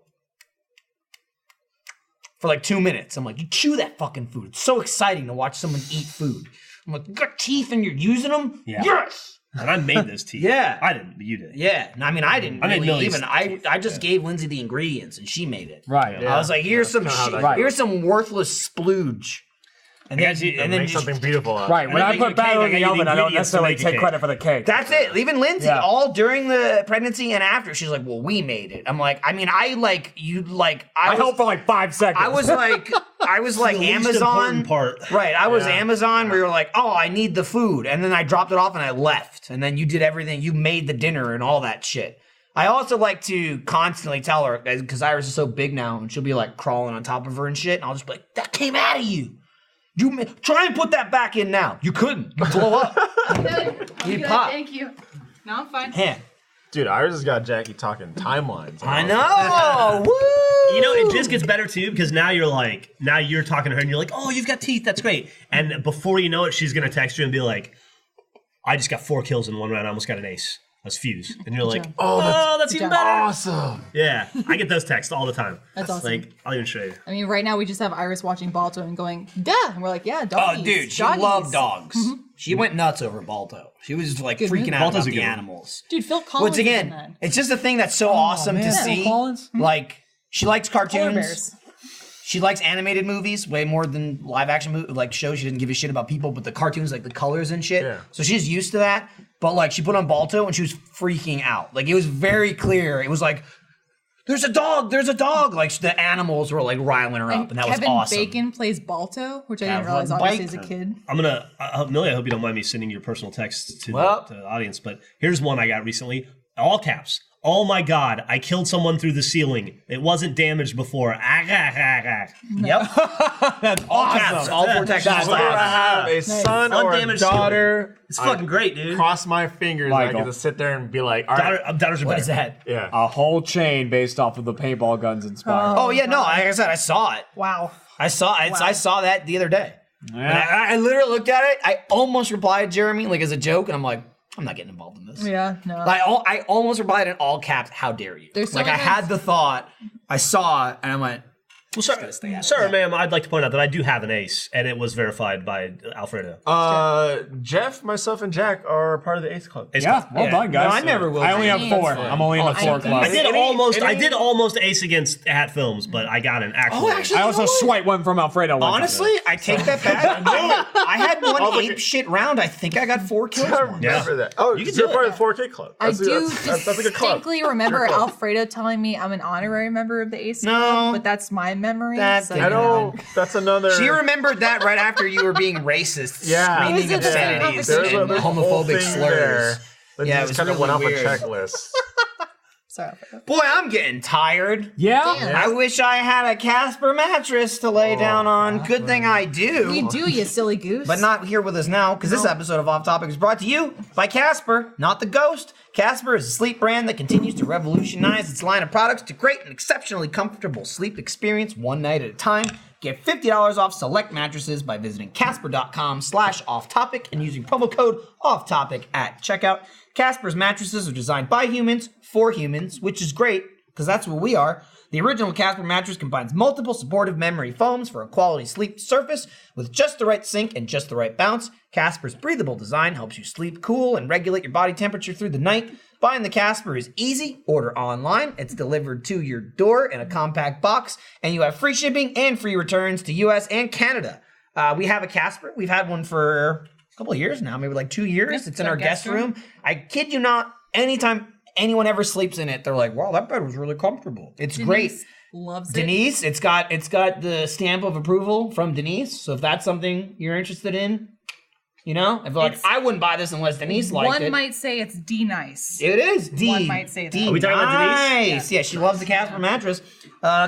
for like 2 minutes. I'm like, you chew that fucking food. It's so exciting to watch someone eat food. I'm like, you got teeth and you're using them? Yeah. Yes. And I made those teeth. Yeah. I didn't, but you did. Yeah. No, I mean, I didn't I made really Millie's even. I just gave Lindsay the ingredients and she made it. Right. I was like, here's some kinda how shit. that goes. Here's some worthless splooge. And I guess you- and then Make just, something beautiful out. Right. When I I make you a put batter cake, I in the got you the oven, I don't ingredients to necessarily make a take cake. credit for the cake. That's it. Even Lindsay, Yeah. all during the pregnancy and after, she's like, "Well, we made it." I'm like, I mean, I like you, like I was, helped for like 5 seconds. I was like The least Amazon important part. right? I was Yeah. Amazon where you're like, "Oh, I need the food," and then I dropped it off and I left, and then you did everything. You made the dinner and all that shit. I also like to constantly tell her because Iris is so big now, and she'll be like crawling on top of her and shit, and I'll just be like, "That came out of you." Try and put that back in now. You couldn't. You blow up. You pop. Thank you. No, I'm fine. Yeah. Dude, Iris has got Jackie talking timelines. I know. Woo! You know, it just gets better too because now you're talking to her and you're like, oh, you've got teeth. That's great. And before you know it, she's going to text you and be like, I just got 4 kills in one round. I almost got an ace. I was fused. And you're like, job. oh, that's even job. better. Awesome. Yeah. I get those texts all the time. That's awesome. Like, I'll even show you. I mean, right now we just have Iris watching Balto and going, duh. And we're like, yeah, Oh, doggies. dude, she doggies. loved dogs. She went nuts over Balto. She was like Good freaking movie. out Balto's about a the good one. animals. Dude, Phil Collins Once is in again, that. it's just a thing that's so awesome to man. see. Phil Collins? Like, she likes Polar cartoons. bears. She likes animated movies way more than live action like shows. She didn't give a shit about people, but the cartoons, like the colors and shit. Yeah. So she's used to that. But like, she put on Balto and she was freaking out. Like, it was very clear. It was like, there's a dog. There's a dog. Like, the animals were like riling her up, and that Kevin was awesome. Bacon plays Balto, which I didn't Kevin realize obviously as a Bacon. kid. I'm going to, Millie, I hope you don't mind me sending your personal texts to, Well- to the audience, but here's one I got recently. All caps. Oh my God, I killed someone through the ceiling. It wasn't damaged before. Yep. That's All awesome. caps. All four texts. That's Whenever I have a Nice. son or a Undamaged daughter, It's fucking great, dude. cross my fingers and I Michael. get to sit there and be like, all right. Daughters are What better. is that? Yeah. A whole chain based off of the paintball guns inspired. Oh yeah, no. Like I said, I saw it. Wow. I saw that the other day. And I literally looked at it. I almost replied, Jeremy, like as a joke, and I'm like, I'm not getting involved in this. Yeah, no. I almost replied in all caps, "How dare you?" There's so like I many had times- the thought, I saw it, and I went, Well, sir, ma'am, I'd like to point out that I do have an ace, and it was verified by Alfredo. Jeff, myself, and Jack are part of the Ace Club. Ace Yeah, Club. well Yeah. done, guys. No, I never will I only be. have 4. That's I'm only in the fine. 4 I club. I did Any- almost ace against Hat Films, but I got an actual. ace. actually- I also swipe one from Alfredo one time. honestly, I take that back. I had one ape shit round. I think I got 4 kills. I once. remember that. Oh, You can you're do part it. of the 4K Club. I do That's like a club. distinctly remember Alfredo telling me I'm an honorary member of the Ace No. Club, but that's my memory. That so didn't I you know. don't. That's another. She remembered that right after you were being racist, Yeah. screaming It was a different obscenities conversation. and There's a whole homophobic thing slurs. there that Yeah, it just was kind of really went off weird. a checklist. Sorry. Boy, I'm getting tired. Yeah. I wish I had a Casper mattress to lay down on. Good thing I do. We do, you silly goose. But not here with us now, because this episode of Off Topic is brought to you by Casper, not the ghost. Casper is a sleep brand that continues to revolutionize its line of products to create an exceptionally comfortable sleep experience one night at a time. Get $50 off select mattresses by visiting casper.com/offtopic and using promo code OFFTOPIC at checkout. Casper's mattresses are designed by humans for humans, which is great because that's what we are. The original Casper mattress combines multiple supportive memory foams for a quality sleep surface with just the right sink and just the right bounce. Casper's breathable design helps you sleep cool and regulate your body temperature through the night. Buying the Casper is easy. Order online. It's delivered to your door in a compact box, and you have free shipping and free returns to US and Canada. We have a Casper. We've had one for a couple of years now, maybe like 2 years. It's in our guest room. I kid you not, anytime anyone ever sleeps in it, they're like, wow, that bed was really comfortable. It's great. Loves it. Denise, it's got the stamp of approval from Denise. So if that's something you're interested in, you know, if like I wouldn't buy this unless Denise liked it. One might say it's D-nice. It is D. One might say that. D. Are we talking about Denise? Nice. Yeah, she loves the Casper mattress.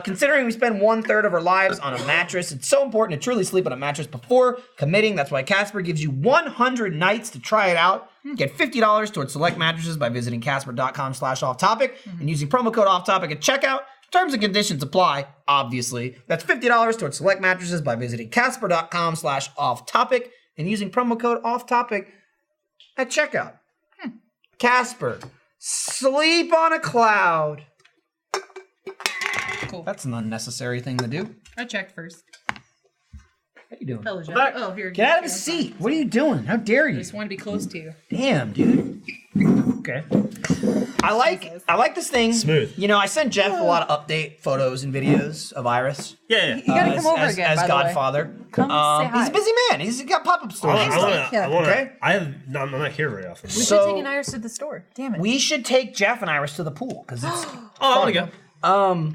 Considering we spend 1/3 of our lives on a mattress, it's so important to truly sleep on a mattress before committing. That's why Casper gives you 100 nights to try it out. Get $50 towards select mattresses by visiting casper.com/offtopic and using promo code OFFTOPIC at checkout. Terms and conditions apply, obviously. That's $50 towards select mattresses by visiting casper.com/offtopic and using promo code OFFTOPIC at checkout. Casper, sleep on a cloud. Cool. That's an unnecessary thing to do. I checked first. How you doing? Hello, Jeff. back. Oh, here. Get out of the seat. What are you doing? How dare I you? just want to be close to you. Damn, dude. Okay. I like this thing. Smooth. You know, I sent Jeff a lot of update photos and videos of Iris. Yeah. You gotta come over as, again, as by the way. Godfather. Come say hi. He's a busy man. He's got pop-up stores. I want Okay. to. I'm not here very often. We should So- take an Iris to the store. Damn it. We should take Jeff and Iris to the pool because it's Oh, I want to go.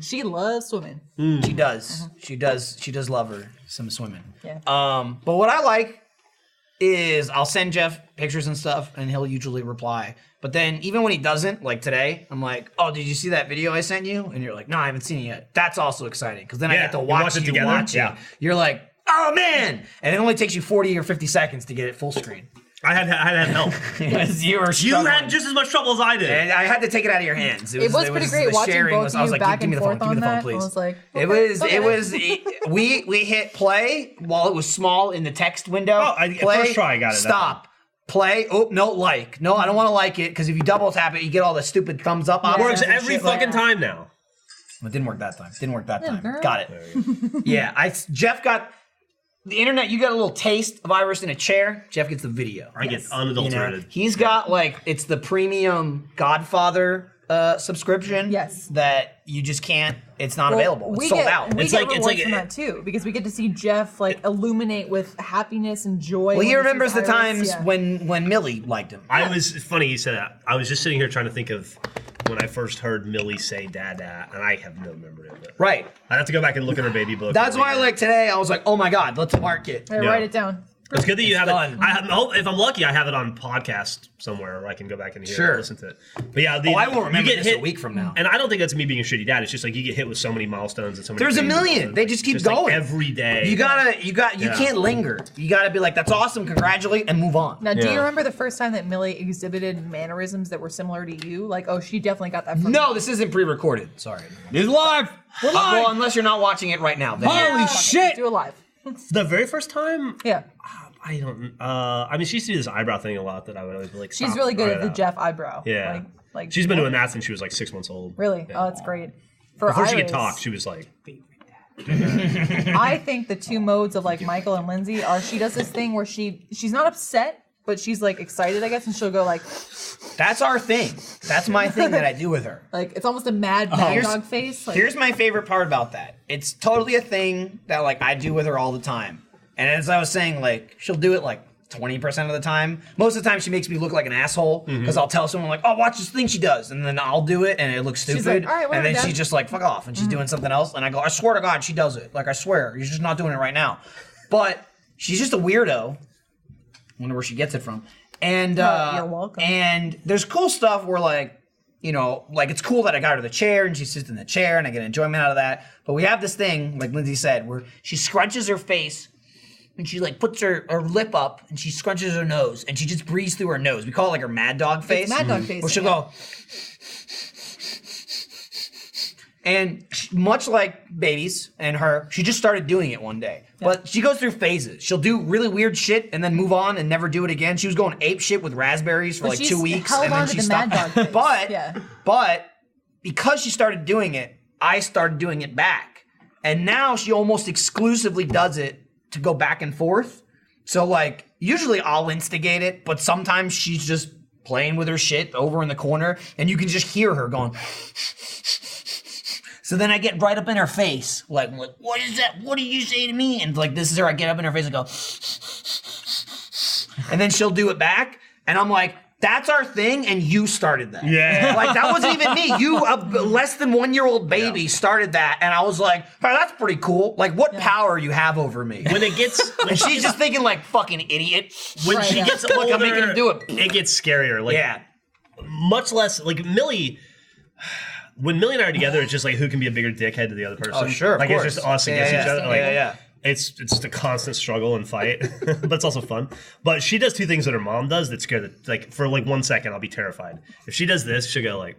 She loves swimming. she does. She does love her some swimming. Yeah. But what I like is I'll send Jeff pictures and stuff, and he'll usually reply. But then even when he doesn't, like today, I'm like, "Oh, did you see that video I sent you?" And you're like, "No, I haven't seen it yet." That's also exciting because then I Yeah, get to you watch watch it you together. watch it. Yeah. You're like, "Oh man!" And it only takes you 40 or 50 seconds to get it full screen. I had help. Because you were You struggling. had just as much trouble as I did. And I had to take it out of your hands. It was pretty great the watching sharing both was- of I was you like, back give me and the phone, forth give me the on phone, that. please. I was like, It okay. was we hit play while it was small in the text window. Oh, play, first try I got it. Stop. Play. Oh, no, like. No, I don't want to like it because if you double tap it, you get all the stupid thumbs up options. Works and every shit like fucking that. time now. It didn't work that time. girl. Got it. Yeah, Jeff got the internet. You got a little taste of Iris in a chair. Jeff gets the video. I get You unadulterated. know, he's got like it's the premium Godfather subscription. Yes. That you just can't. It's not Well, available. It's we sold get, out. We It's get like- it's rewards like- from that too because we get to see Jeff like illuminate with happiness and joy. Well, he when remembers sees the Iris. times Yeah. when Millie liked him. I was funny you said that. I was just sitting here trying to think of when I first heard Millie say "Dada," and I have no memory of it. Right. I'd have to go back and look at her baby book. That's why, like today, I was like, "Oh my God, let's mark it." Hey, Yeah. write it down. It's good that you have done. it. If I'm lucky, I have it on podcast somewhere where I can go back and hear Sure. it, listen to it. But yeah, Oh, I won't remember you get this hit, a week from now. And I don't think that's me being a shitty dad. It's just like you get hit with so many milestones and so many. There's a things million. and They just keep like, going. every day. You Yeah. can't linger. You gotta be like, "That's awesome, congratulate," and move on. Now, do Yeah. you remember the first time that Millie exhibited mannerisms that were similar to you? Like, oh, she definitely got that from No, you. this isn't pre-recorded. Sorry. It's live. We're live. Well, unless you're not watching it right now. Then Holy shit. Do it live. The very first time, Yeah. I don't. I mean, she used to do this eyebrow thing a lot that I would always be like. She's "Stop, really good cut at it the out." Jeff eyebrow. Yeah, Like she's been doing that since she was like 6 months old. Really? Yeah. Oh, that's great. For Before she could Iris, talk, she was like. I think the two modes of like Michael and Lindsay are she does this thing where she's not upset, but she's like excited, I guess, and she'll go like that's our thing. That's my thing that I do with her. it's almost a mad Here's- dog face. Like, Here's my favorite part about that. It's totally a thing that like I do with her all the time. And as I was saying, like she'll do it like 20% of the time. Most of the time she makes me look like an asshole because I'll tell someone like, "Oh, watch this thing she does," and then I'll do it and it looks stupid. like, "All right, and whatever, then Dad." she's just like, "Fuck off," and she's doing something else. And I go, "I swear to God, she does it. Like I swear, you're just not doing it right now." But she's just a weirdo. Wonder where she gets it from. And you're welcome. And there's cool stuff where like you know, like it's cool that I got her the chair and she sits in the chair and I get enjoyment out of that. But we have this thing, like Lindsay said, where she scrunches her face and she like puts her lip up and she scrunches her nose and she just breathes through her nose. We call it like her mad dog face. It's mad dog face. Where she'll go. And much like babies and her, she just started doing it one day. Yeah. But she goes through phases. She'll do really weird shit and then move on and never do it again. She was going ape shit with raspberries for like 2 weeks. Held and then on to she the stopped. mad dog face. But because she started doing it, I started doing it back. And now she almost exclusively does it to go back and forth. So like usually I'll instigate it, but sometimes she's just playing with her shit over in the corner and you can just hear her going. So then I get right up in her face, like, what is that? What did you say to me? And like, this is her, I get up in her face and go, and then she'll do it back. And I'm like, that's our thing, and you started that. Yeah. Like, that wasn't even me. You, a less than 1 year old baby, started that. And I was like, oh, that's pretty cool. Like, what power you have over me. When it gets... And she's just thinking, like, fucking idiot. When she gets older, look, I'm making him do it. It gets scarier. Like, much less... Like, Millie... When Millie and I are together, it's just like who can be a bigger dickhead to the other person. Oh, sure, of like course. It's just us against each other. Like, It's just a constant struggle and fight, but it's also fun. But she does two things that her mom does that scare the like for like 1 second. I'll be terrified if she does this. She'll go like,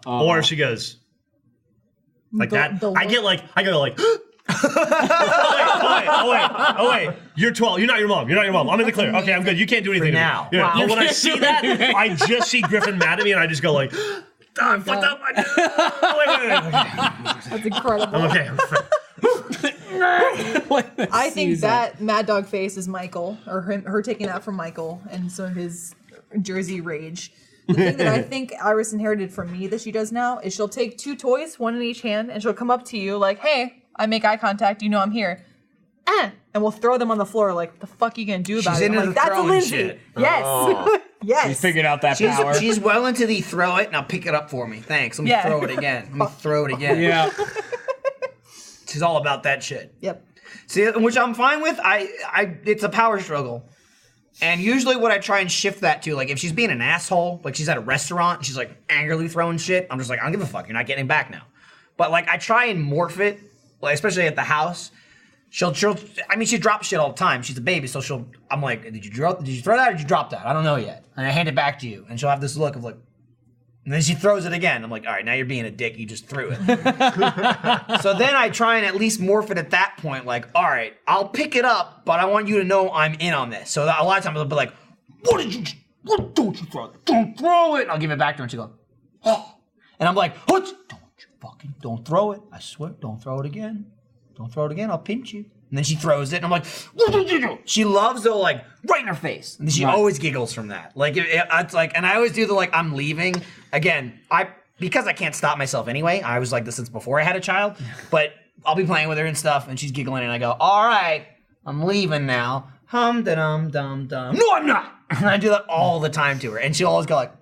or she goes like that. I go like. Oh wait! You're 12. You're not your mom. I'm in the clear. Okay, I'm good. You can't do anything for now. Yeah. Wow. But when I see that, I just see Griffin mad at me, and I just go like, "I fucked up." That's incredible. I'm okay. I think that Mad Dog face is Michael, or her taking that from Michael and some of his Jersey rage. The thing that I think Iris inherited from me that she does now is she'll take two toys, one in each hand, and she'll come up to you like, "Hey." I make eye contact, you know I'm here. And we'll throw them on the floor like, what the fuck are you gonna do about it? I'm like, that's a Lindsay. Shit. Yes. Oh. Yes. You figured out that power. She's well into the throw it, and I'll pick it up for me. Thanks. Let me throw it again. Let me throw it again. Yeah. She's all about that shit. Yep. See, which I'm fine with. It's a power struggle. And usually what I try and shift that to, like if she's being an asshole, like she's at a restaurant, and she's like angrily throwing shit, I'm just like, I don't give a fuck, you're not getting it back now. But like I try and morph it, like especially at the house. She drops shit all the time. She's a baby, so I'm like, did you throw that or did you drop that? I don't know yet. And I hand it back to you, and she'll have this look of like, and then she throws it again. I'm like, all right, now you're being a dick. You just threw it. So then I try and at least morph it at that point. Like, all right, I'll pick it up, but I want you to know I'm in on this. So a lot of times I'll be like, what don't you throw it? Don't throw it. And I'll give it back to her and she'll go, oh. And I'm like, what? Don't throw it. I swear, don't throw it again. Don't throw it again. I'll pinch you. And then she throws it, and I'm like, she loves to like right in her face, and she always giggles from that. Like it's like, and I always do the like I'm leaving again. Because I can't stop myself anyway. I was like this since before I had a child, but I'll be playing with her and stuff, and she's giggling, and I go, all right, I'm leaving now. Hum da dum dum dum. No, I'm not. And I do that all the time to her, and she'll always go like.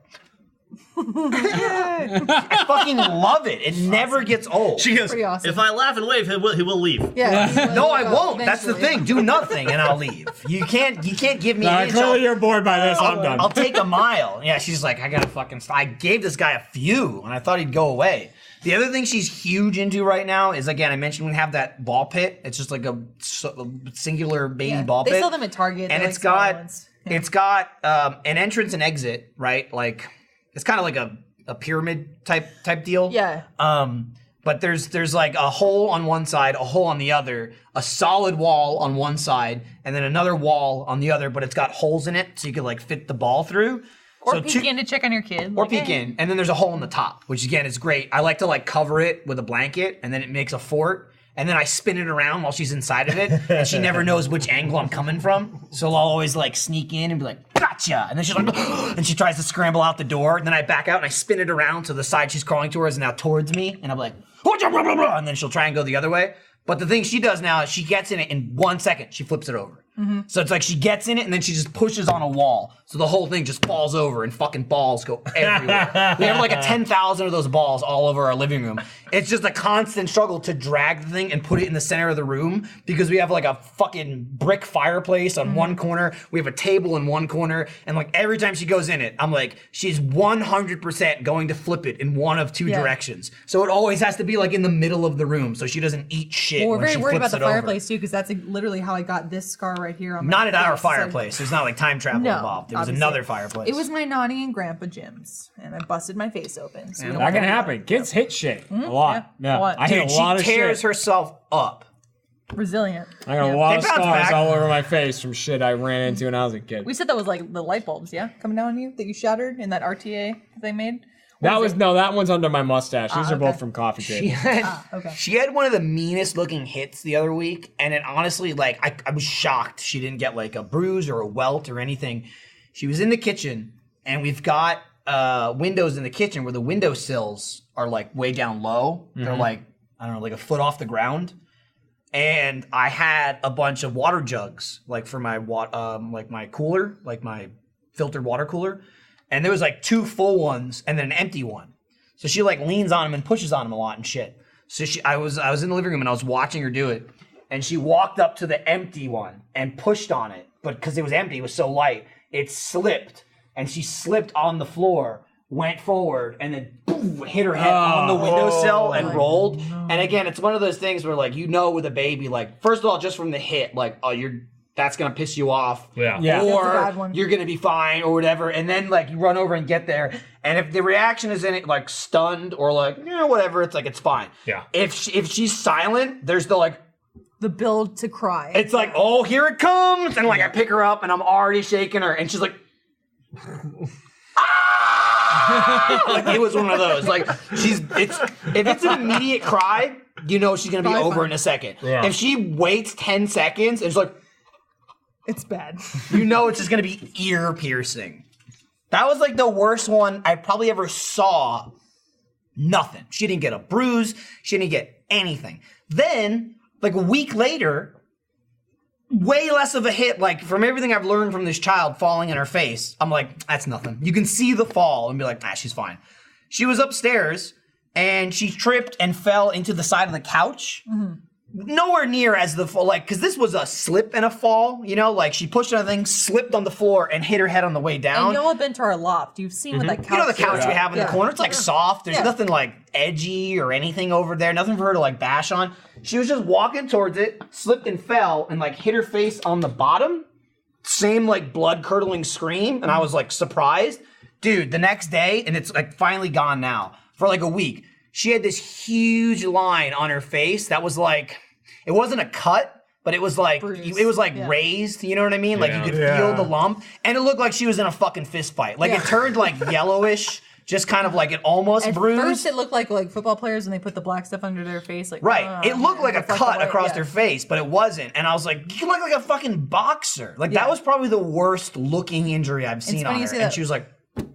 I fucking love it. It never gets old. She goes, awesome. If I laugh and wave, he will leave. Yeah. No, I won't. That's the thing. Do nothing and I'll leave. You can't give me an inch. Clearly you're bored by this. I'm done. I'll take a mile. Yeah, she's like, I gotta fucking stop. I gave this guy a few and I thought he'd go away. The other thing she's huge into right now is, again, I mentioned we have that ball pit. It's just like a singular baby ball pit. They sell them at Target. And it's got an entrance and exit, right? Like, it's kind of like a pyramid type deal. Yeah. But there's like a hole on one side, a hole on the other, a solid wall on one side, and then another wall on the other, but it's got holes in it so you can like fit the ball through. Or peek in to check on your kid. Or peek in. And then there's a hole in the top, which again is great. I like to like cover it with a blanket, and then it makes a fort. And then I spin it around while she's inside of it, and she never knows which angle I'm coming from. So I'll always like sneak in and be like, gotcha! And then she's like, and she tries to scramble out the door, and then I back out and I spin it around so the side she's crawling towards is now towards me, and I'm like, and then she'll try and go the other way. But the thing she does now is she gets in it in 1 second, she flips it over. So it's like she gets in it and then she just pushes on a wall. So the whole thing just falls over and fucking balls go everywhere. We have like 10,000 of those balls all over our living room. It's just a constant struggle to drag the thing and put it in the center of the room because we have like a fucking brick fireplace on one corner. We have a table in one corner. And like every time she goes in it, I'm like, she's 100% going to flip it in one of two directions. So it always has to be like in the middle of the room so she doesn't eat shit. Well, we're when very she worried about flips the it over. fireplace too, because that's literally how I got this scar right here on my Not at our face. So- fireplace. There's not like time travel No, involved. There was obviously. another fireplace. It was my naughty and grandpa Jim's, and I busted my face open. So we don't That can want happen. Kids hit shit a lot. Yeah, a lot. I hit Dude, a lot she of tears shit. herself up. resilient. I got Yeah. a lot of They bounce scars back. all over my face from shit I ran into when I was a kid. We said that was like the light bulbs, yeah, coming down on you that you shattered in that RTA that they made. That one's under my mustache. These are both okay. from coffee She table. had, okay. she had one of the meanest looking hits the other week, and it honestly, like, I was shocked she didn't get like a bruise or a welt or anything. She was in the kitchen, and we've got windows in the kitchen where the windowsills are like way down low. They're like, I don't know, like a foot off the ground. And I had a bunch of water jugs, like for my like my cooler, like my filtered water cooler. And there was like 2 full ones and then an empty one. So she like leans on them and pushes on them a lot and shit. So I was in the living room and I was watching her do it. And she walked up to the empty one and pushed on it. But because it was empty, it was so light, it slipped. And she slipped on the floor, went forward, and then boom, hit her head on the windowsill and rolled. And again, it's one of those things where like, you know, with a baby, like, first of all, just from the hit, like, oh, that's gonna piss you off. Yeah. Yeah. That's a Or bad one. you're gonna be fine or whatever. And then like you run over and get there. And if the reaction is in it like stunned or like, you know, whatever, it's like it's fine. Yeah. If she's silent, there's the like, The build to cry. it's like, oh, here it comes. And like I pick her up and I'm already shaking her and she's like, ah! Like it was one of those. Like if it's an immediate cry, you know she's gonna be Probably over fine. in a second. Yeah. If she waits 10 seconds and it's like, It's bad. you know it's just gonna be ear piercing. That was like the worst one I probably ever saw. Nothing. She didn't get a bruise. She didn't get anything. Then, like a week later, way less of a hit. Like from everything I've learned from this child falling in her face, I'm like, that's nothing. You can see the fall and be like, she's fine. She was upstairs and she tripped and fell into the side of the couch. Nowhere near as the fall, like, because this was a slip and a fall, you know, like she pushed on a thing, slipped on the floor, and hit her head on the way down. And y'all have been to our loft. You've seen what that couch You know the couch is. we have in the Yeah. corner? It's like soft. There's Yeah. nothing like edgy or anything over there. Nothing for her to like bash on. She was just walking towards it, slipped and fell, and like hit her face on the bottom. Same like blood curdling scream, and I was like surprised. Dude, the next day, and it's like finally gone now, for like a week, she had this huge line on her face that was like, it wasn't a cut, but it was like, Bruise. it was like Yeah. raised, you know what I mean? Like you could Yeah. feel the lump, and it looked like she was in a fucking fist fight. Like it Yeah. turned like yellowish, just kind of like it almost At bruised. first, it looked like football players when they put the black stuff under their face. Like Right. It looked like a reflect the cut light, across yeah. her face, but it wasn't. And I was like, you look like a fucking boxer. Like that Yeah. was probably the worst looking injury I've seen funny on you her. say And that. she was like,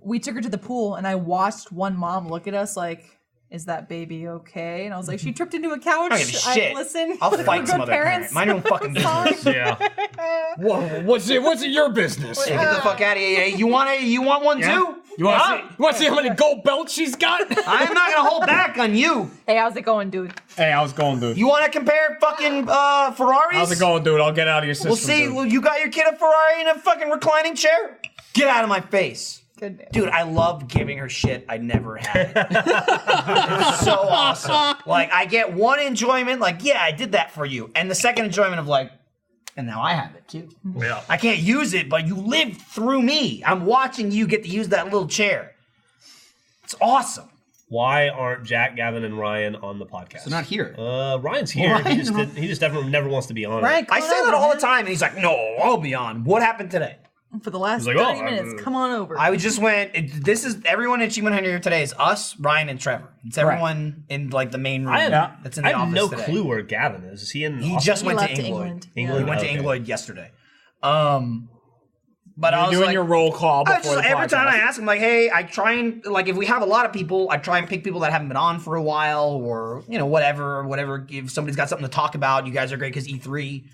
We took her to the pool, and I watched one mom look at us like, "Is that baby okay?" And I was like, "She tripped into a couch." I don't give a shit. Listen. I'll We're fight good some other parent. Mind your own fucking business. Yeah. Whoa, what's it your business? Hey, get the fuck out of here. Hey, you want one too? You want Huh? to see how many gold belts she's got? I'm not gonna hold back on you. Hey, how's it going, dude? Hey, how's it going, dude? You want to compare fucking Ferraris? How's it going, dude? I'll get out of your system. We'll see. dude. Well, you got your kid a Ferrari in a fucking reclining chair? Get out of my face. Good man. Dude, I loved giving her shit I never had. It was so awesome. Like, I get one enjoyment, like, yeah, I did that for you. And the second enjoyment of like, and now I have it too. Yeah. I can't use it, but you lived through me. I'm watching you get to use that little chair. It's awesome. Why aren't Jack, Gavin, and Ryan on the podcast? They're not here. Ryan's here. He just never wants to be on. Ryan, It. I come say on that over, all the man. time, and he's like, no, I'll be on. What happened today? For the last He's like, 30 "Oh, minutes, come on over. I just went. This is everyone in Achievement Hunter here today. Is us, Ryan, and Trevor. It's everyone in like the main room. I have, that's in the I have office no today. clue where Gavin is. Is he in? He Austin? just He went to left to England. England. He went to Okay. England yesterday. But I You're was doing like, your roll call I before was just, the every time I podcast. ask him, like, hey, I try and like if we have a lot of people, I try and pick people that haven't been on for a while, or you know, whatever. If somebody's got something to talk about, you guys are great because E3.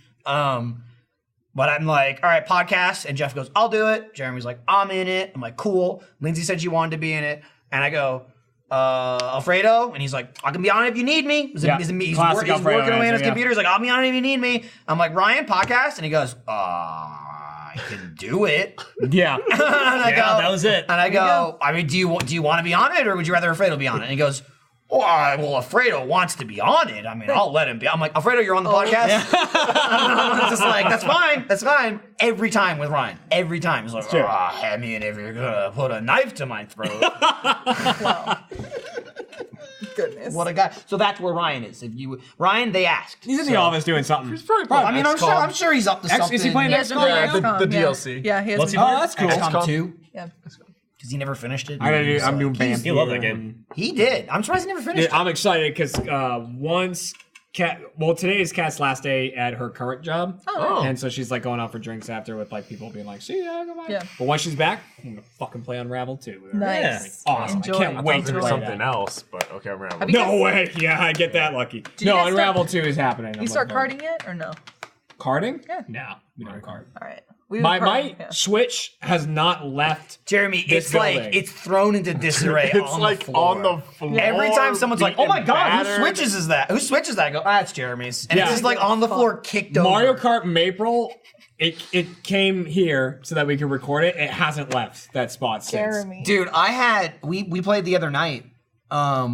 But I'm like, all right, podcast. And Jeff goes, I'll do it. Jeremy's like, I'm in it. I'm like, cool. Lindsay said she wanted to be in it. And I go, Alfredo? And he's like, I can be on it if you need me. He's Classic working Alfredo away on his answer, yeah. computer. He's like, I'll be on it if you need me. I'm like, Ryan, podcast? And he goes, I can do it. Yeah. And I go, that was it. And I go, I mean, do you want to be on it, or would you rather Alfredo be on it? And he goes, well, Alfredo wants to be on it. I mean, I'll let him be. I'm like, Alfredo, you're on the podcast? I'm just like, that's fine. Every time with Ryan. Every time. He's like, I mean, if you're going to put a knife to my throat. Goodness. What a guy. So that's where Ryan is. Ryan, they asked. He's in the office doing something. He's probably playing I mean, XCOM. I'm sure he's up to something. Is he playing He has XCOM? another Yeah, XCOM, the DLC. Yeah, he has. What's he another- Oh, that's cool. XCOM 2? Yeah. Because he never finished it. I'm doing band. He loved that game. He did. I'm surprised he never finished it. I'm excited because once today is Kat's last day at her current job. Oh. And so she's like going out for drinks after with like people being like, see ya, goodbye. Yeah. But once she's back, I'm gonna fucking play Unravel 2 with her. Nice. Awesome. Enjoy. I can't I wait thought to there was play something that. else, but okay, I'm around. Have you No guys way. Yeah, I get that lucky. you No, guys Unravel 2 is happening. You start carding yet or no? Carding? Yeah. No, we don't card. All right. We My were carding, Switch has not left. Jeremy, This it's like, building. it's thrown into disarray It's on like the floor. on the floor. Every time someone's like, "Oh my beaten, god, battered. whose switches is that? Whose switch is that?" I go, "It's Jeremy's," and Yeah. it's just like on the floor, kicked over. Mario Kart Maple, it came here so that we could record it. It hasn't left that spot since. Jeremy. Dude, we played the other night. A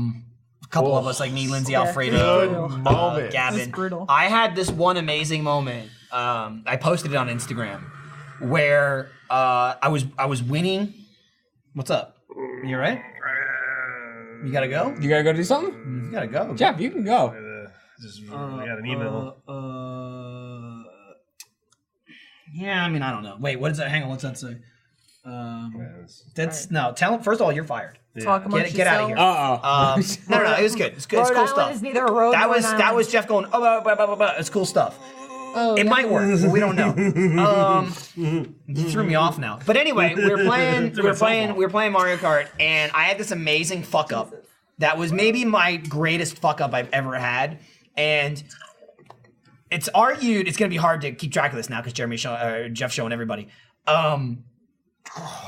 couple of us, like me, Lindsay, Yeah. Alfredo, Good moment. Gavin. It's brutal. I had this one amazing moment. I posted it on Instagram where I was winning. What's up? You all right? You gotta go? You gotta go do something? You gotta go. Jeff, you can go. I got an email. Yeah, I mean, I don't know. Wait, what is that? Hang on, what's that say? That's no. Tell him first of all, you're fired. Talk amongst Get out of here. yourselves. Uh-oh. No, it was good. It's good. It's Rhode cool Island stuff. is neither a road That nor was an that island. was Jeff going. Oh, blah, blah, blah, blah, blah. It's cool stuff. Oh, It no. might work, but we don't know. You threw me off now. But anyway, we were playing Mario Kart, and I had this amazing fuck up. That was maybe my greatest fuck up I've ever had, and it's argued it's gonna be hard to keep track of this now because Jeff's showing everybody.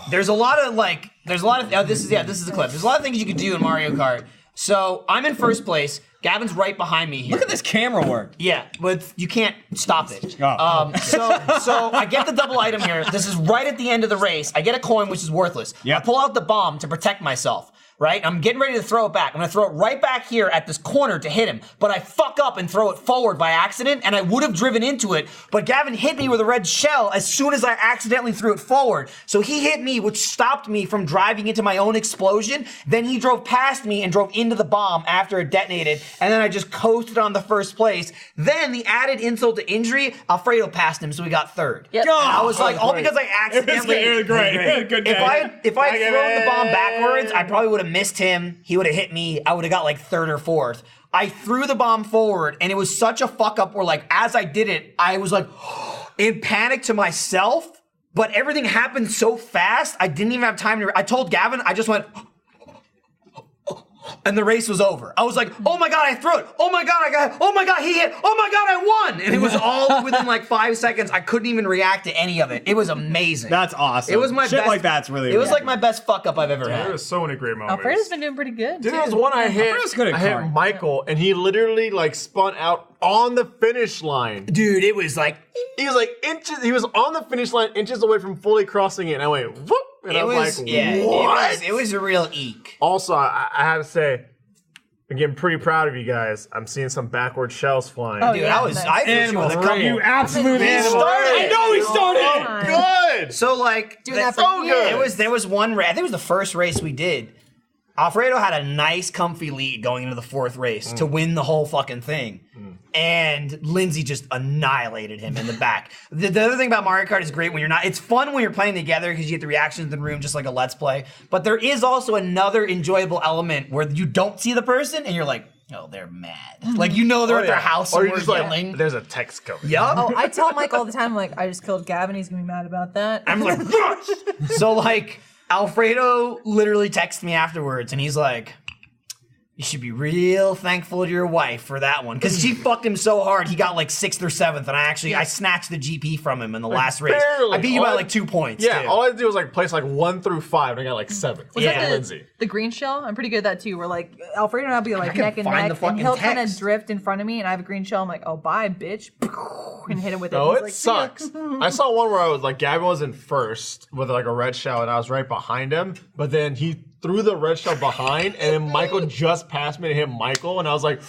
There's a lot of this is a clip. There's a lot of things you could do in Mario Kart. So I'm in first place. Gavin's right behind me here. Look at this camera work. Yeah, but you can't stop it. Oh. So I get the double item here. This is right at the end of the race. I get a coin, which is worthless. Yeah. I pull out the bomb to protect myself. Right? I'm getting ready to throw it back. I'm gonna throw it right back here at this corner to hit him. But I fuck up and throw it forward by accident, and I would have driven into it, but Gavin hit me with a red shell as soon as I accidentally threw it forward. So he hit me, which stopped me from driving into my own explosion. Then he drove past me and drove into the bomb after it detonated, and then I just coasted on the first place. Then the added insult to injury, Alfredo passed him, so we got third. Yep. And I was like, all great. because I accidentally. It was great. Good If day. I had Okay, thrown the bomb man. backwards, I probably would have missed him. He would have hit me. I would have got like third or fourth. I threw the bomb forward, and it was such a fuck up where, like, as I did it, I was like in panic to myself. But everything happened so fast, I didn't even have time to. I told Gavin, I just went. And the race was over. I was like, oh my God, I threw it. Oh my God, he hit. Oh my God, I won. And it was all within like 5 seconds. I couldn't even react to any of it. It was amazing. That's awesome. It was my Shit best. like that's really It was rad. like my best fuck up I've ever There had. was so many great moments. Alfredo's been doing pretty good. Dude, too. there was one I hit. Alfredo's good at I hit karting. Michael, and he literally like spun out on the finish line. Dude, it was like He was like inches. He was on the finish line, inches away from fully crossing it. And I went whoop, and it I was like, yeah. what? It was a real eek. Also, I have to say, I'm getting pretty proud of you guys. I'm seeing some backward shells flying. Oh, Dude, yeah, I was nice. I finished with a couple. You absolute He animal. started. I know he started. Time. Good. So like Doing that for so years. good. there was one race. I think it was the first race we did. Alfredo had a nice, comfy lead going into the fourth race to win the whole fucking thing. And Lindsay just annihilated him in the back. The other thing about Mario Kart is great when you're not. It's fun when you're playing together because you get the reactions in the room just like a Let's Play. But there is also another enjoyable element where you don't see the person and you're like, oh, they're mad. Like, you know they're at their house or and you're we're just like, yelling. there's a text coming. Yup. Oh, I tell Mike all the time, like, I just killed Gavin. He's gonna be mad about that. I'm like, so like, Alfredo literally texted me afterwards and he's like, You should be real thankful to your wife for that one, because she fucked him so hard he got like 6th or 7th, and I snatched the GP from him in the last race. barely. I beat you by All like 2 points. Yeah, too. all I had to do was like place like 1 through 5, and I got like 7. Was Yeah. that Lindsay. the green shell? I'm pretty good at that too. Where like Alfredo and I'll be like can neck and find the neck, fucking and he'll kind of text. drift in front of me, and I have a green shell. I'm like, oh, bye, bitch, and hit him with it. No, He's it like, "See ya." sucks. I saw one where I was like, Gavin was in first with like a red shell, and I was right behind him. But then he threw the red shell behind, and then Michael just passed me to hit Michael, and I was like,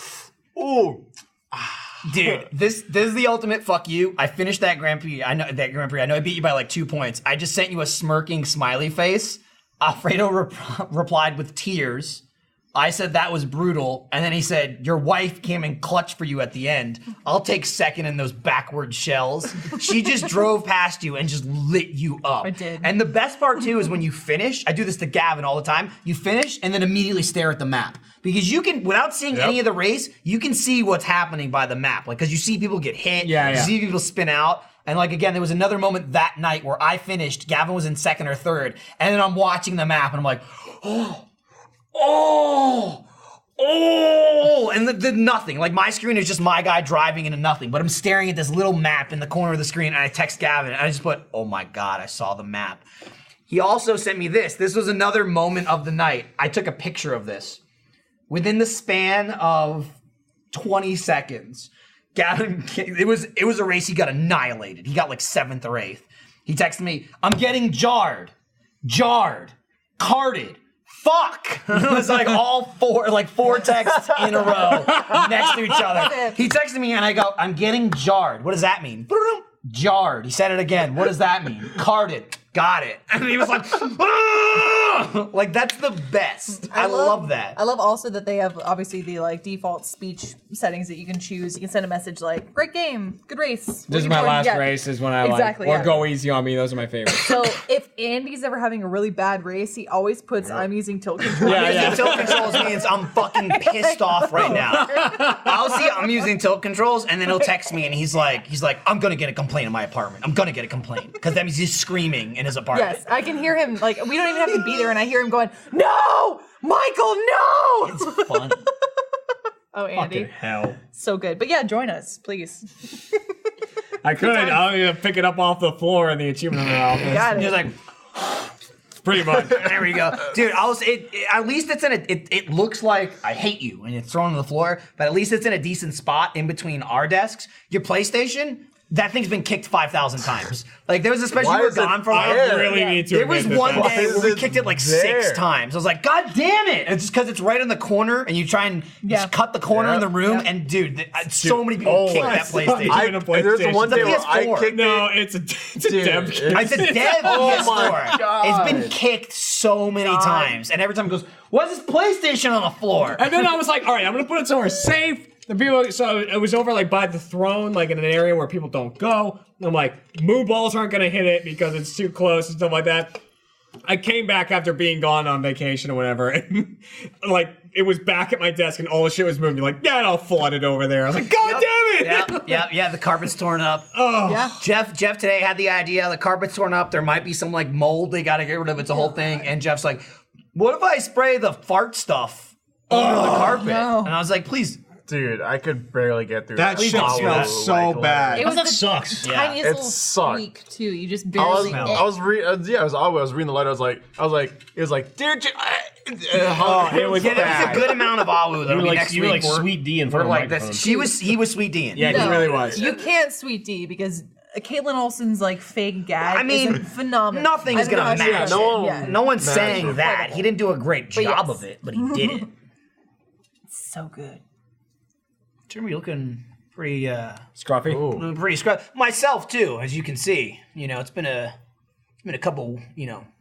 ooh. Dude, this is the ultimate fuck you. I finished that Grand Prix. I know I beat you by like 2 points. I just sent you a smirking smiley face. Alfredo replied with tears. I said that was brutal, and then he said, your wife came in clutch for you at the end. I'll take second in those backward shells. She just drove past you and just lit you up. I did. And the best part too is when you finish, I do this to Gavin all the time, you finish and then immediately stare at the map. Because you can, without seeing any of the race, you can see what's happening by the map. Like, because you see people get hit, Yeah, you yeah. see people spin out. And like, again, there was another moment that night where I finished, Gavin was in 2nd or 3rd, and then I'm watching the map and I'm like, oh, and the nothing. Like, my screen is just my guy driving into nothing, but I'm staring at this little map in the corner of the screen, and I text Gavin, and I just put, oh my God, I saw the map. He also sent me this. This was another moment of the night. I took a picture of this. Within the span of 20 seconds, Gavin, it was a race he got annihilated. He got like 7th or 8th. He texted me, I'm getting jarred, carded, fuck. It was like all 4 texts in a row next to each other. He texted me and I go, I'm getting jarred. What does that mean? Jarred. He said it again. What does that mean? Carded. Got it. And he was like, ah! Like, that's the best. I love that. I love also that they have obviously the like default speech settings that you can choose. You can send a message like, great game, good race. This is Looking my forward-" last Yeah. race. Is when I Exactly, like or yeah. go easy on me. Those are my favorites. So if Andy's ever having a really bad race, he always puts I'm using tilt control. Yeah, yeah. Using tilt controls means I'm fucking pissed off right now. I'll see I'm using tilt controls, and then he'll text me, and he's like, I'm gonna get a complaint in my apartment. I'm gonna get a complaint because that means he's screaming in his apartment. Yes, I can hear him. Like we don't even have to be there, and I hear him going, "No, Michael, no!" It's funny. Oh, Andy, Hell, so good. But yeah, join us, please. I could. I'll even pick it up off the floor in the achievement room. Got He's it. like, Pretty much. there we go, dude. At least it's in a. It looks like I hate you, and it's thrown on the floor. But at least it's in a decent spot in between our desks. Your PlayStation. That thing's been kicked 5,000 times. Like, there was especially Why we were is it gone for a while. there? I really need to. There was admit one that. day is where we it kicked it like there? 6 times. I was like, God damn it! It's just because it's right in the corner, and you try and just cut the corner in the room, Yeah. and dude, so many people kicked that PlayStation. I- Even a PlayStation. There's one The day where I PS4. kicked No, it. it's a Dude, dev. It's a dev Oh PS4. my God. It's been kicked so many times, and every time it goes, "What's this PlayStation on the floor?" And then I was like, all right, I'm gonna put it somewhere safe. The people, so it was over like by the throne, like in an area where people don't go. And I'm like, moo balls aren't gonna hit it because it's too close and stuff like that. I came back after being gone on vacation or whatever, and like it was back at my desk and all the shit was moving. Like, yeah, I'll flood it over there. I was like, God damn it! Yeah. The carpet's torn up. Oh, Yeah. Jeff today had the idea. The carpet's torn up. There might be some like mold they got to get rid of. It's a whole thing. And Jeff's like, "What if I spray the fart stuff under the carpet?" no. And I was like, "Please." Dude, I could barely get through That shit Please don't smells do so like, bad. It was That the sucks. tiniest It little sucked. squeak too. You just I was, barely. I was reading the letter. I was like, it was like, dude, it was Yeah, there was bad. a good amount of awu that'll be next You were week. like Sweet D in front We're of like the this. microphone. He was Sweet D. Yeah, he really was. You can't sweet D because Caitlin Olsen's like fake gag. I mean, is phenomenal. nothing's I don't know gonna how she match does it. No- Yeah. No one's Nah, saying it's that. He didn't do a great But job yes. of it, but he did it. So good. Jeremy looking pretty Scruffy. pretty scrub. Myself too, as you can see. You know, it's been a couple,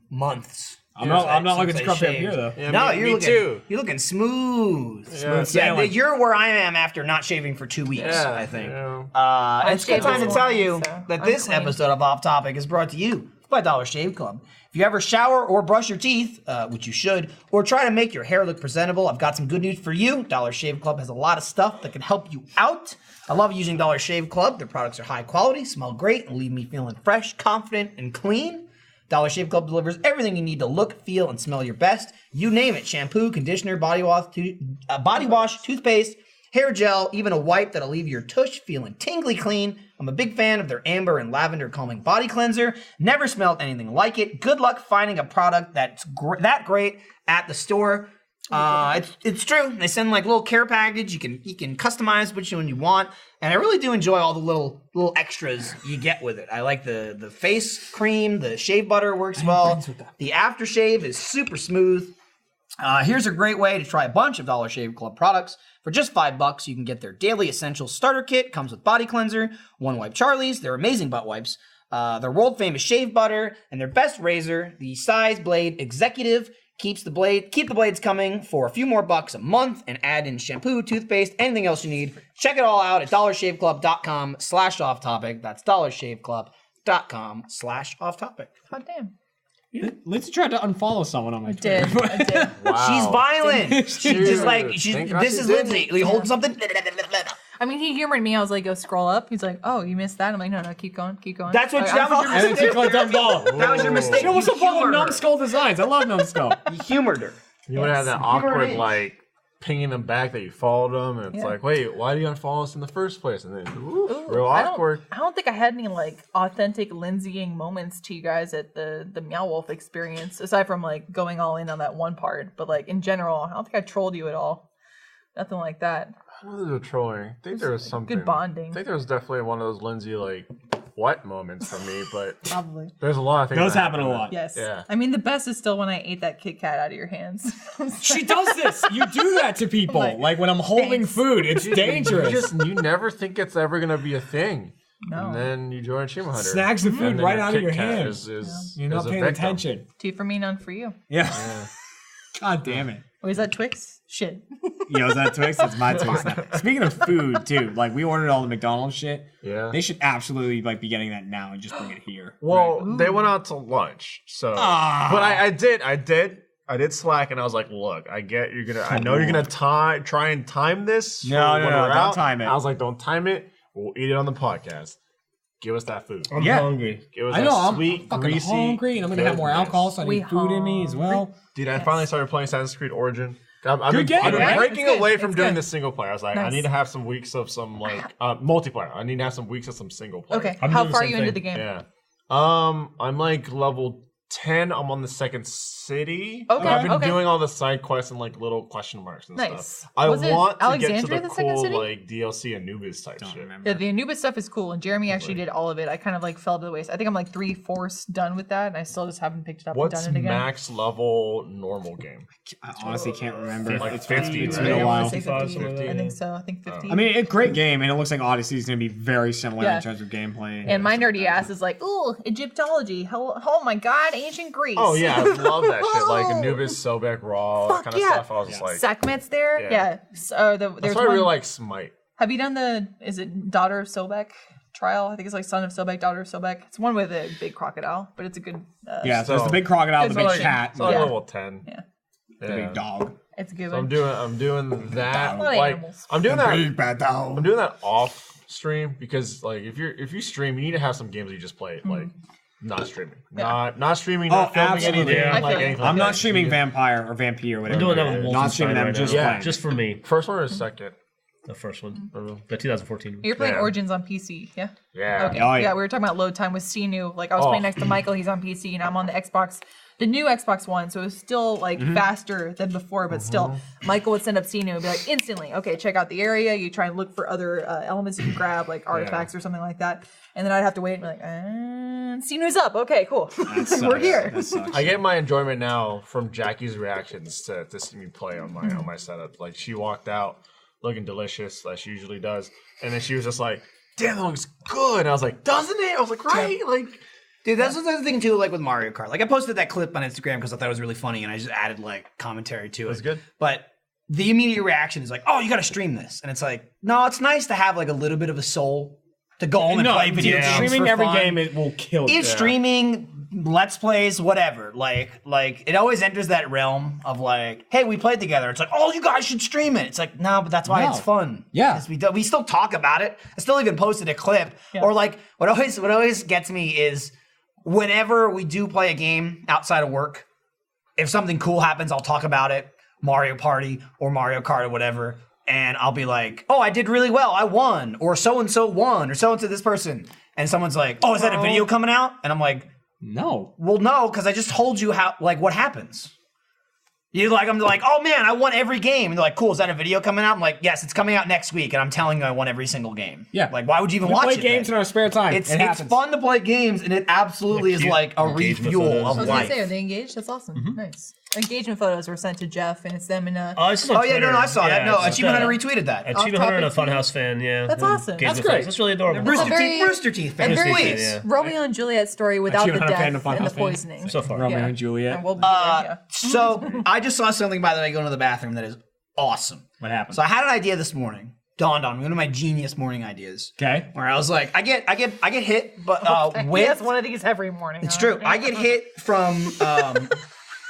months. I'm not looking since I scruffy up shaved. here though. Yeah, No, me you're looking too. You're looking smooth. Yeah, sailing. You're where I am after not shaving for 2 weeks. Yeah, I think. yeah. And it's a good shaved time to this tell morning, you so that I'm this clean. episode of Off Topic is brought to you by Dollar Shave Club. If you ever shower or brush your teeth, which you should, or try to make your hair look presentable, I've got some good news for you. Dollar Shave Club has a lot of stuff that can help you out. I love using Dollar Shave Club. Their products are high quality, smell great, and leave me feeling fresh, confident, and clean. Dollar Shave Club delivers everything you need to look, feel, and smell your best. You name it: shampoo, conditioner, body wash, toothpaste, hair gel, even a wipe that'll leave your tush feeling tingly clean. I'm a big fan of their amber and lavender calming body cleanser. Never smelled anything like it. Good luck finding a product that's that great at the store. It's true. They send like little care package. You can customize which one you want, and I really do enjoy all the little extras you get with it. I like the face cream. The shave butter works well. The aftershave is super smooth. Here's a great way to try a bunch of Dollar Shave Club products. For just $5, you can get their Daily Essentials Starter Kit. Comes with body cleanser, One Wipe Charlie's, their amazing butt wipes, their world famous shave butter, and their best razor, the Size Blade Executive. Keep the blades coming for a few more bucks a month, and add in shampoo, toothpaste, anything else you need. Check it all out at dollarshaveclub.com/offtopic. That's dollarshaveclub.com/offtopic. God damn. Lindsay tried to unfollow someone on my I Twitter. did. I did. Wow. She's violent. She's just like, Thank God this she is didn't. Lindsay. You hold something. I mean, he humored me. I was like, go scroll up. He's like, oh, you missed that. I'm like, no, keep going. That's what Like, that was your And then she mistake. clicked unfollow. That was your mistake. She almost You unfollowed humored her. Numbskull Designs. I love Numbskull. You humored her. You would have that Yes. awkward, You're like, pinging them back that you followed them, and it's Yeah. like, wait, why do you unfollow us in the first place? And then, Ooh, real I awkward. don't think I had any like authentic Lindsaying moments to you guys at the Meow Wolf experience, aside from like going all in on that one part. But like in general, I don't think I trolled you at all. Nothing like that. I don't know if they were trolling. I think there was something. Good bonding. I think there was definitely one of those Lindsay, like, what moments for me, but Probably. there's a lot of things. Those that happen a lot. Yes. Yeah. I mean, the best is still when I ate that Kit Kat out of your hands. She does this. You do that to people. Like when I'm holding Thanks. food, it's dangerous. You never think it's ever gonna be a thing. No. And then you join Achievement Hunter. Snags the And food then right out of your Kit Kat hand. Is You're not a paying victim. attention. 2 for me, none for you. Yeah. Yeah. God damn it. Oh, is that Twix? Shit. Yo, is that Twix? That's my Twix now. Speaking of food, too, like we ordered all the McDonald's shit. Yeah. They should absolutely like be getting that now and just bring it here. Well, they went out to lunch, so. Ah. But I did slack, and I was like, "Look, I get you're gonna. I know you're gonna try and time this. No, for no, when no, we're don't out." time it. I was like, "Don't time it. We'll eat it on the podcast. Give us that food. I'm Yeah. hungry. Give us I know, that I'm sweet, fucking greasy. hungry, and I'm gonna have more goodness. alcohol, so I We need food in me as well. Dude, I finally started playing Assassin's Creed Origin. I've Good been, game, I've been right? breaking It's good. away from It's doing good. the single player. I was like, I Nice. need to have some weeks of some like multiplayer. I need to have some weeks of some single player. Okay. I'm How doing the far are same you into thing. the game? Yeah. I'm like level 10. I'm on the second city. Okay, I've been okay. doing all the side quests and like little question marks and Nice. stuff. I Was it want to get to Alexandria, the the second cool city? like DLC Anubis type Don't shit. remember. Yeah, the Anubis stuff is cool, and Jeremy actually did all of it. I kind of like fell to the waist. I think I'm like 3/4 done with that, and I still just haven't picked it up What's and done it again. max level normal game? I honestly can't remember. Like It's 50, It's right? been I a want while. to say 55, 50. something like I that. think so. I think 50. I mean, a great game, and it looks like Odyssey is going to be very similar Yeah. in terms of gameplay. and my nerdy ass is like, ooh, Egyptology. Oh my god, ancient Greece. Oh yeah, I love that shit. Like Anubis, Sobek, Raw, that Fuck kind of yeah. stuff. I was just like, Sekhmet's there. Yeah. Yeah. So that's there's why I one. really like Smite. Have you done is it Daughter of Sobek trial? I think it's like Son of Sobek, Daughter of Sobek. It's one with a big crocodile, but it's a good. Yeah, So- there's the big crocodile, the It's big like- cat, It's like Yeah. level 10. Yeah. the big dog. It's a good So one. I'm doing that. A lot of Like animals. I'm doing that. Big bad dog. I'm doing that off stream because like if you stream, you need to have some games that you just play like not streaming, not streaming, not filming absolutely. anything, I like feel anything. I'm like not that. streaming Vampire or Vampire or I'm whatever. doing that with Not streaming Wolfenstein them, right just now. Yeah. playing. Just for me. First one or second? The first one. Mhm. The 2014 one. You're playing Yeah. Origins on PC, yeah? Yeah. Okay. Oh, yeah. yeah. We were talking about load time with Sinu. Like I was Oh. playing next to Michael, he's on PC, and I'm on the Xbox, the new Xbox One, so it was still like faster than before, but still, Michael would send up Sinu and be like, instantly, okay, check out the area. You try and look for other elements you can grab, like artifacts or something like that, and then I'd have to wait and be like, Sinu's up. Okay, cool. We're Sucks. here. That sucks. I get my enjoyment now from Jackie's reactions to see me play on my setup. Like she walked out looking delicious, like she usually does, and then she was just like, "Damn, that looks good." And I was like, "Doesn't it?" I was like, "Right." Like, Dude, that's the other thing too, like with Mario Kart. Like I posted that clip on Instagram because I thought it was really funny, and I just added like commentary to it. That's good. But the immediate reaction is like, "Oh, you got to stream this," and it's like, no, it's nice to have like a little bit of a soul to go home and play video games streaming for every fun. game it will kill you. It's streaming, let's plays, whatever. Like it always enters that realm of like, hey, we played together. It's like, oh, you guys should stream it. It's like, no, but that's why No. it's fun. Yeah. 'Cause we still talk about it. I still even posted a clip. Yeah. Or like, what always gets me is whenever we do play a game outside of work, if something cool happens, I'll talk about it, Mario Party or Mario Kart or whatever, and I'll be like, oh, I did really well, I won, or so-and-so won, or so-and-so this person. And someone's like, oh, is that a video coming out? And I'm like, No. well, no, because I just told you how, like, what happens. I'm like, oh man, I won every game. And they're like, cool, is that a video coming out? I'm like, yes, it's coming out next week, and I'm telling you I won every single game. Yeah. Like, why would you even We watch play it? games then? in our spare time. It's It happens. fun to play games, and it absolutely is Cute like a engagement refuel photos. of I was gonna life. say, are they engaged? That's awesome. Nice. Engagement photos were sent to Jeff, and it's them in a. Oh, it's just on Oh yeah, Twitter. no, I saw that. No, it's just, Achievement Hunter retweeted that. Achievement Hunter and a Off-topic Funhouse fan, yeah. That's awesome. Engagement That's great. photos. That's really adorable. Rooster It's a very- Teeth, Rooster Teeth, And fans, very please. yeah. Romeo and Juliet story without the Achievement Hunter death fan, and the Funhouse fan. poisoning. So far. Romeo Yeah. and Juliet. And we'll be there, yeah. So I just saw something, by the way, going to the bathroom that is awesome. What happened? So I had an idea this morning. Dawned on me, one of my genius morning ideas. Okay. Where I was like, I get hit, but He with has one of these every morning. it's huh? true. I get hit from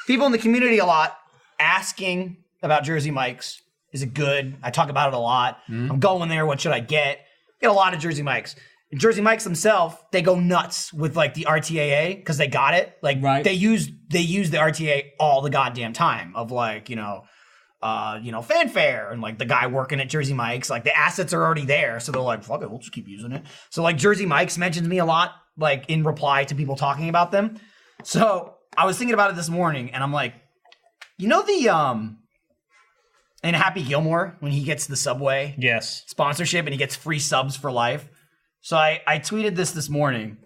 people in the community a lot asking about Jersey Mike's. Is it good? I talk about it a lot. I'm going there. What should I get? Get a lot of Jersey Mike's. And Jersey Mike's themselves, they go nuts with like the RTAA because they got it. Like Right. they use the RTAA all the goddamn time of like, fanfare and like the guy working at Jersey Mike's, like the assets are already there. So they're like, fuck it, we'll just keep using it. So like Jersey Mike's mentions me a lot, like in reply to people talking about them. So I was thinking about it this morning and I'm like, in Happy Gilmore, when he gets the Subway Yes. sponsorship and he gets free subs for life. So I tweeted this morning.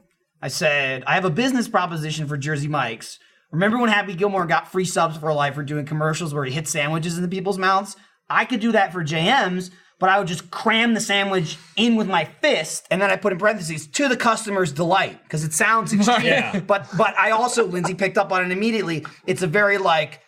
I said, I have a business proposition for Jersey Mike's. Remember when Happy Gilmore got free subs for life for doing commercials where he hit sandwiches into people's mouths? I could do that for JM's, but I would just cram the sandwich in with my fist, and then I put in parentheses, to the customer's delight, because it sounds extreme. Yeah. But I also, Lindsay picked up on it immediately. It's a very like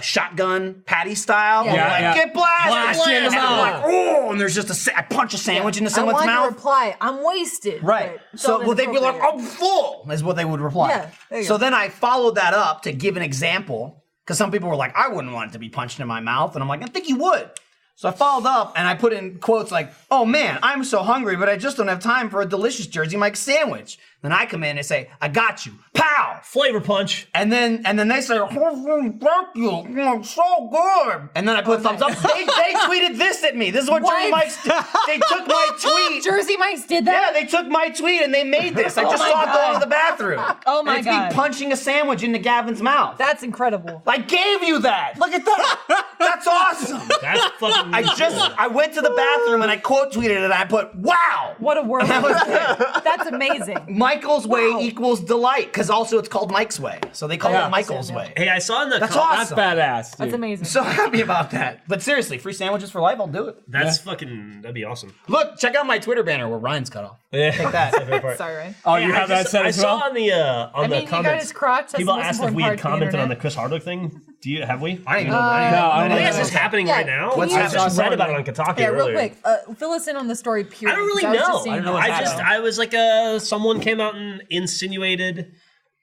shotgun patty style. Yeah. Where like, Yeah. get blasted! Blast you in the And they're mouth. like, oh, and there's just I punch a sandwich into I someone's want to mouth. reply, I'm wasted. Right. but it's So all well, they'd be like, inappropriate. I'm full, is what they would reply. Yeah, there you So go. then I followed that up to give an example, because some people were like, I wouldn't want it to be punched in my mouth. And I'm like, I think you would. So I followed up and I put in quotes like, oh man, I'm so hungry, but I just don't have time for a delicious Jersey Mike's sandwich. Then I come in and say, I got you. Pow! Flavor punch. And then they say, oh, thank you, so good. And then I put thumbs up. They tweeted this at me. This is what Jersey What? Mike's. They took my tweet. Jersey Mike's did Yeah, that? they took my tweet and they made this. I just my saw it go God. into the bathroom. Oh my and it's God. me punching a sandwich into Gavin's mouth. That's incredible. I gave you that. Look at that. That's awesome. That's fucking. I went to the bathroom and I quote tweeted it and I put, wow. What a word. That was it. That's amazing. Michael's way Wow. equals delight, because also it's called Mike's way. So they call Yeah. it Michael's Yeah. way. Hey, I saw in the. That's That's awesome. badass. Dude. That's amazing. So happy about that. But seriously, free sandwiches for life, I'll do it. That's fucking. That'd be awesome. Look, check out my Twitter banner where Ryan's cut off. Yeah. Take that. Sorry, Ryan. Oh, you have that set I as saw well? on the I mean, you got comments. his crotch. That's People the most asked if important we part had of the commented on the internet. Chris Hardwick thing. Have we? I didn't even know. No, I I don't think know. this is happening Yeah, right now. can you- I just I read saw about it it. on Kotaku Yeah, real earlier. quick. Fill us in on the story. Period. I don't really because was know. just seeing know it. what's happening. I was like, someone came out and insinuated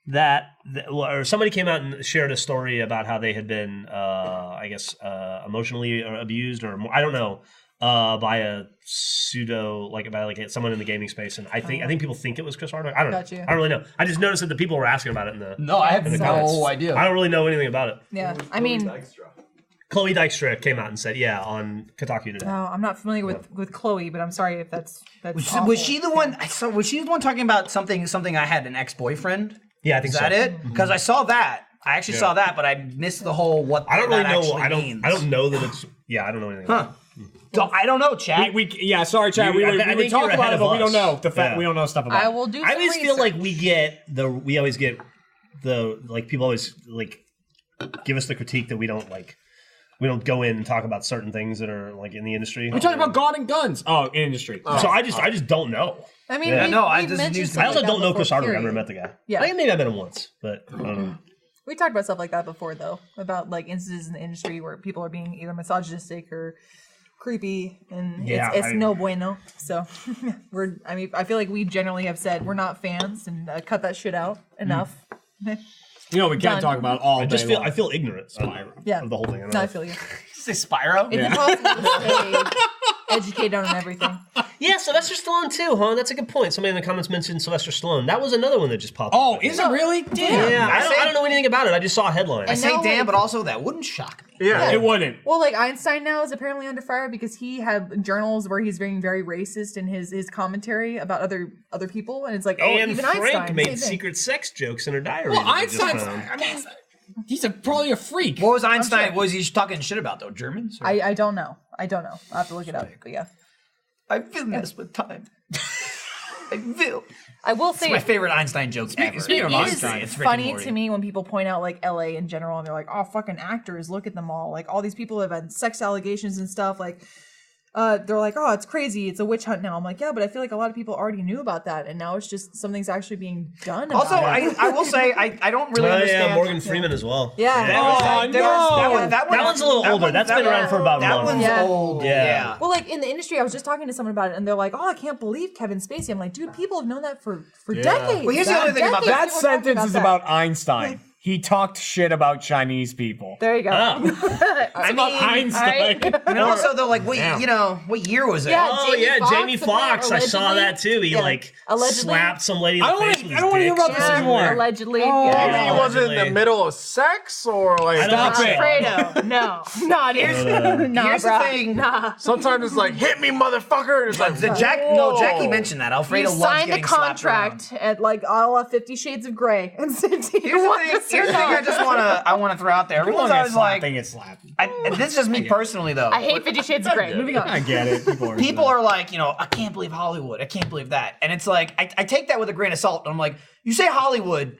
that, or somebody came out and shared a story about how they had been, emotionally abused, or I don't know, by a pseudo, by someone in the gaming space, and I think people think it was Chris Hardwick. I don't know. Gotcha. I don't really know. I just noticed that the people were asking about it in the No, I have in the no comments. idea. I don't really know anything about it. Yeah, I mean, Chloe Dykstra came out and said, "Yeah," on Kotaku today. no, I'm not familiar with Chloe, but I'm sorry if that's Was awful. she the one? Was she the one talking about something I had an ex-boyfriend? Yeah, I think Is that so. it? Because I saw that. I actually saw that, but I missed the whole what I don't really that know. actually means. I don't know that it's. Yeah, I don't know anything. About it. So, I don't know, Chad. Yeah, sorry, Chad. You- I We think would talk you're about ahead it, but of we don't us. know the fact. Yeah. We don't know stuff about I it. will do. I some always feel like research. we always get people always give us the critique that we don't go in and talk about certain things that are in the industry. We talked about God and guns. Oh, industry. So I just don't know. I mean, Yeah. we, No, we've this is mentioned news to stuff I also like don't that know Chris before, Hardwick. I've never period. met the guy. Yeah. I think maybe I met him once, but I don't know. We talked about stuff like that before, though, about instances in the industry where people are being either misogynistic or creepy, and Yeah, it's no bueno. So I feel like we generally have said we're not fans and cut that shit out enough. You know, we can't Done. talk about all I day just feel long. I feel ignorant Yeah. of the whole thing. I don't No, know. I feel you. Did you say Spyro? It's Yeah. impossible to say. educated on everything. Yeah, Sylvester Stallone too, huh? That's a good point. Somebody in the comments mentioned Sylvester Stallone. That was another one that just popped Oh, up. is it really? Damn. Yeah, I I don't know anything about it. I just saw a headline. I And say now, damn, like- but also that wouldn't shock me. Yeah. It wouldn't. Well, like Einstein now is apparently under fire because he had journals where he's being very racist in his commentary about other people, and it's like, oh, And even Frank Einstein made same thing. secret sex jokes in her diary. Well, that we just Einstein's. found. I mean, he's probably a freak. What was Einstein? sure. What was he talking shit about though? Germans? Or- I don't know. I will have to look it up. But yeah, I feel this with time. I feel. I will say It's my favorite Einstein jokes ever. Speaking of it is Einstein, it's Rick and funny Morty. to me when people point out like LA in general and they're like, oh, fucking actors, look at them all. Like all these people have had sex allegations and stuff. Like, they're like, oh, it's crazy. It's a witch hunt now. I'm like, yeah, but I feel like a lot of people already knew about that. And now it's just something's actually being done. About Also, it. I will say I don't really Oh, understand. yeah, Morgan Freeman as well. Yeah. There was Oh, that- there was- no. that That one's a little older. That's been around for about a That month. one's Yeah. old. Yeah. Yeah. Well, like in the industry, I was just talking to someone about it, and they're like, "Oh, I can't believe Kevin Spacey." I'm like, "Dude, people have known that for decades." Well, here's the other thing about Decades That people talking sentence is that. about Einstein. He talked shit about Chinese people. There you go. Oh. I mean, Einstein. and also though, like, what what year was it? Yeah. Oh Jamie yeah, Foxx, Jamie Foxx. I saw allegedly. that too. He Yeah. like Allegedly. slapped some lady in I the don't face wanna- with I his don't wanna hear dick. about this anymore. Allegedly. Oh. Yeah. Maybe he wasn't in the Allegedly. middle of sex or like. I don't Stop think it. so. Fredo. No, dude. Nah, Here's the bro. thing. Nah. Sometimes it's like, hit me, motherfucker. It's like, No, whoa. Jackie mentioned that. Alfredo You loves signed a getting slapped around. contract at like a la 50 Shades of Grey, and said, "Do Here's you the want thing. this or Here's the thing. I not?" just want to throw out there. Everyone's Everyone always gets like, slapping, it's slapping. and this is just me personally though. I hate 50 Shades of Grey. Moving I on. get it. People are like, I can't believe Hollywood. I can't believe that. And it's like, I take that with a grain of salt. And I'm like, you say Hollywood,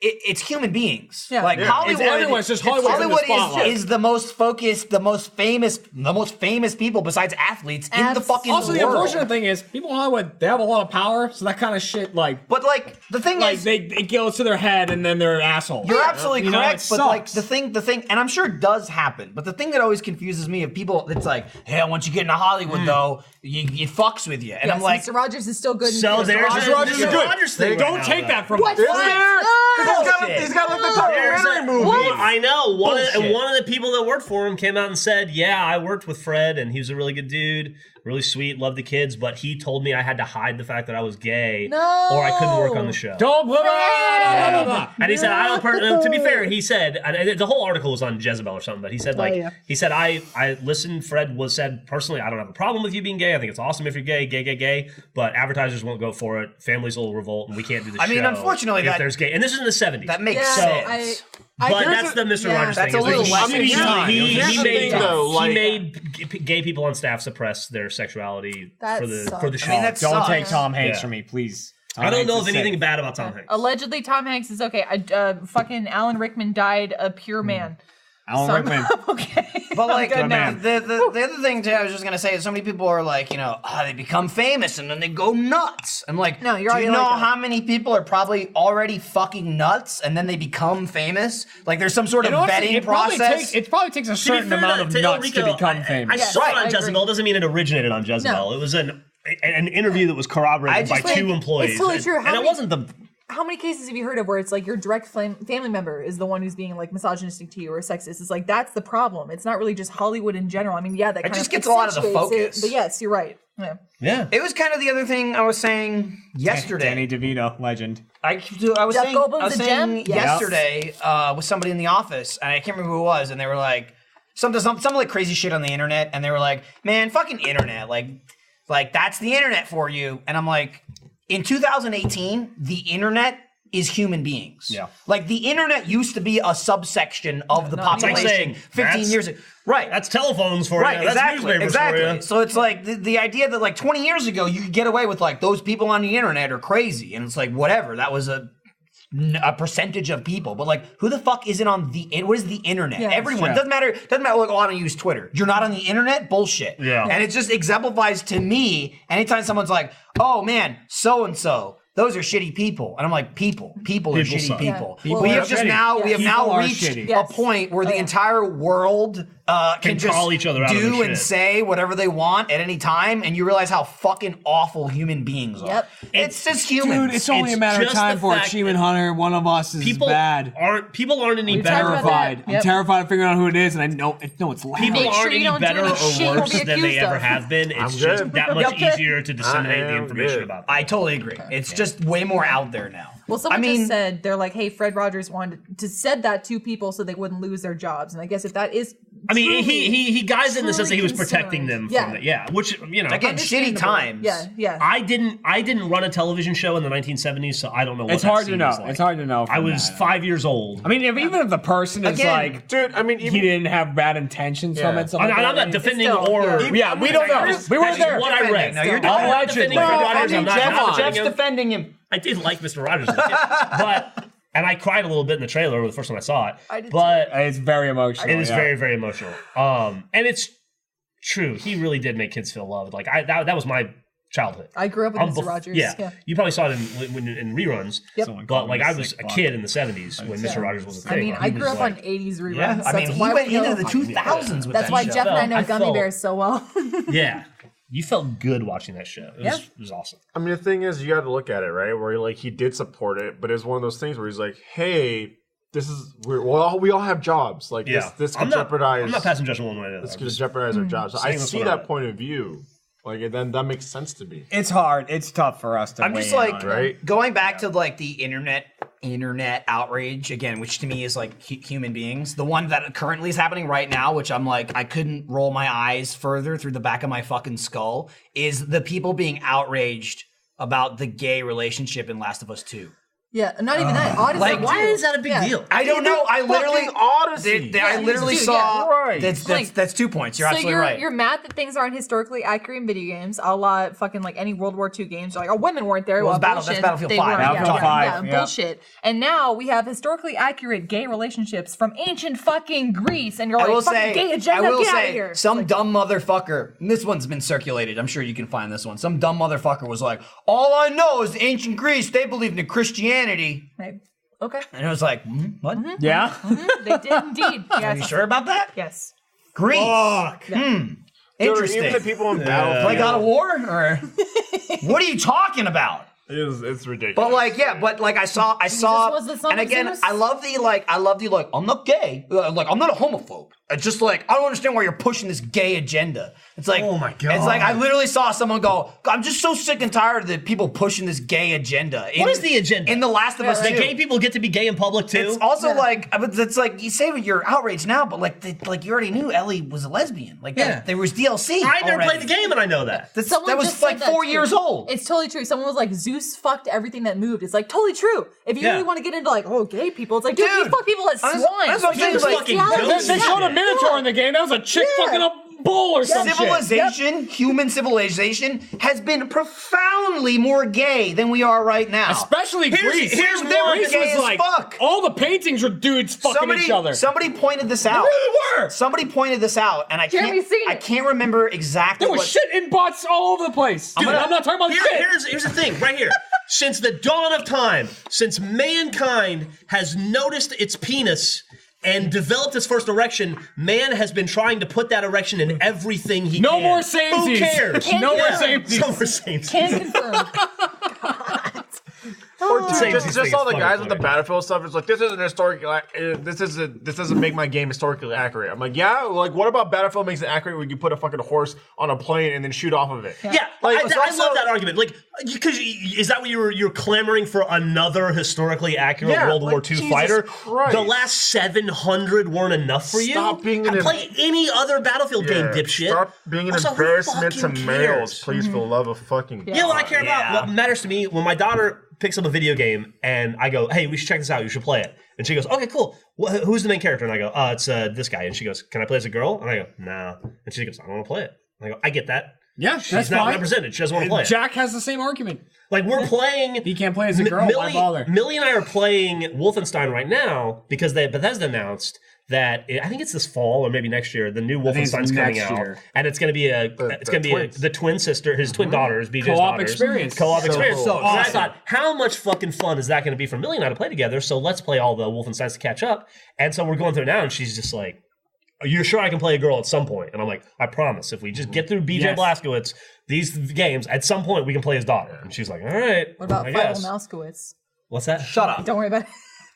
it's human beings. Yeah. Like Yeah. Hollywood, It's everyone. It's just Hollywood's in the spotlight. is the most focused, the most famous people besides athletes in the fucking Also, the world. unfortunate thing is, people in Hollywood, they have a lot of power, so that kind of shit, like But like the thing is, it goes to their head and then they're assholes. you're absolutely You know, correct, it but like sucks. the thing, and I'm sure it does happen. But the thing that always confuses me of people, it's like, hey, once you get into Hollywood, though, it fucks with you, and Yes, I'm like, Mr. Rogers is still good. So there's Mr. a Rogers is Mr. good. Rogers thing. Don't right take now, that from What? us. Is there? He's got like the documentary movie. Well, I know. Bullshit. One of the people that worked for him came out and said, yeah, I worked with Fred, and he was a really good dude, really sweet, loved the kids, but he told me I had to hide the fact that I was gay, No. or I couldn't work on the show. Don't blah, blah, blah, blah, blah. And he said, I don't. To be fair, he said, and the whole article was on Jezebel or something, but he said, like, yeah. he said, I listened. Fred said personally, I don't have a problem with you being gay. I think it's awesome if you're gay, but advertisers won't go for it. Families will revolt, and we can't do the show. I mean, unfortunately, if that- there's gay, and this is in the '70s. that makes Yeah, sense. But here's that's the Mr. yeah. Rogers That's thing. a little is less he, extreme. he Here's the made thing, though, like- he made gay people on staff suppress their sexuality That for the sucks. show. I mean, that Don't sucks. take Tom Hanks Yeah. from me, please. Tom I don't Hanks know is of anything sick. bad about Tom Hanks. Allegedly, Tom Hanks is okay. Fucking Alan Rickman died a pure man. Alan So- Rickman. Okay. But like good now. man. the other thing too, I was just gonna say is so many people are like, they become famous and then they go nuts. I'm like, No, you're do already you know like that. how many people are probably already fucking nuts and then they become famous? Like there's some sort of And honestly, vetting it probably process. takes a To be certain fair amount of to nuts Enrico, to become I famous. saw Right, it I on agree. Jezebel. Doesn't mean it originated on Jezebel. No. It was an interview that was corroborated I by just two think employees. it's totally true. And How it many- wasn't the. How many cases have you heard of where it's like your direct family member is the one who's being like misogynistic to you or sexist? It's like that's the problem. It's not really just Hollywood in general. I mean, yeah, that kind just of gets a lot of the accentuates it, focus. but yes, you're right. Yeah. Yeah. It was kind of the other thing I was saying yesterday. Danny DeVito, legend. I was Jeff saying, Goldblum's I was a saying gem? Yes. yesterday with somebody in the office, and I can't remember who it was, and they were like, some like crazy shit on the internet, and they were like, man, fucking internet, like that's the internet for you. And I'm like, in 2018, the internet is human beings. Yeah. Like the internet used to be a subsection of the no, it's like population saying, 15 that's- years ago. Right. That's telephones for Right, you. That's exactly, newspapers exactly. for you. So it's like the idea that like 20 years ago you could get away with like those people on the internet are crazy, and it's like whatever. That was a percentage of people, but like who the fuck isn't on the what is the internet? Yeah, Everyone sure. doesn't matter. Like, oh, I don't use Twitter. You're not on the internet. Bullshit. Yeah. And it just exemplifies to me anytime someone's like, oh man, so and so. Those are shitty people, and I'm like, people are People shitty suck. people. Yeah. We Well, have just shitty. now we have People now are reached shitty. a Yes. point where Oh, the yeah. entire world can just call each other out on do their and shit. say whatever they want at any time, and you realize how fucking awful human beings are. Yep. It's just humans. Dude, it's only a matter of just time the for fact Achievement Hunter. One of us is People bad. aren't any We better. talked about that. Terrified. I'm Yep. terrified of figuring out who it is, and I know it's loud. People Make sure aren't you any don't do better any or shit you'll worse be than they accused ever of. have been. It's I'm just good. that much Okay. easier to disseminate the am information good. about them. I totally agree. It's just way more out there now. Well, someone I mean, just said they're like, "Hey, Fred Rogers wanted to said that to people so they wouldn't lose their jobs." And I guess if that is, I mean, truly, he guys in the sense that he was truly protecting them concerned. from it. Yeah, which again, shitty understandable. times. Yeah. I didn't run a television show in the 1970s, so I don't know what It's that hard to scene know. was like. It's hard to know. I from was that. 5 years old. I mean, even if the person is Again, like, Dude, I mean, he even didn't have bad intentions from Yeah. it. stuff I'm like not that. defending Still, or Yeah, we don't know. We weren't That's there. what I read. No, you're I'm not defending allegedly. Fred Rogers. I'm not defending Jeff's him. defending him. I did like Mr. Rogers, as a kid, but and I cried a little bit in the trailer the first time I saw it. I did But It's very emotional. it is yeah. very, very emotional. And it's true. He really did make kids feel loved. Like that was my childhood. I grew up with Mr. Rogers. Yeah. You probably saw it in reruns. Yep. Someone But called like me I was sick a fuck. kid in the 70s when Mr. Rogers was a thing. I mean, He I grew was up like- on 80s reruns. Yeah, I mean, That's he why went we know- into the 2000s with That's that why show. Jeff and I know I Gummy felt- Bears so well. Yeah. You felt good watching that show. It was awesome. I mean, the thing is, you got to look at it, right? Where like he did support it, but it's one of those things where he's like, "Hey, this is we all have jobs. Like Yeah. this I'm could not, jeopardize. I'm not passing judgment one way or the other. This I'm could just- jeopardize our jobs." So I saying that's see what I that read. point of view. Like, and then that makes sense to me. It's hard. It's tough for us to. I'm weigh just in like on it. Right? going back to like the internet outrage again, which to me is like human beings. The one that currently is happening right now, which I'm like, I couldn't roll my eyes further through the back of my fucking skull, is the people being outraged about the gay relationship in Last of Us 2. Yeah, not even that. Odyssey. Like, Why too. is that a big Yeah. deal? I don't know. I literally Fucking Odyssey. I Yeah, literally you do, saw. yeah. Right. That's 2 points. You're So absolutely you're, right. you're mad that things aren't historically accurate in video games, a la fucking like any World War II games. You're like, oh, women weren't there. Well, Well, that's bullshit. Battlefield They 5. weren't. Battlefield yeah, 5, yeah, yeah. bullshit. And now we have historically accurate gay relationships from ancient fucking Greece, and you're I like, will fucking say, gay agenda, I will get out of say, here. some dumb motherfucker. And this one's been circulated. I'm sure you can find this one. Some dumb motherfucker was like, "All I know is ancient Greece. They believed in Christianity." Right. Okay. And it was like, what? Yeah. They did indeed. Are Yes. you sure about that? Yes. Greece. Dude, Interesting. even the people in Battlefield. Play God of War, or what are you talking about? It's ridiculous. But like, yeah, but like I saw, was the son and of again, Zeus? I love the like, I'm not gay, like I'm not a homophobe. It's just like I don't understand why you're pushing this gay agenda. It's like, Oh my God. It's like I literally saw someone go, I'm just so sick and tired of the people pushing this gay agenda. What is the agenda? in The Last of Us? That 2. gay people get to be gay in public too? It's also like, it's like you say you're outraged now, but like you already knew Ellie was a lesbian. Like Yeah. there was DLC. I never already. played the game and I know that. Someone That was just said like that 4 too. years old. It's totally true. Someone was like, Zeus fucked everything that moved. It's like totally true. If you Yeah. really want to get into like, oh, gay people, it's like, dude, you Dude, fuck people as that's- swine. that's what I'm saying, It's like, fucking bestiality. ghosts. They showed a minotaur in the game. That was a chick fucking a bull or some shit. Civilization, human civilization, has been profoundly more gay than we are right now. Especially Greece. here's more Greece gay was as like fuck. all the paintings were dudes fucking each other. Somebody pointed this out. really were. Somebody pointed this out, and I Jeremy's can't. seen I it. can't remember exactly. There was what, shit in bots all over the place. Dude, I'm not talking about shit. Here's the thing, right here. Since the dawn of time, since mankind has noticed its penis and developed its first erection, man has been trying to put that erection in everything he No can. more Who samesies. cares? No more Yeah. samesies. No more samesies. Can confirm. Or dude, Same just thing is all the funny, guys with the funny. Battlefield stuff. It's like this isn't historical. This doesn't make my game historically accurate. I'm like, yeah. Like, what about Battlefield makes it accurate when you put a fucking horse on a plane and then shoot off of it? Yeah, Like, I it's love also- that argument. Like, because is that what you're clamoring for another historically accurate Yeah, World War like, II Jesus fighter? Christ. The last 700 weren't enough for you. Stop being an Play any other Battlefield game, dipshit. Stop being an Also, who embarrassment to fucking males, cares? please, for the love of fucking. You know what I care Yeah. about? What matters to me when my daughter picks up a video game and I go, "Hey, we should check this out. You should play it." And she goes, "Okay, cool. Who's the main character?" And I go, "It's this guy." And she goes, "Can I play as a girl?" And I go, "No." And she goes, "I don't want to play it." And I go, "I get that. Yeah, She's that's not fine. represented. She doesn't want to play it." Jack has the same argument. Like we're playing. He can't play as a girl. Why bother? Millie and I are playing Wolfenstein right now because Bethesda announced that I think it's this fall or maybe next year. The new think it's Wolfenstein's coming next out, year. and it's going to be twins. the twin sister, his twin daughters, BJ's Co-op daughters. experience. Co-op So experience. cool. So So and I awesome. thought, how much fucking fun is that going to be for Millie and I to play together? So let's play all the Wolfensteins to catch up. And so we're going through it now, and she's just like, are you sure I can play a girl at some point? And I'm like, I promise. If we just get through BJ Yes. Blazkowicz, these games, at some point we can play his daughter. And she's like, all right. What about I Final guess. Mousekowitz? What's that? Shut up. Don't worry about it.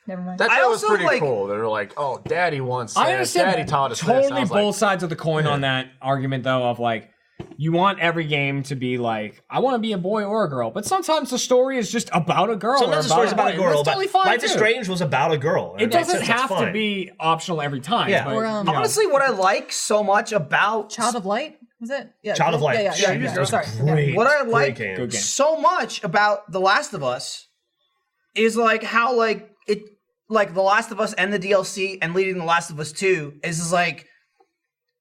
Never mind. That I show was also, pretty like- cool. They were like, "Oh, Daddy wants I this. Daddy understand taught us this." And I totally was both like, sides of the coin on that argument, though, of like, you want every game to be like, I want to be a boy or a girl, but sometimes the story is just about a girl. Sometimes or the story's about a boy. girl, That's but totally fine Life is too. Strange was about a girl. It And that's doesn't that's have to fine. be optional every time. Yeah. but, Or, you know. Honestly, what I like so much about Child of Light? Was it? Yeah. Child of Light. Yeah. She Yeah. was Sorry. great. what I Great like game. Good game. so much about The Last of Us is like how like it like The Last of Us and the DLC and leading The Last of Us 2 is like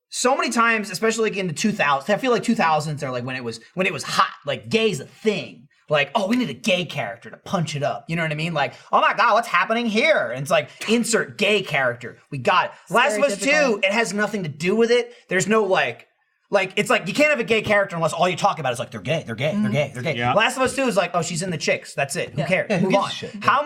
so many times, especially like in the 2000s. I feel like 2000s are like when it was hot, like gay's a thing. Like, oh, we need a gay character to punch it up. You know what I mean? Like, oh my God, what's happening here? And it's like, insert gay character. We got it. Last of Us 2, Stereotypical. it has nothing to do with it. There's no like, it's like you can't have a gay character unless all you talk about is like they're gay. Yeah. Last of Us 2 is like, oh, she's in the chicks. That's it. Who Yeah. cares? Yeah, who Move gives on. a shit? How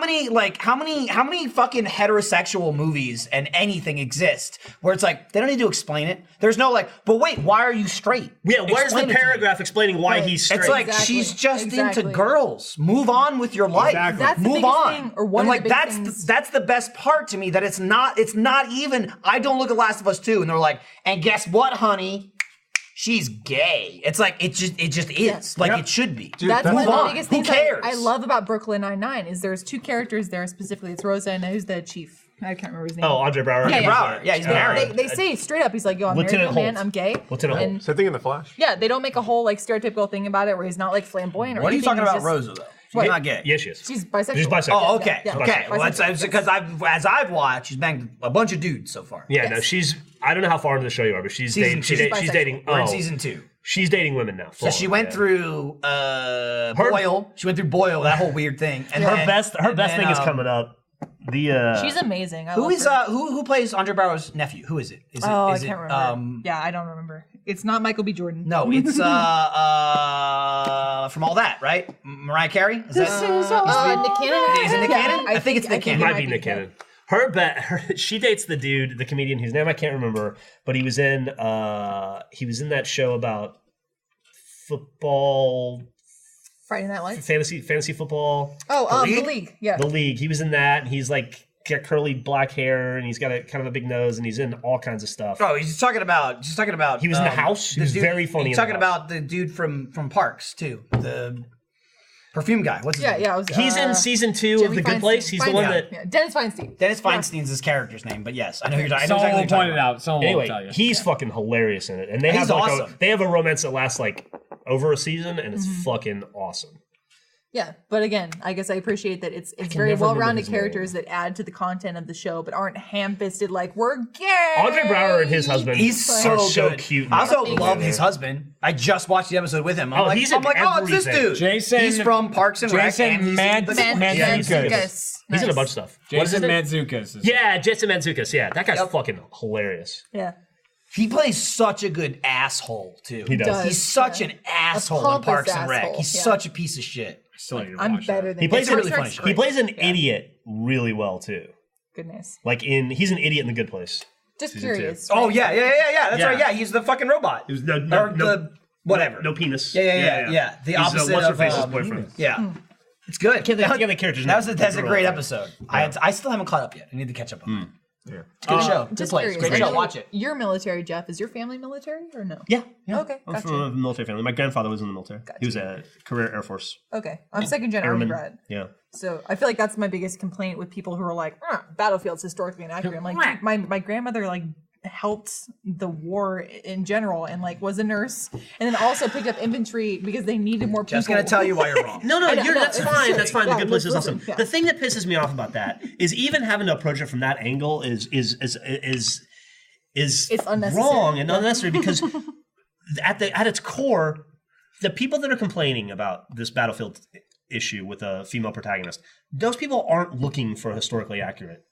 many fucking heterosexual movies and anything exist where it's like they don't need to explain it? There's no like, but wait, why are you straight? Yeah, where's Explain the it to me. paragraph explaining why he's straight? It's like Exactly. she's just Exactly. into girls. Move on with your life. Exactly. That's the Move biggest on. thing, or one and of like the big that's things. that's the best part to me. That it's not even. I don't look at Last of Us 2 and they're like, and guess what, honey? She's gay. It's like it just is like Yep. it should be. That's move one of the on. biggest Who things cares? I love about Brooklyn Nine-Nine is there's two characters there specifically. It's Rosa and who's the chief? I can't remember his name. Oh, Andre Braugher. Yeah, yeah. Brower. Yeah, he's married. They say straight up, he's like, yo, I'm married to Lieutenant a man, Holt. I'm gay. Lieutenant and Holt. same thing in the Flash. yeah, they don't make a whole like stereotypical thing about it where he's not like flamboyant or What are you anything. talking He's about, just- Rosa though? She's What? not gay. Yeah, she is. She's bisexual. She's bisexual. Oh, okay. Yeah, yeah. Okay. Well, Bisexual. that's because as I've watched, she's banged a bunch of dudes so far. Yeah, Yes. no, she's. I don't know how far into the show you are, but she's Season dating. two. She's She's dating. We're in Oh, season 2. she's dating women now. So she went through Boyle. She went through Boyle, that whole weird thing. And Her then- best and then, thing is coming up. The She's amazing. I Who love is her. who plays Andre Barrow's nephew? Who is it? Is it? Oh, I is can't it, remember. Yeah, I don't remember. It's not Michael B. Jordan. No, it's from All That, right? Mariah Carey. Is that? Nick Cannon. Is it Nick Yeah, Cannon? I think it's Nick Cannon. might be Nick Cannon. She dates the dude, the comedian whose name I can't remember, but he was in that show about football, Friday Night Lights. fantasy football, Oh, The The League? League. Yeah. The League. He was in that, and he's like got curly black hair, and he's got a kind of a big nose, and he's in all kinds of stuff. Oh, he's talking about. He was in The House? He the was very funny He's in talking The House. about the dude from Parks too. The perfume guy. What's his Yeah, name? yeah. I was, He's in season 2 of Jeremy The Good Feinstein. Place. He's the one Feinstein. that. Yeah, Dennis Feinstein. Dennis Feinstein's his character's name, but yes, I know who you're talking. I know Someone exactly will what you're point talking it about. out. Someone will Anyway, tell you. he's fucking hilarious in it, and they He's have like awesome. they have a romance that lasts like over a season, and it's Mm-hmm. fucking awesome. Yeah, but again, I guess I appreciate that it's can very never remember well-rounded his characters that add to the content of the show, but aren't ham-fisted like we're gay. Andre Braugher and his husband He's are so so good. cute. I also Thank love you. his husband. I just watched the episode with him. I'm Oh, like, he's in it's this everything. dude. Jason- He's from Parks and Rec. Jason and he's in the- Mantzoukas. He's in a bunch of stuff. What is Jason his name? Mantzoukas. is- Yeah, Jason Mantzoukas. Yeah, that guy's Yep. fucking hilarious. Yeah. He plays such a good asshole too. He does. He's such an asshole in pompous Parks and Rec. asshole, He's yeah. such a piece of shit. Still need to I'm watch that. better than He plays It's a really funny show. He plays an idiot really well too. Goodness. Like he's an idiot in The Good Place. Just Season 2. curious. Oh yeah. That's Yeah. right. Yeah, he's the fucking robot. It was no or the whatever. no penis. Yeah. The He's, opposite what's her of face's uh, boyfriend. Yeah, it's good. Can't think of the character's That's name. a great episode. I still haven't caught up yet. I need to catch up on it. Yeah. It's a good show. Good Just place. curious. Great show. Watch it. You're military, Jeff. Is your family military or no? Yeah. Okay, I'm gotcha. from a military family. My grandfather was in the military. He was a career Air Force Okay. I'm second gen Army airman. brat. Yeah. So I feel like that's my biggest complaint with people who are like, battlefield's historically inaccurate. I'm like, dude, my grandmother like helped the war in general and like was a nurse and then also picked up infantry because they needed more people. Just gonna tell you why you're wrong. No, know, that's it's fine. silly. That's fine. Yeah, The Good Place is listen, awesome. yeah. The thing that pisses me off about that is even having to approach it from that angle is It's unnecessary. wrong and unnecessary because at its core, the people that are complaining about this Battlefield issue with a female protagonist, those people aren't looking for a historically accurate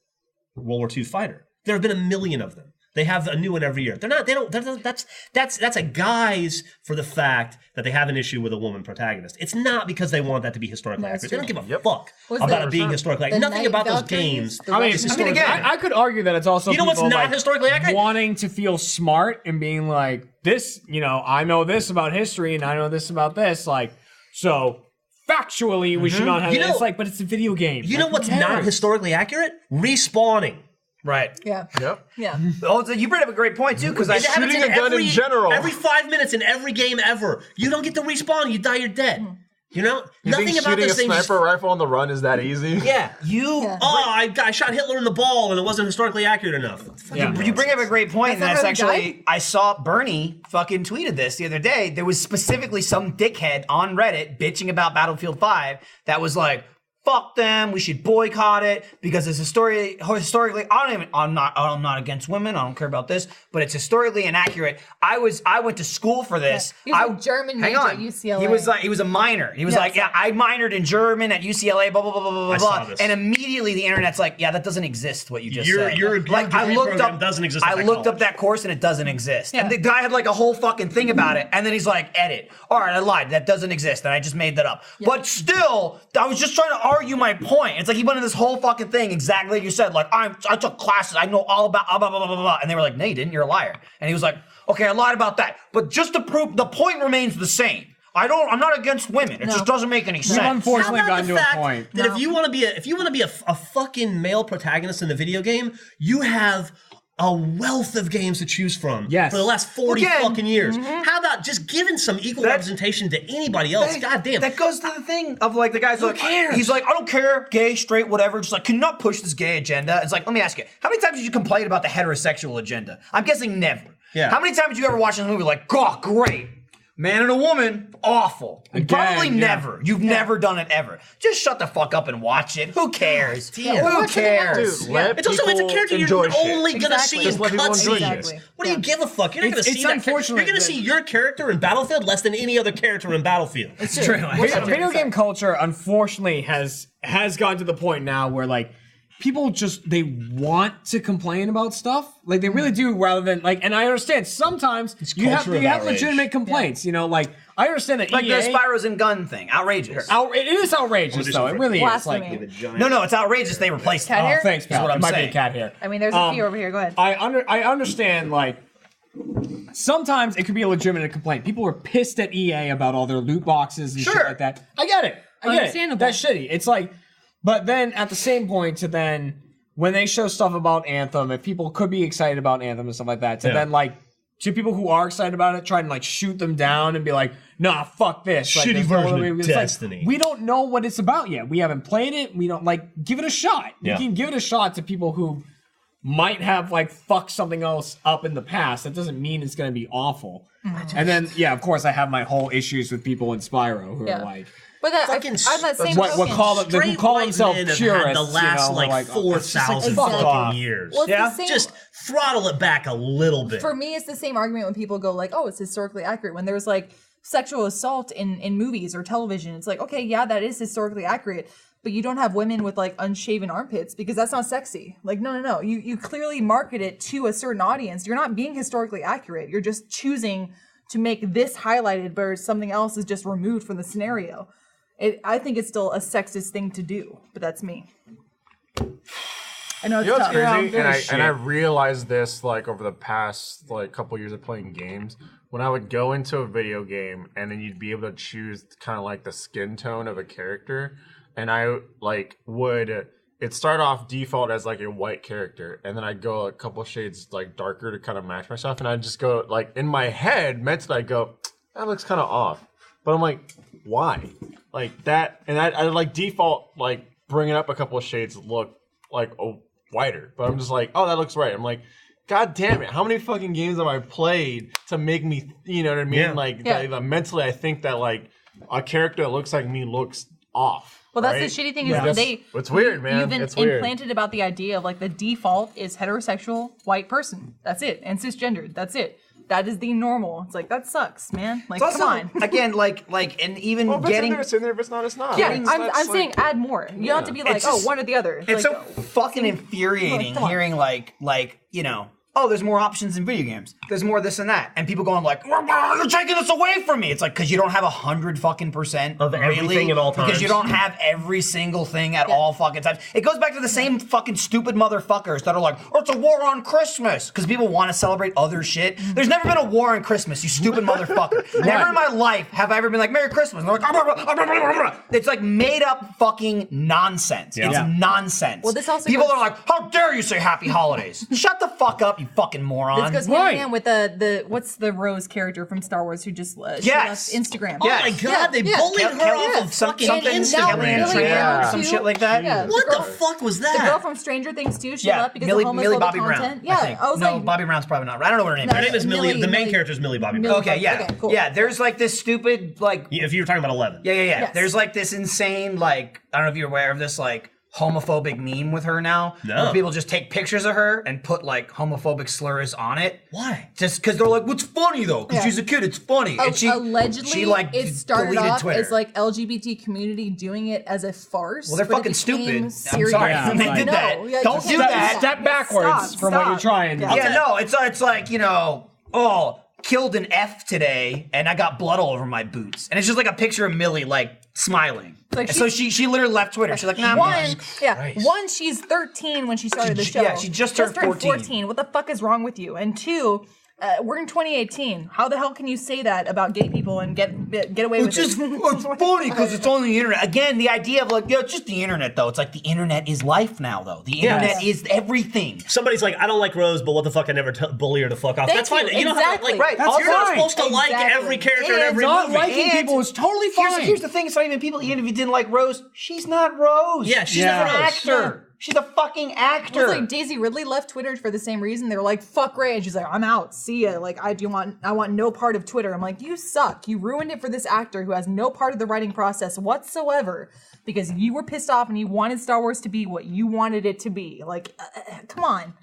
World War II fighter. There have been a million of them. They have a new one every year. That's a guise for the fact that they have an issue with a woman protagonist. It's not because they want that to be historically That's accurate. They don't true. give a fuck Was about the- it being historically the accurate. Nothing Night about those Valkyries, games. the I mean, Russian- again, I could argue that it's also You know what's people, not like, historically accurate? wanting to feel smart and being like, this, I know this about history and I know this about this, like, so factually we should not have You know- it's like, but it's a video game. You know Like, what's who not cares? historically accurate? Respawning. Right. Yeah. Yep. Yeah. Oh, so you bring up a great point too, because I It happens Shooting a gun in general. Every 5 minutes in every game ever. You don't get to respawn. You die. You're dead. You know. You Nothing think about shooting a those things. sniper rifle on the run is that easy? Yeah. You. Yeah. Oh, I shot Hitler in the ball and it wasn't historically accurate enough. Yeah. You bring up a great point, and That's that's not how he actually I saw Bernie fucking tweeted this the other day. There was specifically some dickhead on Reddit bitching about Battlefield 5 that was like, fuck them, we should boycott it because it's historically I'm not against women, I don't care about this, but it's historically inaccurate. I went to school for this. He was a German hang major on. at UCLA. He was a minor. He was Yeah, like, yeah, I minored in German at UCLA, blah blah blah blah blah I saw blah. this. And immediately the internet's like, yeah, that doesn't exist. What you just Your- said. your like I degree looked program up doesn't exist I at that looked up college. that course and it doesn't exist. Yeah. And the guy had like a whole fucking thing about it. And then he's like, edit. All right, I lied. That doesn't exist. And I just made that up. But still, I was just trying to argue my point. It's like he went into this whole fucking thing exactly like you said. Like I took classes. I know all about blah blah blah blah blah. And they were like, no, you didn't. You're a liar. And he was like, okay, I lied about that. But just to prove the point remains the same. I'm not against women. It just doesn't make any sense. unfortunately How about gotten the to a fact point. that if you want to be a fucking male protagonist in the video game, you have a wealth of games to choose from Yes. for the last 40 Again, fucking years. How about just giving some equal representation to anybody else? God damn. That goes to the thing of like the guy's like, cares? he's like, I don't care, gay, straight, whatever. Just like, can you not push this gay agenda? It's like, let me ask you, how many times did you complain about the heterosexual agenda? I'm guessing never. Yeah. How many times did you ever watch this movie like, oh, great. Man and a woman, awful. Again, Probably yeah. never. You've never done it ever. Just shut the fuck up and watch it. Who cares? Damn. Who Watch something cares? else. Dude, let It's also it's a people character enjoy you're shit. only gonna Exactly. see Just in let people enjoy cutscenes. Exactly. What do you give a fuck? You're not gonna It's see that. unfortunate You're gonna that- see your character in Battlefield less than any other character in Battlefield. It's true. Video game culture, unfortunately, has gotten to the point now where like people just they want to complain about stuff, like they really do, rather than like. And I understand sometimes you have culture of outrage. legitimate complaints. You know, like I understand that Like EA, the Spyros and gun thing. Outrageous. it is outrageous though. It really is. Blasphemy. Like, No, it's outrageous they replaced Cat it. hair? thanks, pal. what I'm it might saying. be a cat hair. I mean, there's a few over here. Go ahead. I understand like sometimes it could be a legitimate complaint. People were pissed at EA about all their loot boxes and shit Sure. like that. I get it. I get it. Understandable. That's shitty. It's like, but then at the same point, to then when they show stuff about Anthem, if people could be excited about Anthem and stuff like that, to Yeah. then like to people who are excited about it, try and like shoot them down and be like, nah, fuck this. Like, Shitty there's no version other way- of it's like, Destiny. we don't know what it's about yet. We haven't played it. We don't like give it a shot. Yeah. You can give it a shot to people who might have like fucked something else up in the past. That doesn't mean it's going to be awful. And then, yeah, of course, I have my whole issues with people in Spyro who Yeah. are like, But that, Fucking on that same what token, call it, who Straight call white themselves men have purists. had the last you know, like like, 4,000 fuck fucking off. years. well, it's Yeah. the same, Just throttle it back a little bit. for me, it's the same argument when people go like, "Oh, it's historically accurate." When there's like sexual assault in movies or television, it's like, okay, yeah, that is historically accurate, but you don't have women with like unshaven armpits because that's not sexy. Like, no. You clearly market it to a certain audience. You're not being historically accurate. You're just choosing to make this highlighted, whereas something else is just removed from the scenario. I think it's still a sexist thing to do, but that's me. I know it's You know what's tough. crazy? Yeah, And I realized this like over the past like couple years of playing games. When I would go into a video game and then you'd be able to choose kind of like the skin tone of a character, and I like would it start off default as like a white character, and then I'd go a couple shades like darker to kind of match myself, and I'd just go like in my head mentally I'd go, that looks kind of off, but I'm like, why? Like that, and I like default like bringing up a couple of shades look like whiter, but I'm just like, oh, that looks right. I'm like, god damn it, how many fucking games have I played to make me, you know what I mean? Yeah. Like Yeah. mentally I think that like a character that looks like me looks off. Well, that's right? the shitty thing Yeah. is they. It's weird, man. You've It's weird. implanted about the idea of like the default is heterosexual white person. That's it, and cisgendered. That's it. That is the normal. It's like that sucks, man. Like, It's come also, on. again, and even Well, if it's in getting. there, it's in there. If it's not, it's not. Yeah, Like, I'm that's, saying like- add more. You don't have to be like, It's just- one or the other. It's like, so fucking infuriating come on. hearing like you know oh, there's more options in video games. There's more this and that. And people going like, you're taking this away from me. It's like, because you don't have 100% Of everything at all times. Because you don't have every single thing at all fucking times. It goes back to the same fucking stupid motherfuckers that are like, oh, it's a war on Christmas. Because people want to celebrate other shit. There's never been a war on Christmas, you stupid motherfucker. Never in my life have I ever been like, Merry Christmas. And they're like, it's like made up fucking nonsense. Yeah. It's nonsense. Well, this also people goes- are like, how dare you say happy holidays? Shut the fuck up, you fucking moron. This goes hand in hand with the what's the Rose character from Star Wars who just she left Instagram. Oh my god, they bullied her off of fucking Instagram. Some shit like that. Yeah. What the fuck was that? The girl from Stranger Things too. She Yeah, left because Millie of homophobic Bobby content. Brown. Yeah, I think. was No, like, Bobby Brown's probably not right. I don't know what her name Her is. name is Millie. The main Millie- character is Millie Bobby. Millie- Okay, yeah. Okay, cool. Yeah, there's like this stupid, like, If you were talking about 11. yeah. Yes. There's like this insane, like, I don't know if you're aware of this, like, homophobic meme with her now. No. Where people just take pictures of her and put like homophobic slurs on it. Why? Just because they're like, what's funny though? Because Yeah. she's a kid, it's funny. And allegedly, she like it started deleted off Twitter. as like LGBT community doing it as a farce. Well, they're but it fucking became stupid. serious. I'm sorry Yeah, when they right. did that. No, yeah, Don't just do stop, that. Step backwards from what you're trying. Yeah. Yeah, no, it's like, you know, oh, killed an F today and I got blood all over my boots. And it's just like a picture of Millie like smiling. Like And so she literally left Twitter. She's like, nah, One, she's 13 when she started the show. yeah, she just turned 14. What the fuck is wrong with you? And two, we're in 2018. How the hell can you say that about gay people and get away with It's just it? it's funny because it's on the internet. Again, the idea of like, it's just the internet though. It's like the internet is life now though. The internet is everything. Somebody's like, I don't like Rose, but what the fuck? I never bully her to fuck off. Thank That's fine. you. You don't have to, Exactly. like, Right. That's you're not fine. supposed to like Exactly. every character in And every Not movie. liking And people is totally fine. Here's the thing, it's not even people, even if you didn't like Rose, she's not Rose. Yeah, she's Yeah. not Rose. actor. She's a fucking actor. It was like Daisy Ridley left Twitter for the same reason. They were like, "Fuck Ray," and she's like, "I'm out. See ya." Like, I want no part of Twitter. I'm like, you suck. You ruined it for this actor who has no part of the writing process whatsoever because you were pissed off and you wanted Star Wars to be what you wanted it to be. Like, come on.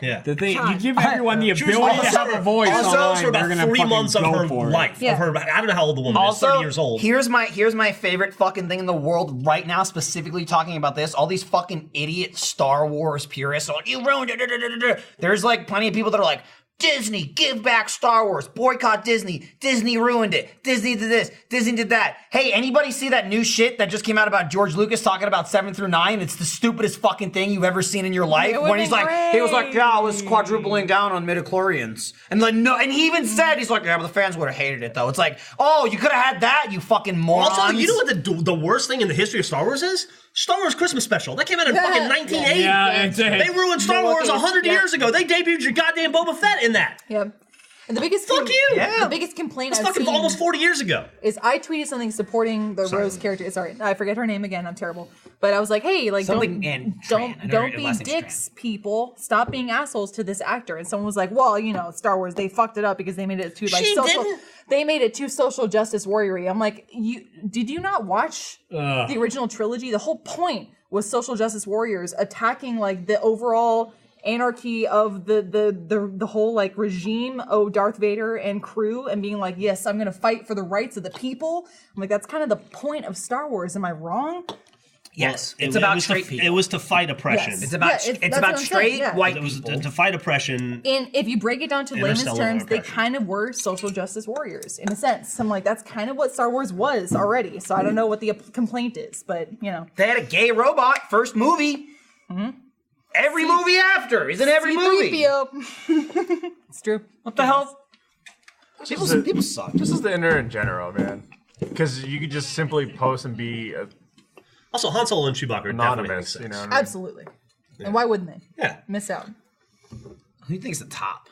Yeah. The thing, God. you give everyone the She was ability to also- have a voice also online, for they're about gonna 3 fucking months of go her for it. life. Yeah. Of her, I don't know how old the woman is. Also, 30 years old. Here's my favorite fucking thing in the world right now, specifically talking about this. All these fucking idiot Star Wars purists are like, you ruined it. Da, da, da, da, da. There's like plenty of people that are like, Disney, give back Star Wars, boycott Disney, Disney ruined it, Disney did this, Disney did that. Hey, anybody see that new shit that just came out about George Lucas talking about 7 through 9? It's the stupidest fucking thing you've ever seen in your life. It would've When he's been like, he was like, great. yeah, I was quadrupling down on midichlorians. And like, no, and he even said, he's like, yeah, but the fans would have hated it though. It's like, oh, you could have had that, you fucking morons. Also, you know what the worst thing in the history of Star Wars is? Star Wars Christmas Special. That came out in Yeah. fucking 1980. Yeah, it's They ruined Star Wars 100 years ago. They debuted your goddamn Boba Fett in that. Yep. And the biggest Fuck you. Yeah. The biggest complaint It's I've fucking seen almost 40 years ago. is I tweeted something supporting the Rose character. Sorry, I forget her name again. I'm terrible. But I was like, hey, like Something and Tran. I know don't her be last name's dicks, people. Stop being assholes to this actor. And someone was like, well, you know, Star Wars, they fucked it up because they made it too like She social. didn't. They made it too social justice warrior-y. I'm like, did you not watch the original trilogy? The whole point was social justice warriors attacking like the overall anarchy of the whole like regime of Darth Vader and crew and being like, yes, I'm gonna fight for the rights of the people. I'm like, that's kind of the point of Star Wars. Am I wrong? Yes, Well, it's it about was straight to, people. It was to fight oppression. Yes. It's about Yeah, it's that's what about I'm saying, straight yeah. white It was people. to fight oppression. And if you break it down to layman's Interstellar terms, they oppression. kind of were social justice warriors in a sense. I'm like, that's kind of what Star Wars was already. So I don't know what the complaint is, but you know. They had a gay robot first movie. Every movie after is in every movie. C-3PO. It's true. What the hell? People suck. This is the internet in general, man. Because you could just simply post and be Also, Han Solo and Chewbacca are definitely anonymous, you know. What I mean? Absolutely. And why wouldn't they? Yeah. Miss out. Who do you think's the top?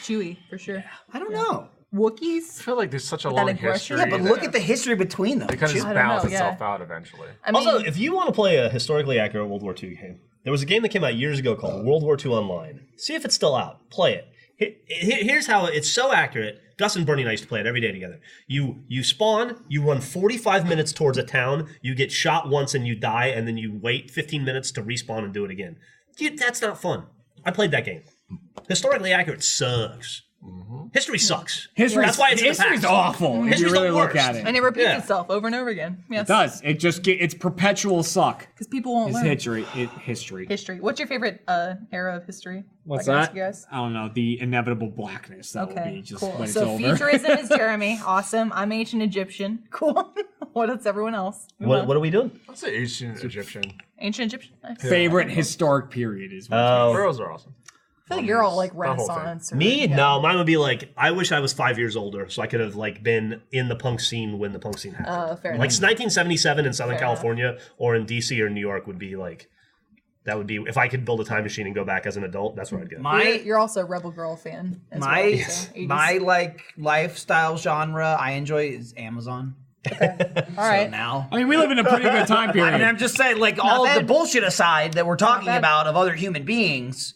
Chewie, for sure. I don't know. Wookiees? I feel like there's such a That long aggression? history. Yeah, but that look at the history between them. it kind of just I don't know, balances yeah. itself out eventually. I mean, Also, if you want to play a historically accurate World War II game, there was a game that came out years ago called World War II Online. See if it's still out. Play it. Here's how it's so accurate. Gus and Bernie and I used to play it every day together. You spawn, you run 45 minutes towards a town, you get shot once and you die, and then you wait 15 minutes to respawn and do it again. Dude, that's not fun. I played that game. Historically accurate sucks. History sucks. History's, That's why it's in the history's past. awful. If you History's the really look worst. at it. And it repeats Yeah. itself over and over again. Yes. It does. It just it's perpetual suck. Because people won't It's learn. history. History. What's your favorite era of history? What's I can ask that? you guys? I don't know. The inevitable blackness that will Okay, be just cool. when it's So over. futurism is Jeremy. Awesome. I'm ancient Egyptian. Cool. What is everyone else? Move on. What are we doing? I'd say ancient Egyptian. Ancient Egyptian? Nice. Favorite historic period is. Pharaohs are awesome. I feel like you're all like whole thing. Renaissance. Or, Me? yeah. No, mine would be like, I wish I was 5 years older so I could have like been in the punk scene when the punk scene happened. Fair Like enough. 1977 in Southern Fair enough. California or in DC or New York would be like, that would be, if I could build a time machine and go back as an adult, that's where I'd go. You're also a Rebel Girl fan. As well, My so 80s. my like lifestyle genre I enjoy is Amazon. All right. So now. I mean, we live in a pretty good time period. And I'm just saying, like, all of the bad. bullshit aside that we're talking bad. about of other human beings,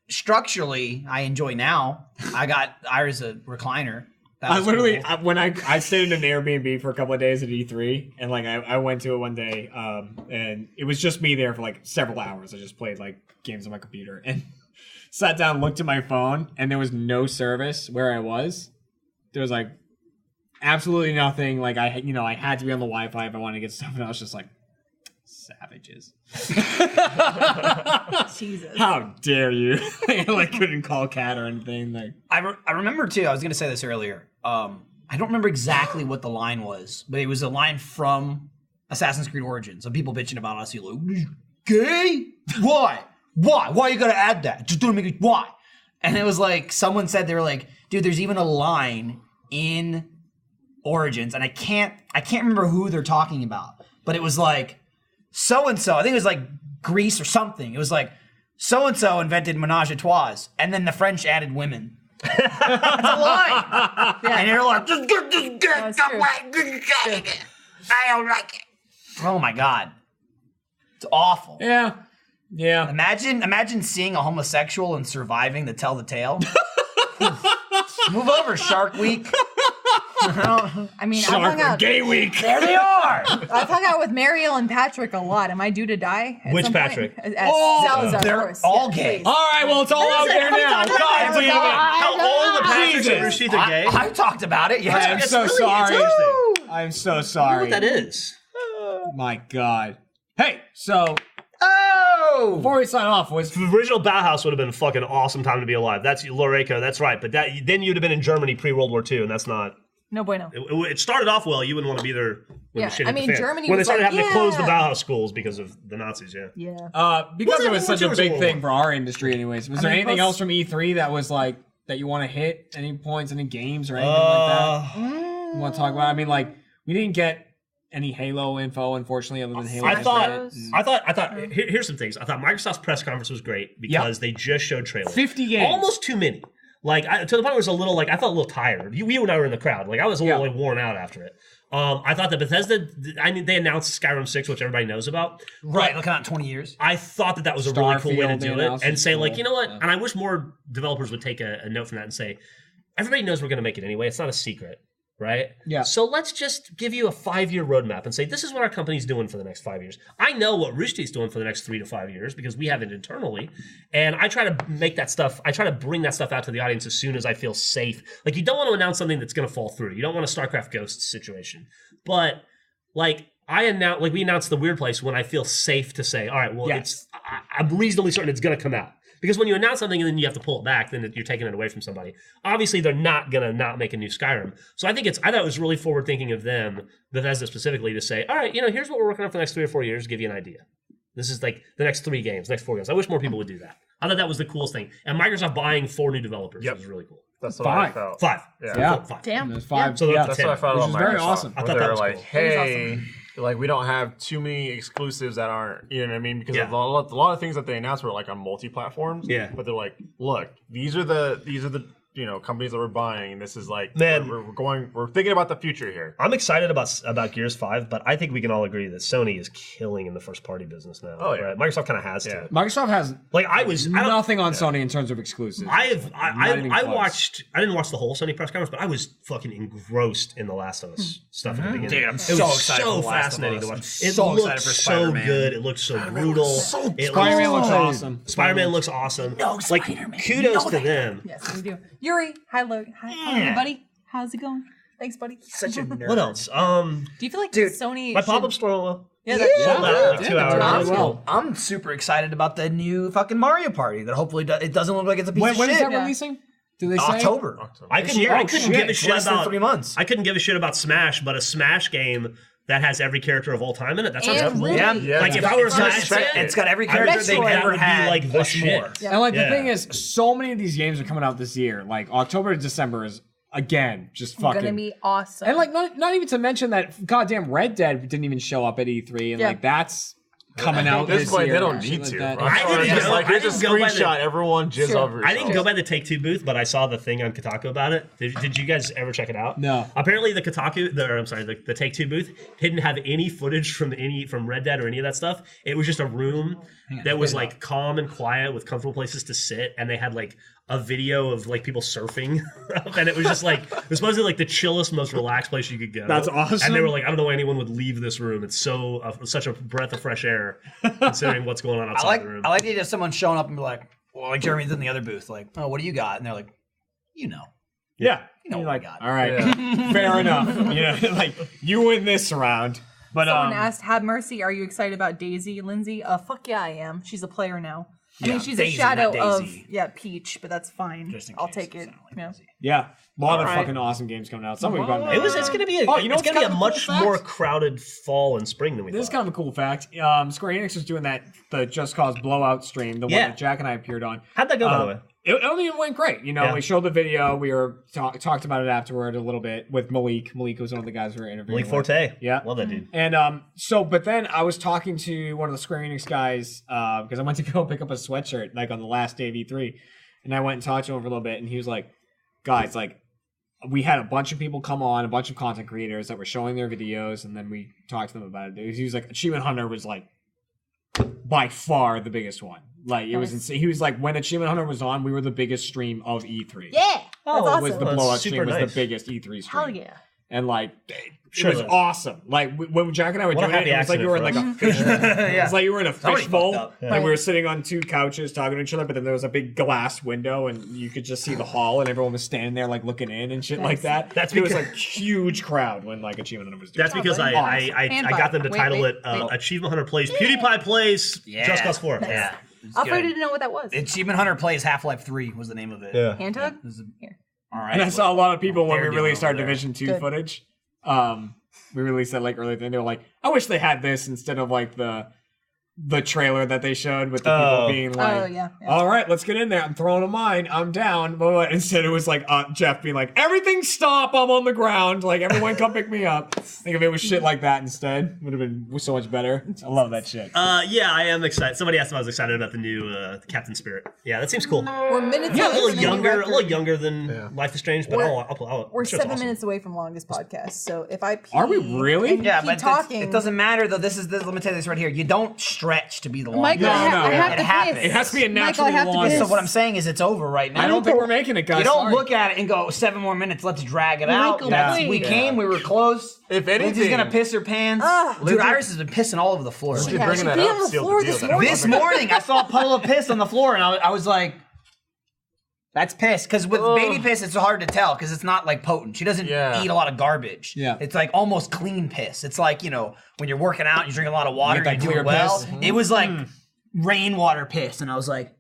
structurally, I enjoy now. I got Ira's a recliner. That I was literally, cool. when I stayed in an Airbnb for a couple of days at E3, and like I went to it one day, and it was just me there for like several hours. I just played like games on my computer and sat down, looked at my phone, and there was no service where I was. There was like absolutely nothing. Like I had to be on the Wi-Fi if I wanted to get stuff, and I was just like, savages. Jesus. How dare you? Like couldn't call Cat or anything. Like I remember too. I was going to say this earlier. I don't remember exactly what the line was, but it was a line from Assassin's Creed Origins of people bitching about us. You like, gay? Why? Why you gotta add that? Just don't make it. Why? And it was like someone said they were like, dude, there's even a line in Origins, and I can't remember who they're talking about, but it was like so and so. I think it was like Greece or something. It was like so and so invented menage a trois, and then the French added women. That's a line. And you're like, just get this That's get true. away. I don't like it. Oh my god. It's awful. yeah. Imagine seeing a homosexual and surviving to tell the tale. Move over, Shark Week. I mean, I've hung out. Gay week. There they are. I've hung out with Mariel and Patrick a lot. Am I due to die? at Which some point? Patrick? Salazar, of they're course. all Yeah, gay. please. All right, well, it's all out there now. God damn it. How all the Patricks Jesus. and Rashid are gay? I talked about it. I Yeah. am It's so really- it's sorry. interesting. I'm so I don't know sorry. what that is. My God. Hey, so Oh. before we sign off, was The original Bauhaus would have been a fucking awesome time to be alive. That's Loreco, that's right. But then you'd have been in Germany pre-World War II, and that's not. No bueno. It started off well. You wouldn't want to be there when Yeah, the shit I hit the mean, fan. Germany when they was started like, having to close the yeah. Bauhaus schools because of the Nazis. Yeah. Yeah. because Well, it was World such a War II was a big little thing more. for our industry, anyways. Was there mean, anything plus- else from E3 that was like that you want to hit? Any points? Any games or anything like that? You want to talk about? I mean, like we didn't get any Halo info, unfortunately, other than Halo. I Infinite. thought. Here's some things. I thought Microsoft's press conference was great because they just showed trailers. 50 games. Almost too many. Like to the point where it was a little like I felt a little tired. You and I were in the crowd. Like I was a little like worn out after it. I thought that Bethesda. They announced Skyrim 6, which everybody knows about. Right, looking at 20 years. I thought that was a really cool way to Starfield, they do it, announced and it's say like, cool. you know what? Yeah. And I wish more developers would take a note from that and say, everybody knows we're going to make it anyway. It's not a secret, right? Yeah. So let's just give you a 5-year roadmap and say this is what our company's doing for the next 5 years. I know what Roosty's doing for the next 3 to 5 years because we have it internally, and I try to make that stuff. I try to bring that stuff out to the audience as soon as I feel safe. Like you don't want to announce something that's going to fall through. You don't want a StarCraft Ghosts situation, but like. We announced the Weird Place when I feel safe to say, all right, well, Yes. I'm reasonably certain it's going to come out. Because when you announce something and then you have to pull it back, then you're taking it away from somebody. Obviously, they're not going to not make a new Skyrim. So I thought it was really forward thinking of them, Bethesda specifically, to say, all right, here's what we're working on for the next 3 or 4 years, give you an idea. This is like the next 3 games, next 4 games. I wish more people would do that. I thought that was the coolest thing. And Microsoft buying 4 new developers was really cool. That's what I 5. felt. 5. Yeah. 5. Damn. There's 5. So yeah. that's That's what I felt Which about is very Microsoft. awesome. I Where thought that they're was like, cool. hey, like we don't have too many exclusives that aren't, you know what I mean? Because Yeah. a lot of things that they announced were like on multi-platforms. Yeah. But they're like, look, these are the companies that we're buying. This is like, Man. we're thinking about the future here. I'm excited about Gears 5, but I think we can all agree that Sony is killing in the first party business now. Oh, yeah. Right? Microsoft kind of has Yeah. to. Microsoft has Like I don't- nothing on Sony in terms of exclusives. I Not even close. watched. I didn't watch the whole Sony press conference, but I was fucking engrossed in the Last of Us stuff at the beginning. Dude, I'm it so was excited so for The Last of fascinating Us. to watch. I'm It so looked excited for so Spider-Man. good. It looked so brutal. Spider-Man looks awesome. Spider-Man looks awesome. No, like Spider-Man. kudos No, to them. Yes, we do. Yuri, hi, hi, buddy. How's it going? Thanks, buddy. Such a nerd. What else? Do you feel like Dude, Sony? My should- pop-up store. Yeah, Sold out in like 2 hours. I'm super excited about the new fucking Mario Party that hopefully it doesn't look like it's a piece When of is shit. that releasing? Do they say? October. I This couldn't. year? I Oh, couldn't shit. give a shit Less than about 3 months. I couldn't give a shit about Smash, but a Smash game that has every character of all time in it. That sounds And cool. really- Yeah. Like if I were a Smash fan, It's got every I would character think they've that ever would be had. like the plus shit. more. Yeah. And like Yeah. the thing is, so many of these games are coming out this year. Like October to December is again just fucking. gonna be awesome. And like not even to mention that goddamn Red Dead didn't even show up at E3, and Yeah. like that's coming out At this this point, year. they don't and need shit to. like that. I didn't It's just go- like, I here's a didn't go by the- screenshot. Everyone jizz Sure. over I didn't yourself. go by the Take-Two booth, but I saw the thing on Kotaku about it. Did you guys ever check it out? No. Apparently, the the Take-Two booth didn't have any footage from Red Dead or any of that stuff. It was just a room that was like calm and quiet with comfortable places to sit, and they had like a video of like people surfing, and it was just like it was supposedly like the chillest, most relaxed place you could go. That's awesome. And they were like, I don't know why anyone would leave this room. It's so such a breath of fresh air, considering what's going on outside the room. I like the idea of someone showing up and be like, well, like Jeremy's in the other booth, like, oh, what do you got? And they're like, you know. Yeah. You know You're what I like, got. all right, fair enough. You know, like you win this round. But Someone asked, "Have mercy. Are you excited about Daisy, Lindsay?" Fuck yeah, I am. She's a player now. I mean, she's Daisy, a shadow not of Daisy. Peach, but that's fine. Just in I'll case take it it. sounded like Yeah. Daisy. yeah, a lot of All right. fucking awesome games coming out. Some we've gotten. It's gonna be a Oh, you know it's what's gonna be a kind of a much cool fact? more crowded fall and spring than we This is thought. kind of a cool fact. Square Enix was doing the Just Cause Blowout stream, the one Yeah. that Jack and I appeared on. How'd that go, by the way? It went great. You know, Yeah. we showed the video. We were talked about it afterward a little bit with Malik. Malik was one of the guys we were interviewing. Malik with. Forte. Yeah. Love that dude. And but then I was talking to one of the Square Enix guys because I went to go pick up a sweatshirt like on the last day of E3, and I went and talked to him for a little bit, and he was like, "Guys, like, we had a bunch of people come on, a bunch of content creators that were showing their videos, and then we talked to them about it. He was like, Achievement Hunter was like by far the biggest one. Like it was insane. He was like, when Achievement Hunter was on, we were the biggest stream of E3. Yeah, that's awesome. Was the That's blowout super stream was nice. the biggest E3 stream. Hell yeah. And like, it Sure was is. awesome. Like when Jack and I were What a doing it, happy it was like you were in like accident a fish. Yeah. It's like you were in a Somebody fishbowl, fucked up. and we were sitting on two couches talking to each other. But then there was a big glass window, and you could just see the hall, and everyone was standing there like looking in and shit like that. That's it was because- like huge crowd when like Achievement Hunter was doing. That's because I And got them to wait, title wait, it wait. Achievement Hunter Plays PewDiePie Plays Yeah. Just Cause 4. Yeah. Alfred didn't know what that was. Achievement Hunter Plays Half-Life 3 was the name of it. Yeah. Hand tug? All right. And I saw a lot of people when They're we doing released our over there. Division 2 Good. footage. We released that like earlier, and they were like, "I wish they had this instead of like the trailer that they showed with the Oh. people being like, Oh, yeah. all right, let's get in there. I'm throwing a mine. I'm down." But instead, it was like Jeff being like, "Everything stop. I'm on the ground. Like, everyone come pick me up." I think if it was shit like that instead, would have been so much better. I love that shit. Yeah, I am excited. Somebody asked if I was excited about the new Captain Spirit. Yeah, that seems cool. We're minutes Yeah, a away little from the new younger, a record. little younger than Life is Strange, but We're- I'll We're I'm sure it's 7 awesome. minutes away from longest podcast. So if I pee Are we really? and Yeah, keep but talking, it doesn't matter though. Let me tell you this right here. You don't stretch to be the longest. Michael, No, I no, have it to happens. piss. It has to be a Michael, I naturally have to long. piss. So what I'm saying is it's over right now. I don't think we're making it, guys. You don't Sorry. look at it and go 7 more minutes. Let's drag it out. Michael, That's- we please. came. We were close. If Lindsay's anything, gonna piss her pants. Dude, Lindsay- Iris has been pissing all over the floor. Lindsay Yeah, bringing she that peed up on the sealed floor the deal. this That morning. This morning, I saw a puddle of piss on the floor, and I was like, "That's piss." Because with baby piss, it's hard to tell because it's not like potent. She doesn't Yeah. eat a lot of garbage. Yeah. it's like almost clean piss. It's like when you're working out, you drink a lot of water, You get you that do clear it well. piss. It was like rainwater piss, and I was like,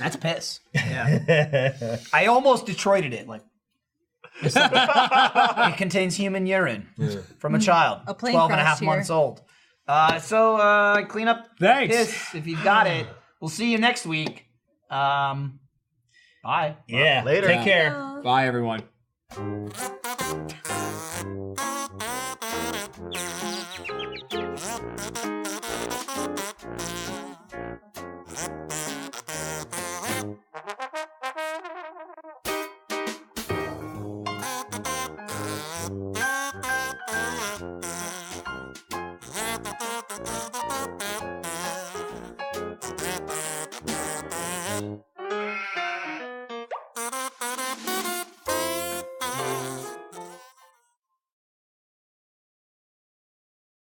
"That's piss." Yeah, I almost Detroited it. Like, it contains human urine from a child, A plane 12 and a half crash here. months old. Clean up Thanks. piss if you've got it. We'll see you next week. Bye. Yeah, Later. Take care. Bye, everyone.